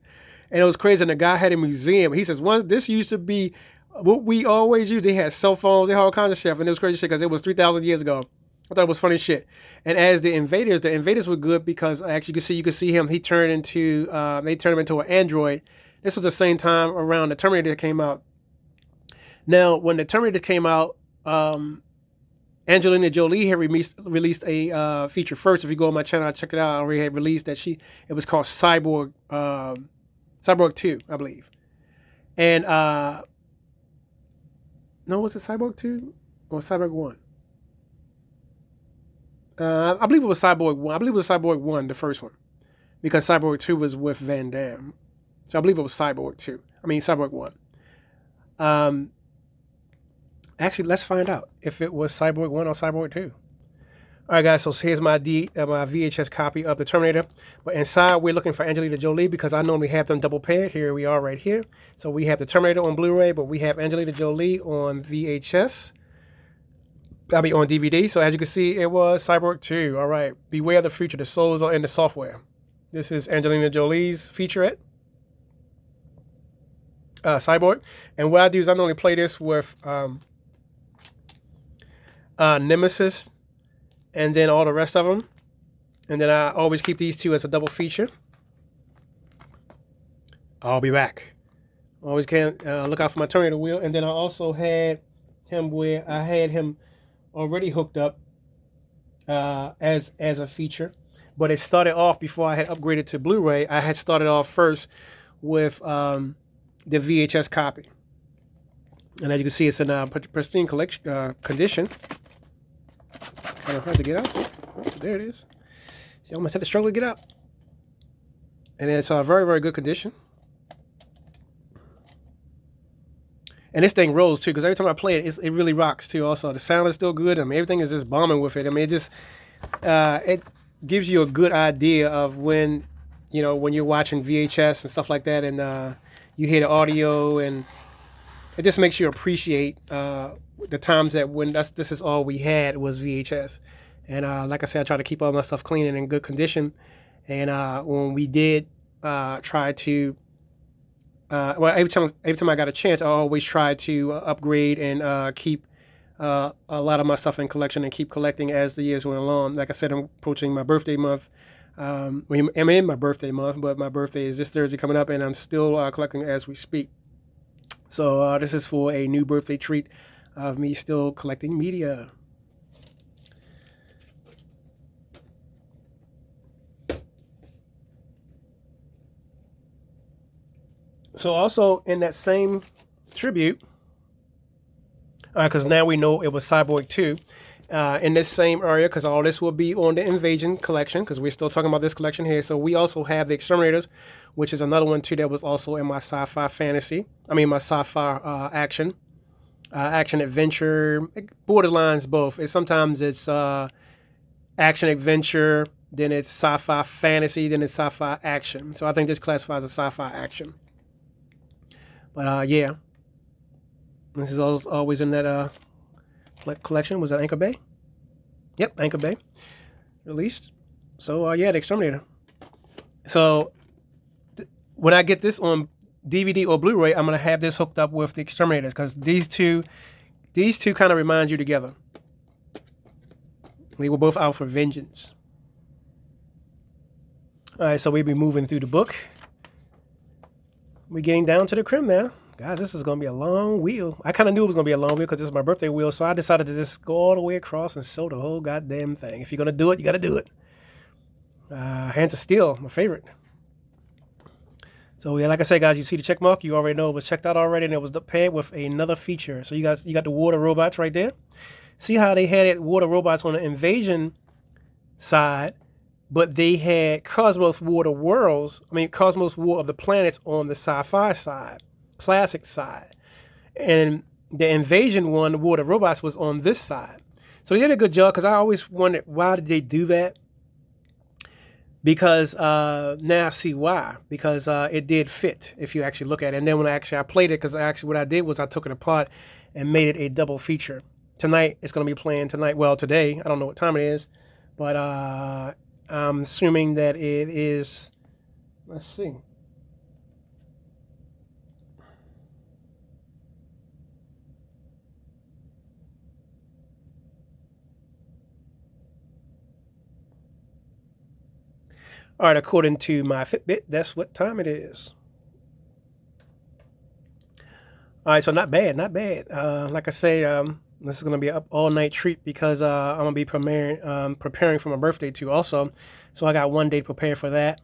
and it was crazy. And the guy had a museum. He says, this used to be what we always used. They had cell phones, they had all kinds of shit, and it was crazy shit because it was 3,000 years ago. I thought it was funny as shit. And as the invaders were good because actually you could see him. He turned into they turned him into an android. This was the same time around the Terminator came out. Now, when the Terminator came out, Angelina Jolie had released a feature first. If you go on my channel, check it out. I already had released that it was called Cyborg 2, I believe. And no, was it Cyborg 2 or Cyborg 1? I believe it was Cyborg 1. I believe it was Cyborg 1, the first one, because Cyborg 2 was with Van Damme. So I believe it was Cyborg 1. Actually, let's find out if it was Cyborg 1 or Cyborg 2. All right, guys, so here's my VHS copy of the Terminator. But inside, we're looking for Angelina Jolie because I normally have them double paired. Here we are right here. So we have the Terminator on Blu-ray, but we have Angelina Jolie on VHS. On DVD. So as you can see, it was Cyborg 2. All right. Beware the future. The souls are in the software. This is Angelina Jolie's featurette. Cyborg. And what I do is I normally play this with Nemesis and then all the rest of them. And then I always keep these two as a double feature. I'll be back. Always can look out for my Terminator wheel. And then I also had him where I had him already hooked up as a feature, but it started off before I had upgraded to Blu-ray. I had started off first with the VHS copy. And as you can see, it's in pristine condition. Kind of hard to get out. Oh, there it is. See, I almost had to struggle to get out. And it's very, very good condition. And this thing rolls too, because every time I play it, it really rocks too. Also, the sound is still good. I mean, everything is just bombing with it. I mean, it gives you a good idea of when you're watching VHS and stuff like that, and you hear the audio, and it just makes you appreciate the times that when this is all we had was VHS. And like I said, I try to keep all my stuff clean and in good condition. And when we did try to, every time I got a chance, I always try to upgrade and keep a lot of my stuff in collection and keep collecting as the years went along. Like I said, I'm approaching my birthday month. I'm in my birthday month, but my birthday is this Thursday coming up, and I'm still collecting as we speak. So this is for a new birthday treat of me still collecting media. So also in that same tribute, because now we know it was Cyborg 2, in this same area, because all this will be on the Invasion collection, because we're still talking about this collection here. So we also have the Exterminators, which is another one too that was also in my sci-fi fantasy. I mean, my sci-fi action adventure, borderlines both. Sometimes it's action adventure, then it's sci-fi fantasy, then it's sci-fi action. So I think this classifies as sci-fi action. But yeah, this is always in that collection. Was that Anchor Bay? Yep, Anchor Bay released. So yeah, the Exterminator. So when I get this on DVD or Blu-ray, I'm gonna have this hooked up with the Exterminators, because these two kind of remind you together. They were both out for vengeance. All right, so we'll be moving through the book. We're getting down to the crim now. Guys, this is going to be a long wheel. I kind of knew it was going to be a long wheel because this is my birthday wheel, so I decided to just go all the way across and show the whole goddamn thing. If you're going to do it, you got to do it. Hands of Steel, my favorite. So yeah, like I said, guys, you see the check mark. You already know it was checked out already, and it was paired with another feature. So you got the water robots right there. See how they had water robots on the Invasion side, but they had Cosmos War of the Planets on the sci-fi side, classic side. And the Invasion one, War of the Robots, was on this side. So they did a good job, because I always wondered, why did they do that? Because now I see why. Because it did fit, if you actually look at it. And then when I played it, because what I did was I took it apart and made it a double feature. Tonight, it's going to be playing tonight. Well, today, I don't know what time it is, but I'm assuming that it is, let's see. All right, according to my Fitbit, that's what time it is. All right, so not bad. Like I say, this is going to be an up all-night treat, because I'm going to be preparing for my birthday too also. So I got one day to prepare for that.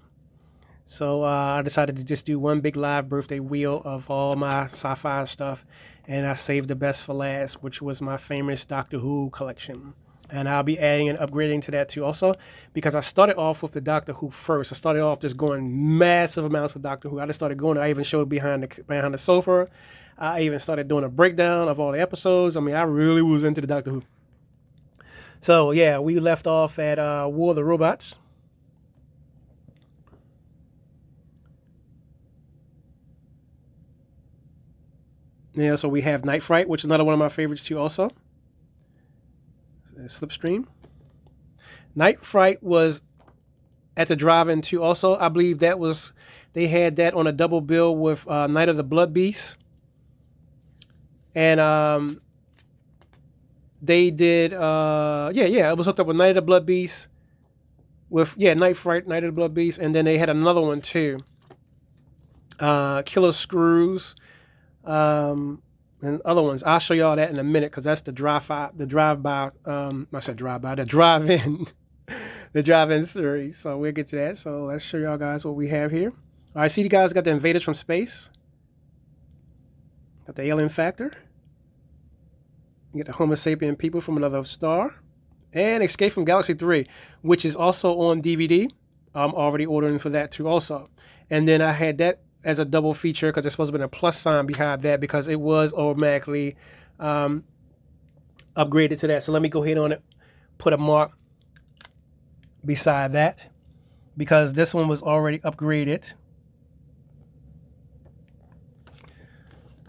So I decided to just do one big live birthday wheel of all my sci-fi stuff. And I saved the best for last, which was my famous Doctor Who collection. And I'll be adding and upgrading to that too also, because I started off with the Doctor Who first. I started off just going massive amounts of Doctor Who. I just started going, I even showed behind the sofa. I even started doing a breakdown of all the episodes. I mean, I really was into the Doctor Who. So yeah, we left off at War of the Robots. Yeah, so we have Night Fright, which is another one of my favorites too also. Slipstream. Night Fright was at the drive-in too also. I believe they had that on a double bill with Night of the Blood Beast. And they did, it was hooked up with Night of the Blood Beast with, Night Fright, Night of the Blood Beast. And then they had another one too. Killer Screws. And other ones. I'll show y'all that in a minute, because that's the drive-in, the drive-in series. So we'll get to that. So let's show y'all guys what we have here. All right, see, you guys got the Invaders from Space. Got the Alien Factor. You get the Homo sapien people from another star. And Escape from Galaxy 3, which is also on DVD. I'm already ordering for that too also. And then I had that as a double feature because there's supposed to be a plus sign behind that because it was automatically upgraded to that. So let me go ahead on it, put a mark beside that because this one was already upgraded.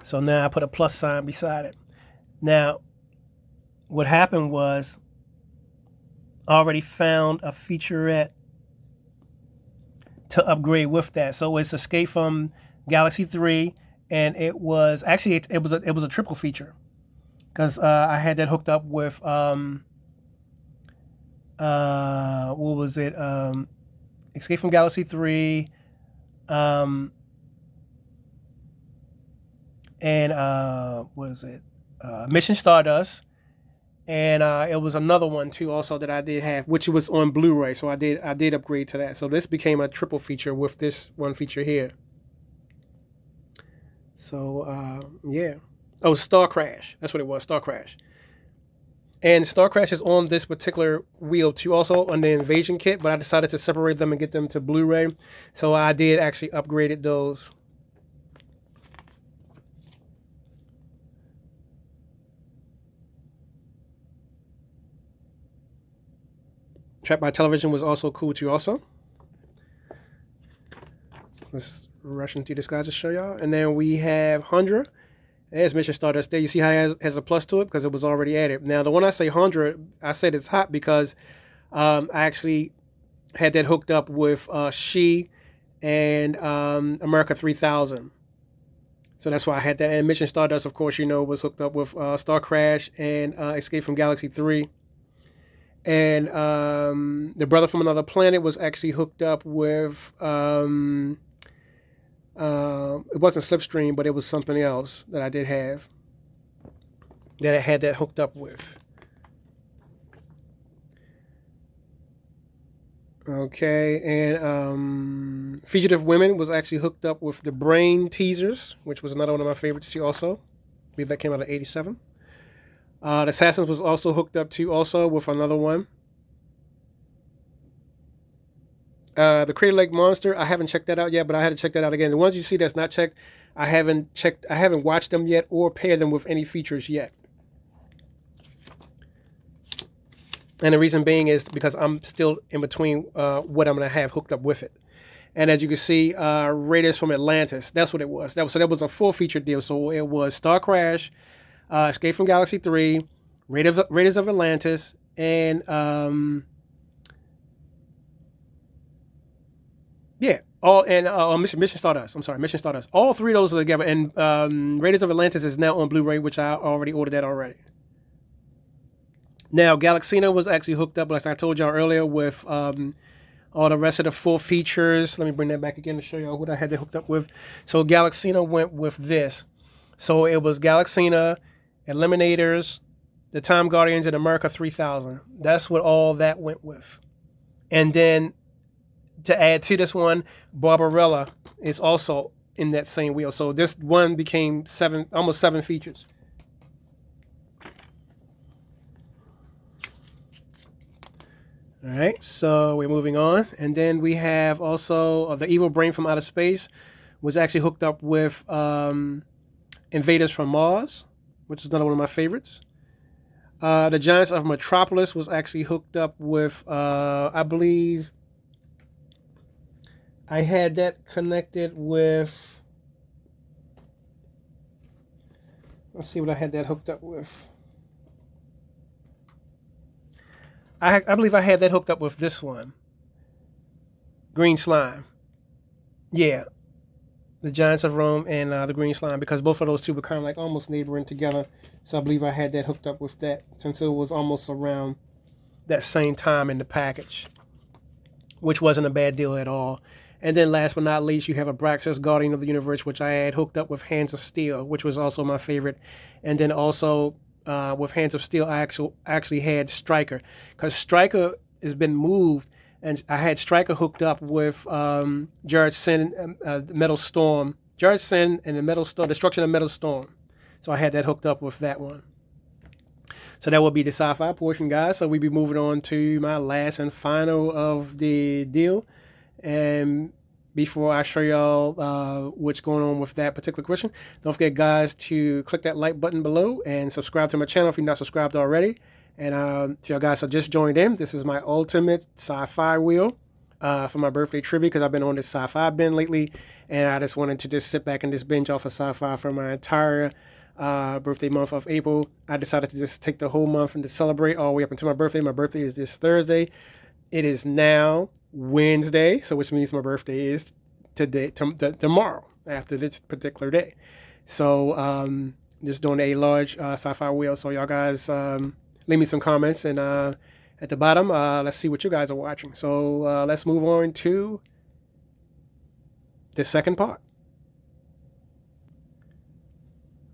So now I put a plus sign beside it. Now, what happened was I already found a featurette to upgrade with that. So it's Escape from Galaxy 3, and it was actually it was a triple feature because I had that hooked up with what was it? Escape from Galaxy 3, and what is it? Mission Stardust. And it was another one too, also that I did have, which was on Blu-ray. So I did upgrade to that. So this became a triple feature with this one feature here. So yeah. Oh, Star Crash. That's what it was, Star Crash. And Star Crash is on this particular wheel too, also on the Invasion kit. But I decided to separate them and get them to Blu-ray. So I did actually upgraded those. Trapped by Television was also cool too also. Let's rush into this guy to show y'all. And then we have 100. There's Mission Stardust there. You see how it has a plus to it because it was already added. Now, the one I say 100, I said it's hot because I actually had that hooked up with She and America 3000. So that's why I had that. And Mission Stardust, of course, was hooked up with Star Crash and Escape from Galaxy 3. And the Brother from Another Planet was actually hooked up with, it wasn't Slipstream, but it was something else that I did have that I had that hooked up with. Okay, and Fugitive Women was actually hooked up with the Brain Teasers, which was another one of my favorites too also. I believe that came out in '87. The Assassins was also hooked up to also with another one. The Crater Lake Monster, I haven't checked that out yet, but I had to check that out again. The ones you see that's not checked, I haven't watched them yet or paired them with any features yet. And the reason being is because I'm still in between what I'm going to have hooked up with it. And as you can see, Raiders from Atlantis, that's what it was. That was a full feature deal. So it was Star Crash, Escape from Galaxy 3, Raiders of Atlantis, and Mission Stardust. I'm sorry, Mission Stardust. All three of those are together, and Raiders of Atlantis is now on Blu-ray, which I already ordered that already. Now, Galaxina was actually hooked up, like I told y'all earlier, with all the rest of the full features. Let me bring that back again to show y'all what I had that hooked up with. So Galaxina went with this. So it was Galaxina, Eliminators, the Time Guardians, and America 3000. That's what all that went with. And then to add to this one, Barbarella is also in that same wheel. So this one became almost seven features. All right, so we're moving on. And then we have also the Evil Brain from Outer Space was actually hooked up with Invaders from Mars, which is another one of my favorites. The Giants of Metropolis was actually hooked up with, I believe, I had that connected with, let's see what I had that hooked up with. I believe I had that hooked up with this one. Green Slime. Yeah. The Giants of Rome and the Green Slime, because both of those two were kind of like almost neighboring together. So I believe I had that hooked up with that since it was almost around that same time in the package, which wasn't a bad deal at all. And then last but not least, you have Abraxas, Guardian of the Universe, which I had hooked up with Hands of Steel, which was also my favorite. And then also with Hands of Steel, I actually had Stryker, because Stryker has been moved, and I had Stryker hooked up with Jared Sin, Metal Storm, Jared Sin and the Metal Storm, Destruction of Metal Storm. So I had that hooked up with that one. So that will be the sci-fi portion, guys. So we'll be moving on to my last and final of the deal. And before I show y'all what's going on with that particular question, don't forget, guys, to click that like button below and subscribe to my channel if you're not subscribed already. And if y'all guys have just joined in, this is my ultimate sci-fi wheel for my birthday trivia, because I've been on this sci-fi binge lately, and I just wanted to just sit back and just binge off of sci-fi for my entire birthday month of April. I decided to just take the whole month and to celebrate all the way up until my birthday. My birthday is this Thursday. It is now Wednesday, so which means my birthday is tomorrow after this particular day. So just doing a large sci-fi wheel. So y'all guys leave me some comments, and at the bottom, let's see what you guys are watching. So let's move on to the second part.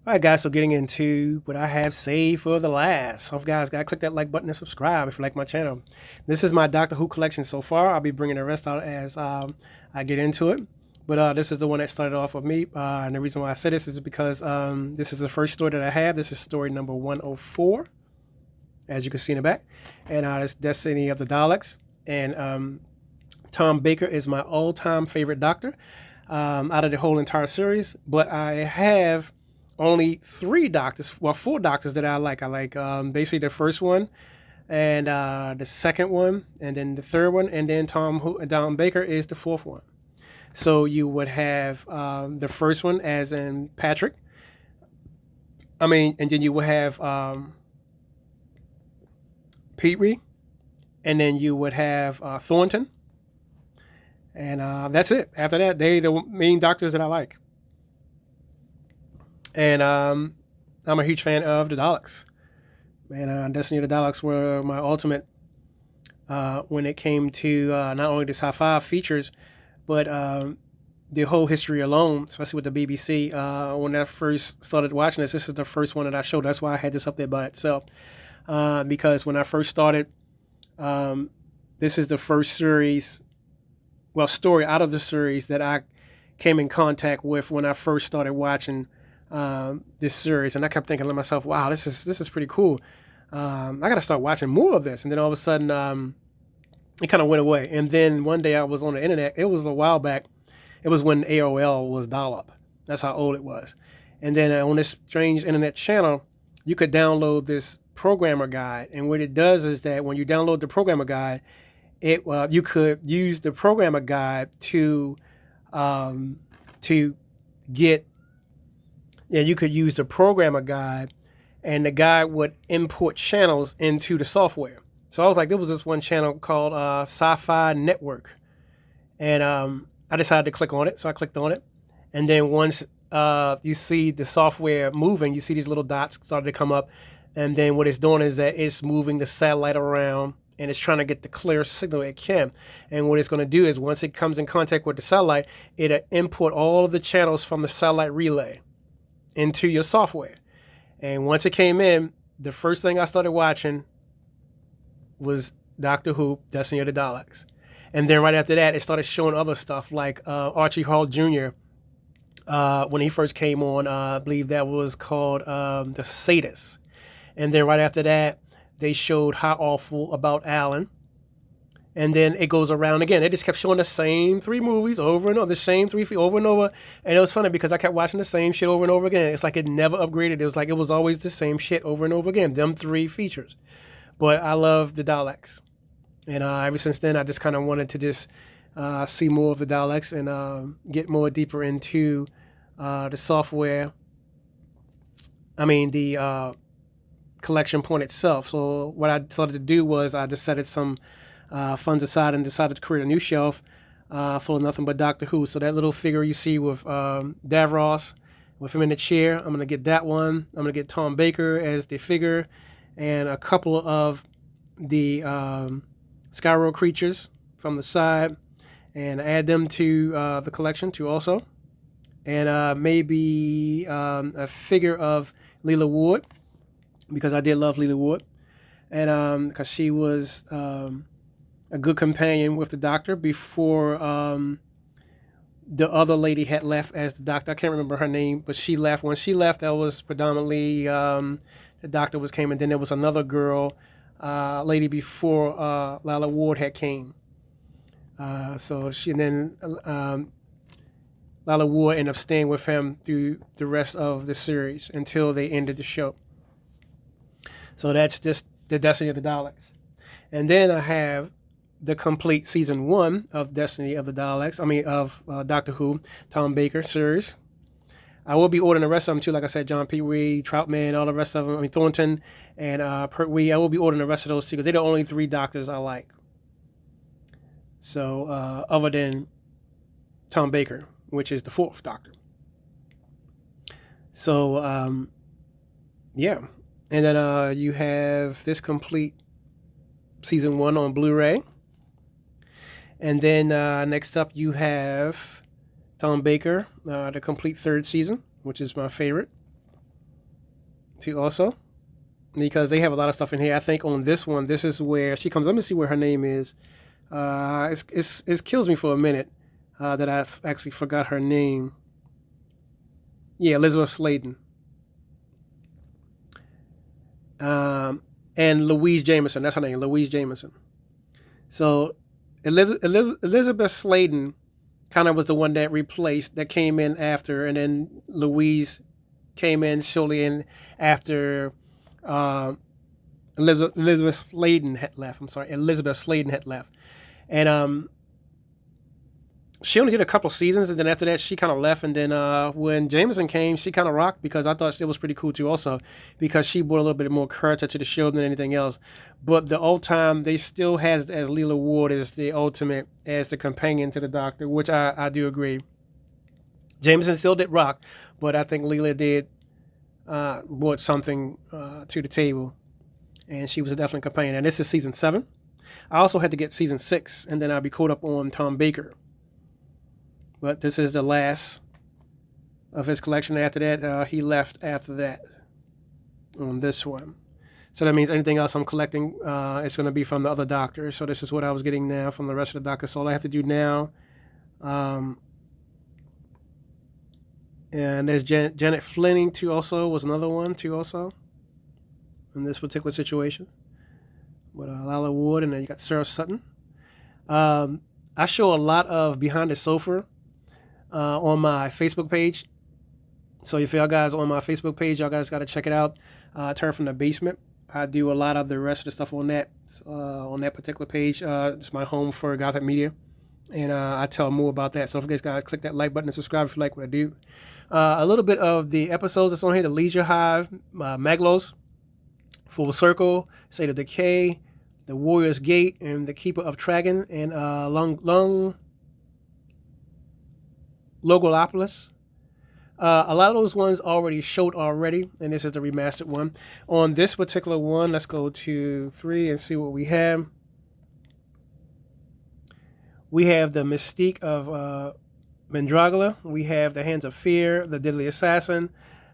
All right, guys, so getting into what I have saved for the last. So guys, gotta click that like button and subscribe if you like my channel. This is my Doctor Who collection so far. I'll be bringing the rest out as I get into it. But this is the one that started off with me. And the reason why I said this is because this is the first story that I have. This is story number 104, as you can see in the back. And it's Destiny of the Daleks. And Tom Baker is my all-time favorite Doctor out of the whole entire series. But I have only 3 Doctors, well, 4 Doctors that I like. I like basically the first one, and the second one, and then the third one, and then Tom Baker is the 4th one. So you would have the first one as in Patrick. And then you would have Petrie, and then you would have Thornton, and that's it. After that, they the main Doctors that I like. And I'm a huge fan of the Daleks. And Destiny of the Daleks were my ultimate when it came to not only the sci-fi features, but the whole history alone, especially with the BBC. When I first started watching this is the first one that I showed. That's why I had this up there by itself. Because when I first started, this is the first series, well, story out of the series that I came in contact with when I first started watching this series. And I kept thinking to myself, wow, this is pretty cool. I got to start watching more of this. And then all of a sudden, it kind of went away. And then one day I was on the internet. It was a while back. It was when AOL was dial-up. That's how old it was. And then on this strange internet channel, you could download this programmer guide. And what it does is that when you download the programmer guide, you could use the programmer guide to get, you could use the programmer guide, and the guide would import channels into the software. So I was like, there was this one channel called SciFi Network. And I decided to click on it. So I clicked on it. And then once you see the software moving, you see these little dots started to come up. And then what it's doing is that it's moving the satellite around, and it's trying to get the clear signal it can. And what it's going to do is once it comes in contact with the satellite, it'll import all of the channels from the satellite relay into your software. And once it came in, the first thing I started watching was Doctor Who, Destiny of the Daleks. And then right after that, it started showing other stuff like Archie Hall Jr. When he first came on, I believe that was called The Sadists. And then right after that, they showed How Awful About Alan. And then it goes around again. They just kept showing the same 3 movies over and over, the same 3 over and over. And it was funny because I kept watching the same shit over and over again. It's like it never upgraded. It was like it was always the same shit over and over again, them 3 features. But I love the Daleks. And ever since then, I just kind of wanted to just see more of the Daleks and get more deeper into the software. The collection point itself. So what I started to do was I just set some funds aside and decided to create a new shelf full of nothing but Doctor Who. So that little figure you see with Davros, with him in the chair, I'm going to get that one. I'm going to get Tom Baker as the figure, and a couple of the Skyro creatures from the side, and add them to the collection too also. And maybe a figure of Leela Ward, because I did love Leela Ward, and because she was a good companion with the Doctor before the other lady had left as the Doctor. I can't remember her name, but she left. When she left, that was predominantly the doctor was came, and then there was another girl, lady before Lila Ward had came. So she and then Lila Ward ended up staying with him through the rest of the series until they ended the show. So that's just the Destiny of the Daleks. And then I have the complete season 1 of Destiny of the Daleks. Of Doctor Who, Tom Baker series. I will be ordering the rest of them too. Like I said, John Pertwee, Troutman, all the rest of them. Thornton and Pertwee. I will be ordering the rest of those too because they're the only 3 doctors I like. So other than Tom Baker, which is the 4th Doctor. So yeah, and then you have this complete season 1 on Blu-ray. And then next up you have Tom Baker, the complete 3rd season, which is my favorite too also. Because they have a lot of stuff in here. I think on this one, this is where she comes. Let me see where her name is. It kills me for a minute that I actually forgot her name. Yeah, Elizabeth Sladen. And Louise Jameson. That's her name, Louise Jameson. So Elizabeth Sladen kind of was the one that came in after, and then Louise came in shortly in after Elizabeth Sladen had left. Elizabeth Sladen had left. And she only did a couple seasons, and then after that, she kind of left. And then when Jameson came, she kind of rocked because I thought it was pretty cool too, also because she brought a little bit more character to the show than anything else. But the old time, they still has as Leela Ward as the ultimate, as the companion to the Doctor, which I do agree. Jameson still did rock, but I think Leela did brought something to the table, and she was a definite companion. And this is season 7. I also had to get season 6, and then I'll be caught up on Tom Baker. But this is the last of his collection. After that, he left after that on this one. So that means anything else I'm collecting, it's going to be from the other Doctors. So this is what I was getting now from the rest of the Doctors. So all I have to do now, and there's Janet Fleming too also, was another one too also, in this particular situation. With Lila Ward, and then you got Sarah Sutton. I show a lot of Behind the Sofa on my Facebook page. So if y'all guys on my Facebook page, y'all guys got to check it out. Turn from the Basement. I do a lot of the rest of the stuff on that particular page. It's my home for Gothic Media, and I tell more about that. So if you guys click that like button and subscribe if you like what I do. A little bit of the episodes that's on here: The Leisure Hive, Maglos, Full Circle, State of Decay, The Warrior's Gate, and The Keeper of Tragan, and Logolopolis. A lot of those ones already showed already, and this is the remastered one. On this particular one, let's go to 3 and see what we have. We have the Mystique of Mandragora. We have the Hands of Fear, the Deadly Assassin,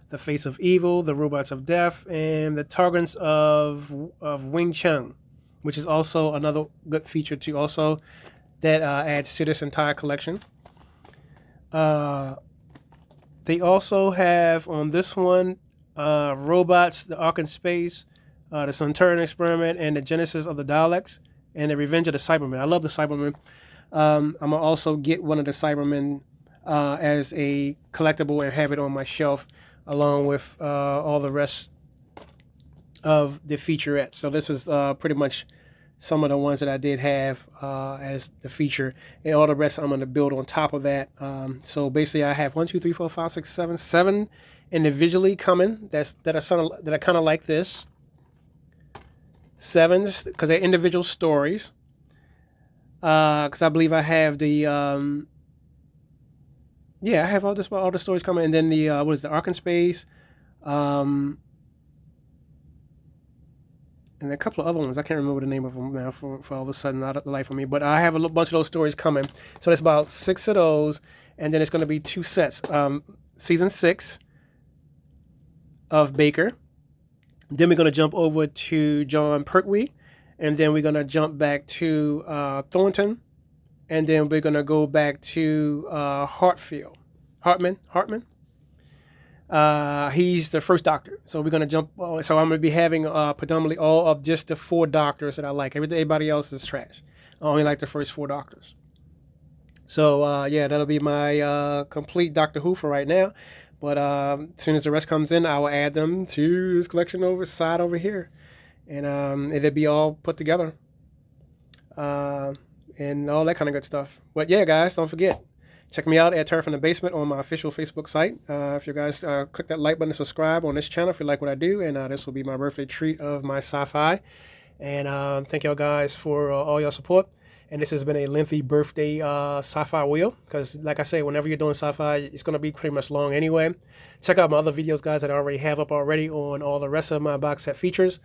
the Face of Evil, the Robots of Death, and the Targans of Wing Chun, which is also another good feature too. Also, that adds to this entire collection. They also have on this one Robots, the Ark in Space, the Sunturan Experiment, and the Genesis of the Daleks, and the Revenge of the Cybermen. I love the Cybermen. I'm going to also get one of the Cybermen as a collectible and have it on my shelf along with all the rest of the featurettes. So this is pretty much some of the ones that I did have as the feature, and all the rest I'm going to build on top of that. So basically I have 1, 2, 3, 4, 5, 6, 7, 7 individually coming that are kind of like this. 7s because they're individual stories. Because I believe I have the I have all the stories coming, and then the the Ark in Space, and a couple of other ones. I can't remember the name of them now for all of a sudden, out of the life of me. But I have a bunch of those stories coming. So that's about 6 of those, and then it's going to be 2 sets. Season 6 of Baker. Then we're going to jump over to John Pertwee, and then we're going to jump back to Thornton, and then we're going to go back to Hartman. He's the first Doctor. So we're gonna jump. So I'm gonna be having predominantly all of just the 4 Doctors that I like. Everybody else is trash. I only like the first 4 Doctors. So yeah, that'll be my complete Doctor Who for right now. But as soon as the rest comes in, I will add them to this collection over here, and it'll be all put together, and all that kind of good stuff. But yeah, guys, don't forget, check me out at Turf in the Basement on my official Facebook site. If you guys click that like button and subscribe on this channel if you like what I do, and this will be my birthday treat of my sci-fi. And thank y'all guys for all your support. And this has been a lengthy birthday sci-fi wheel, because like I say, whenever you're doing sci-fi, it's going to be pretty much long anyway. Check out my other videos, guys, that I already have up already on all the rest of my box set features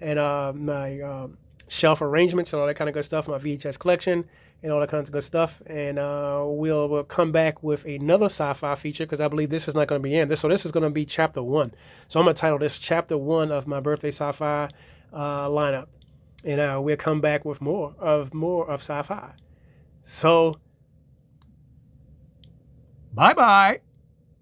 and my shelf arrangements and all that kind of good stuff, my VHS collection and all that kinds of good stuff. And we'll come back with another sci-fi feature, because I believe this is not going to be in this. So this is going to be chapter 1. So I'm going to title this chapter 1 of my birthday sci-fi lineup. And we'll come back with more of sci-fi. So, bye-bye.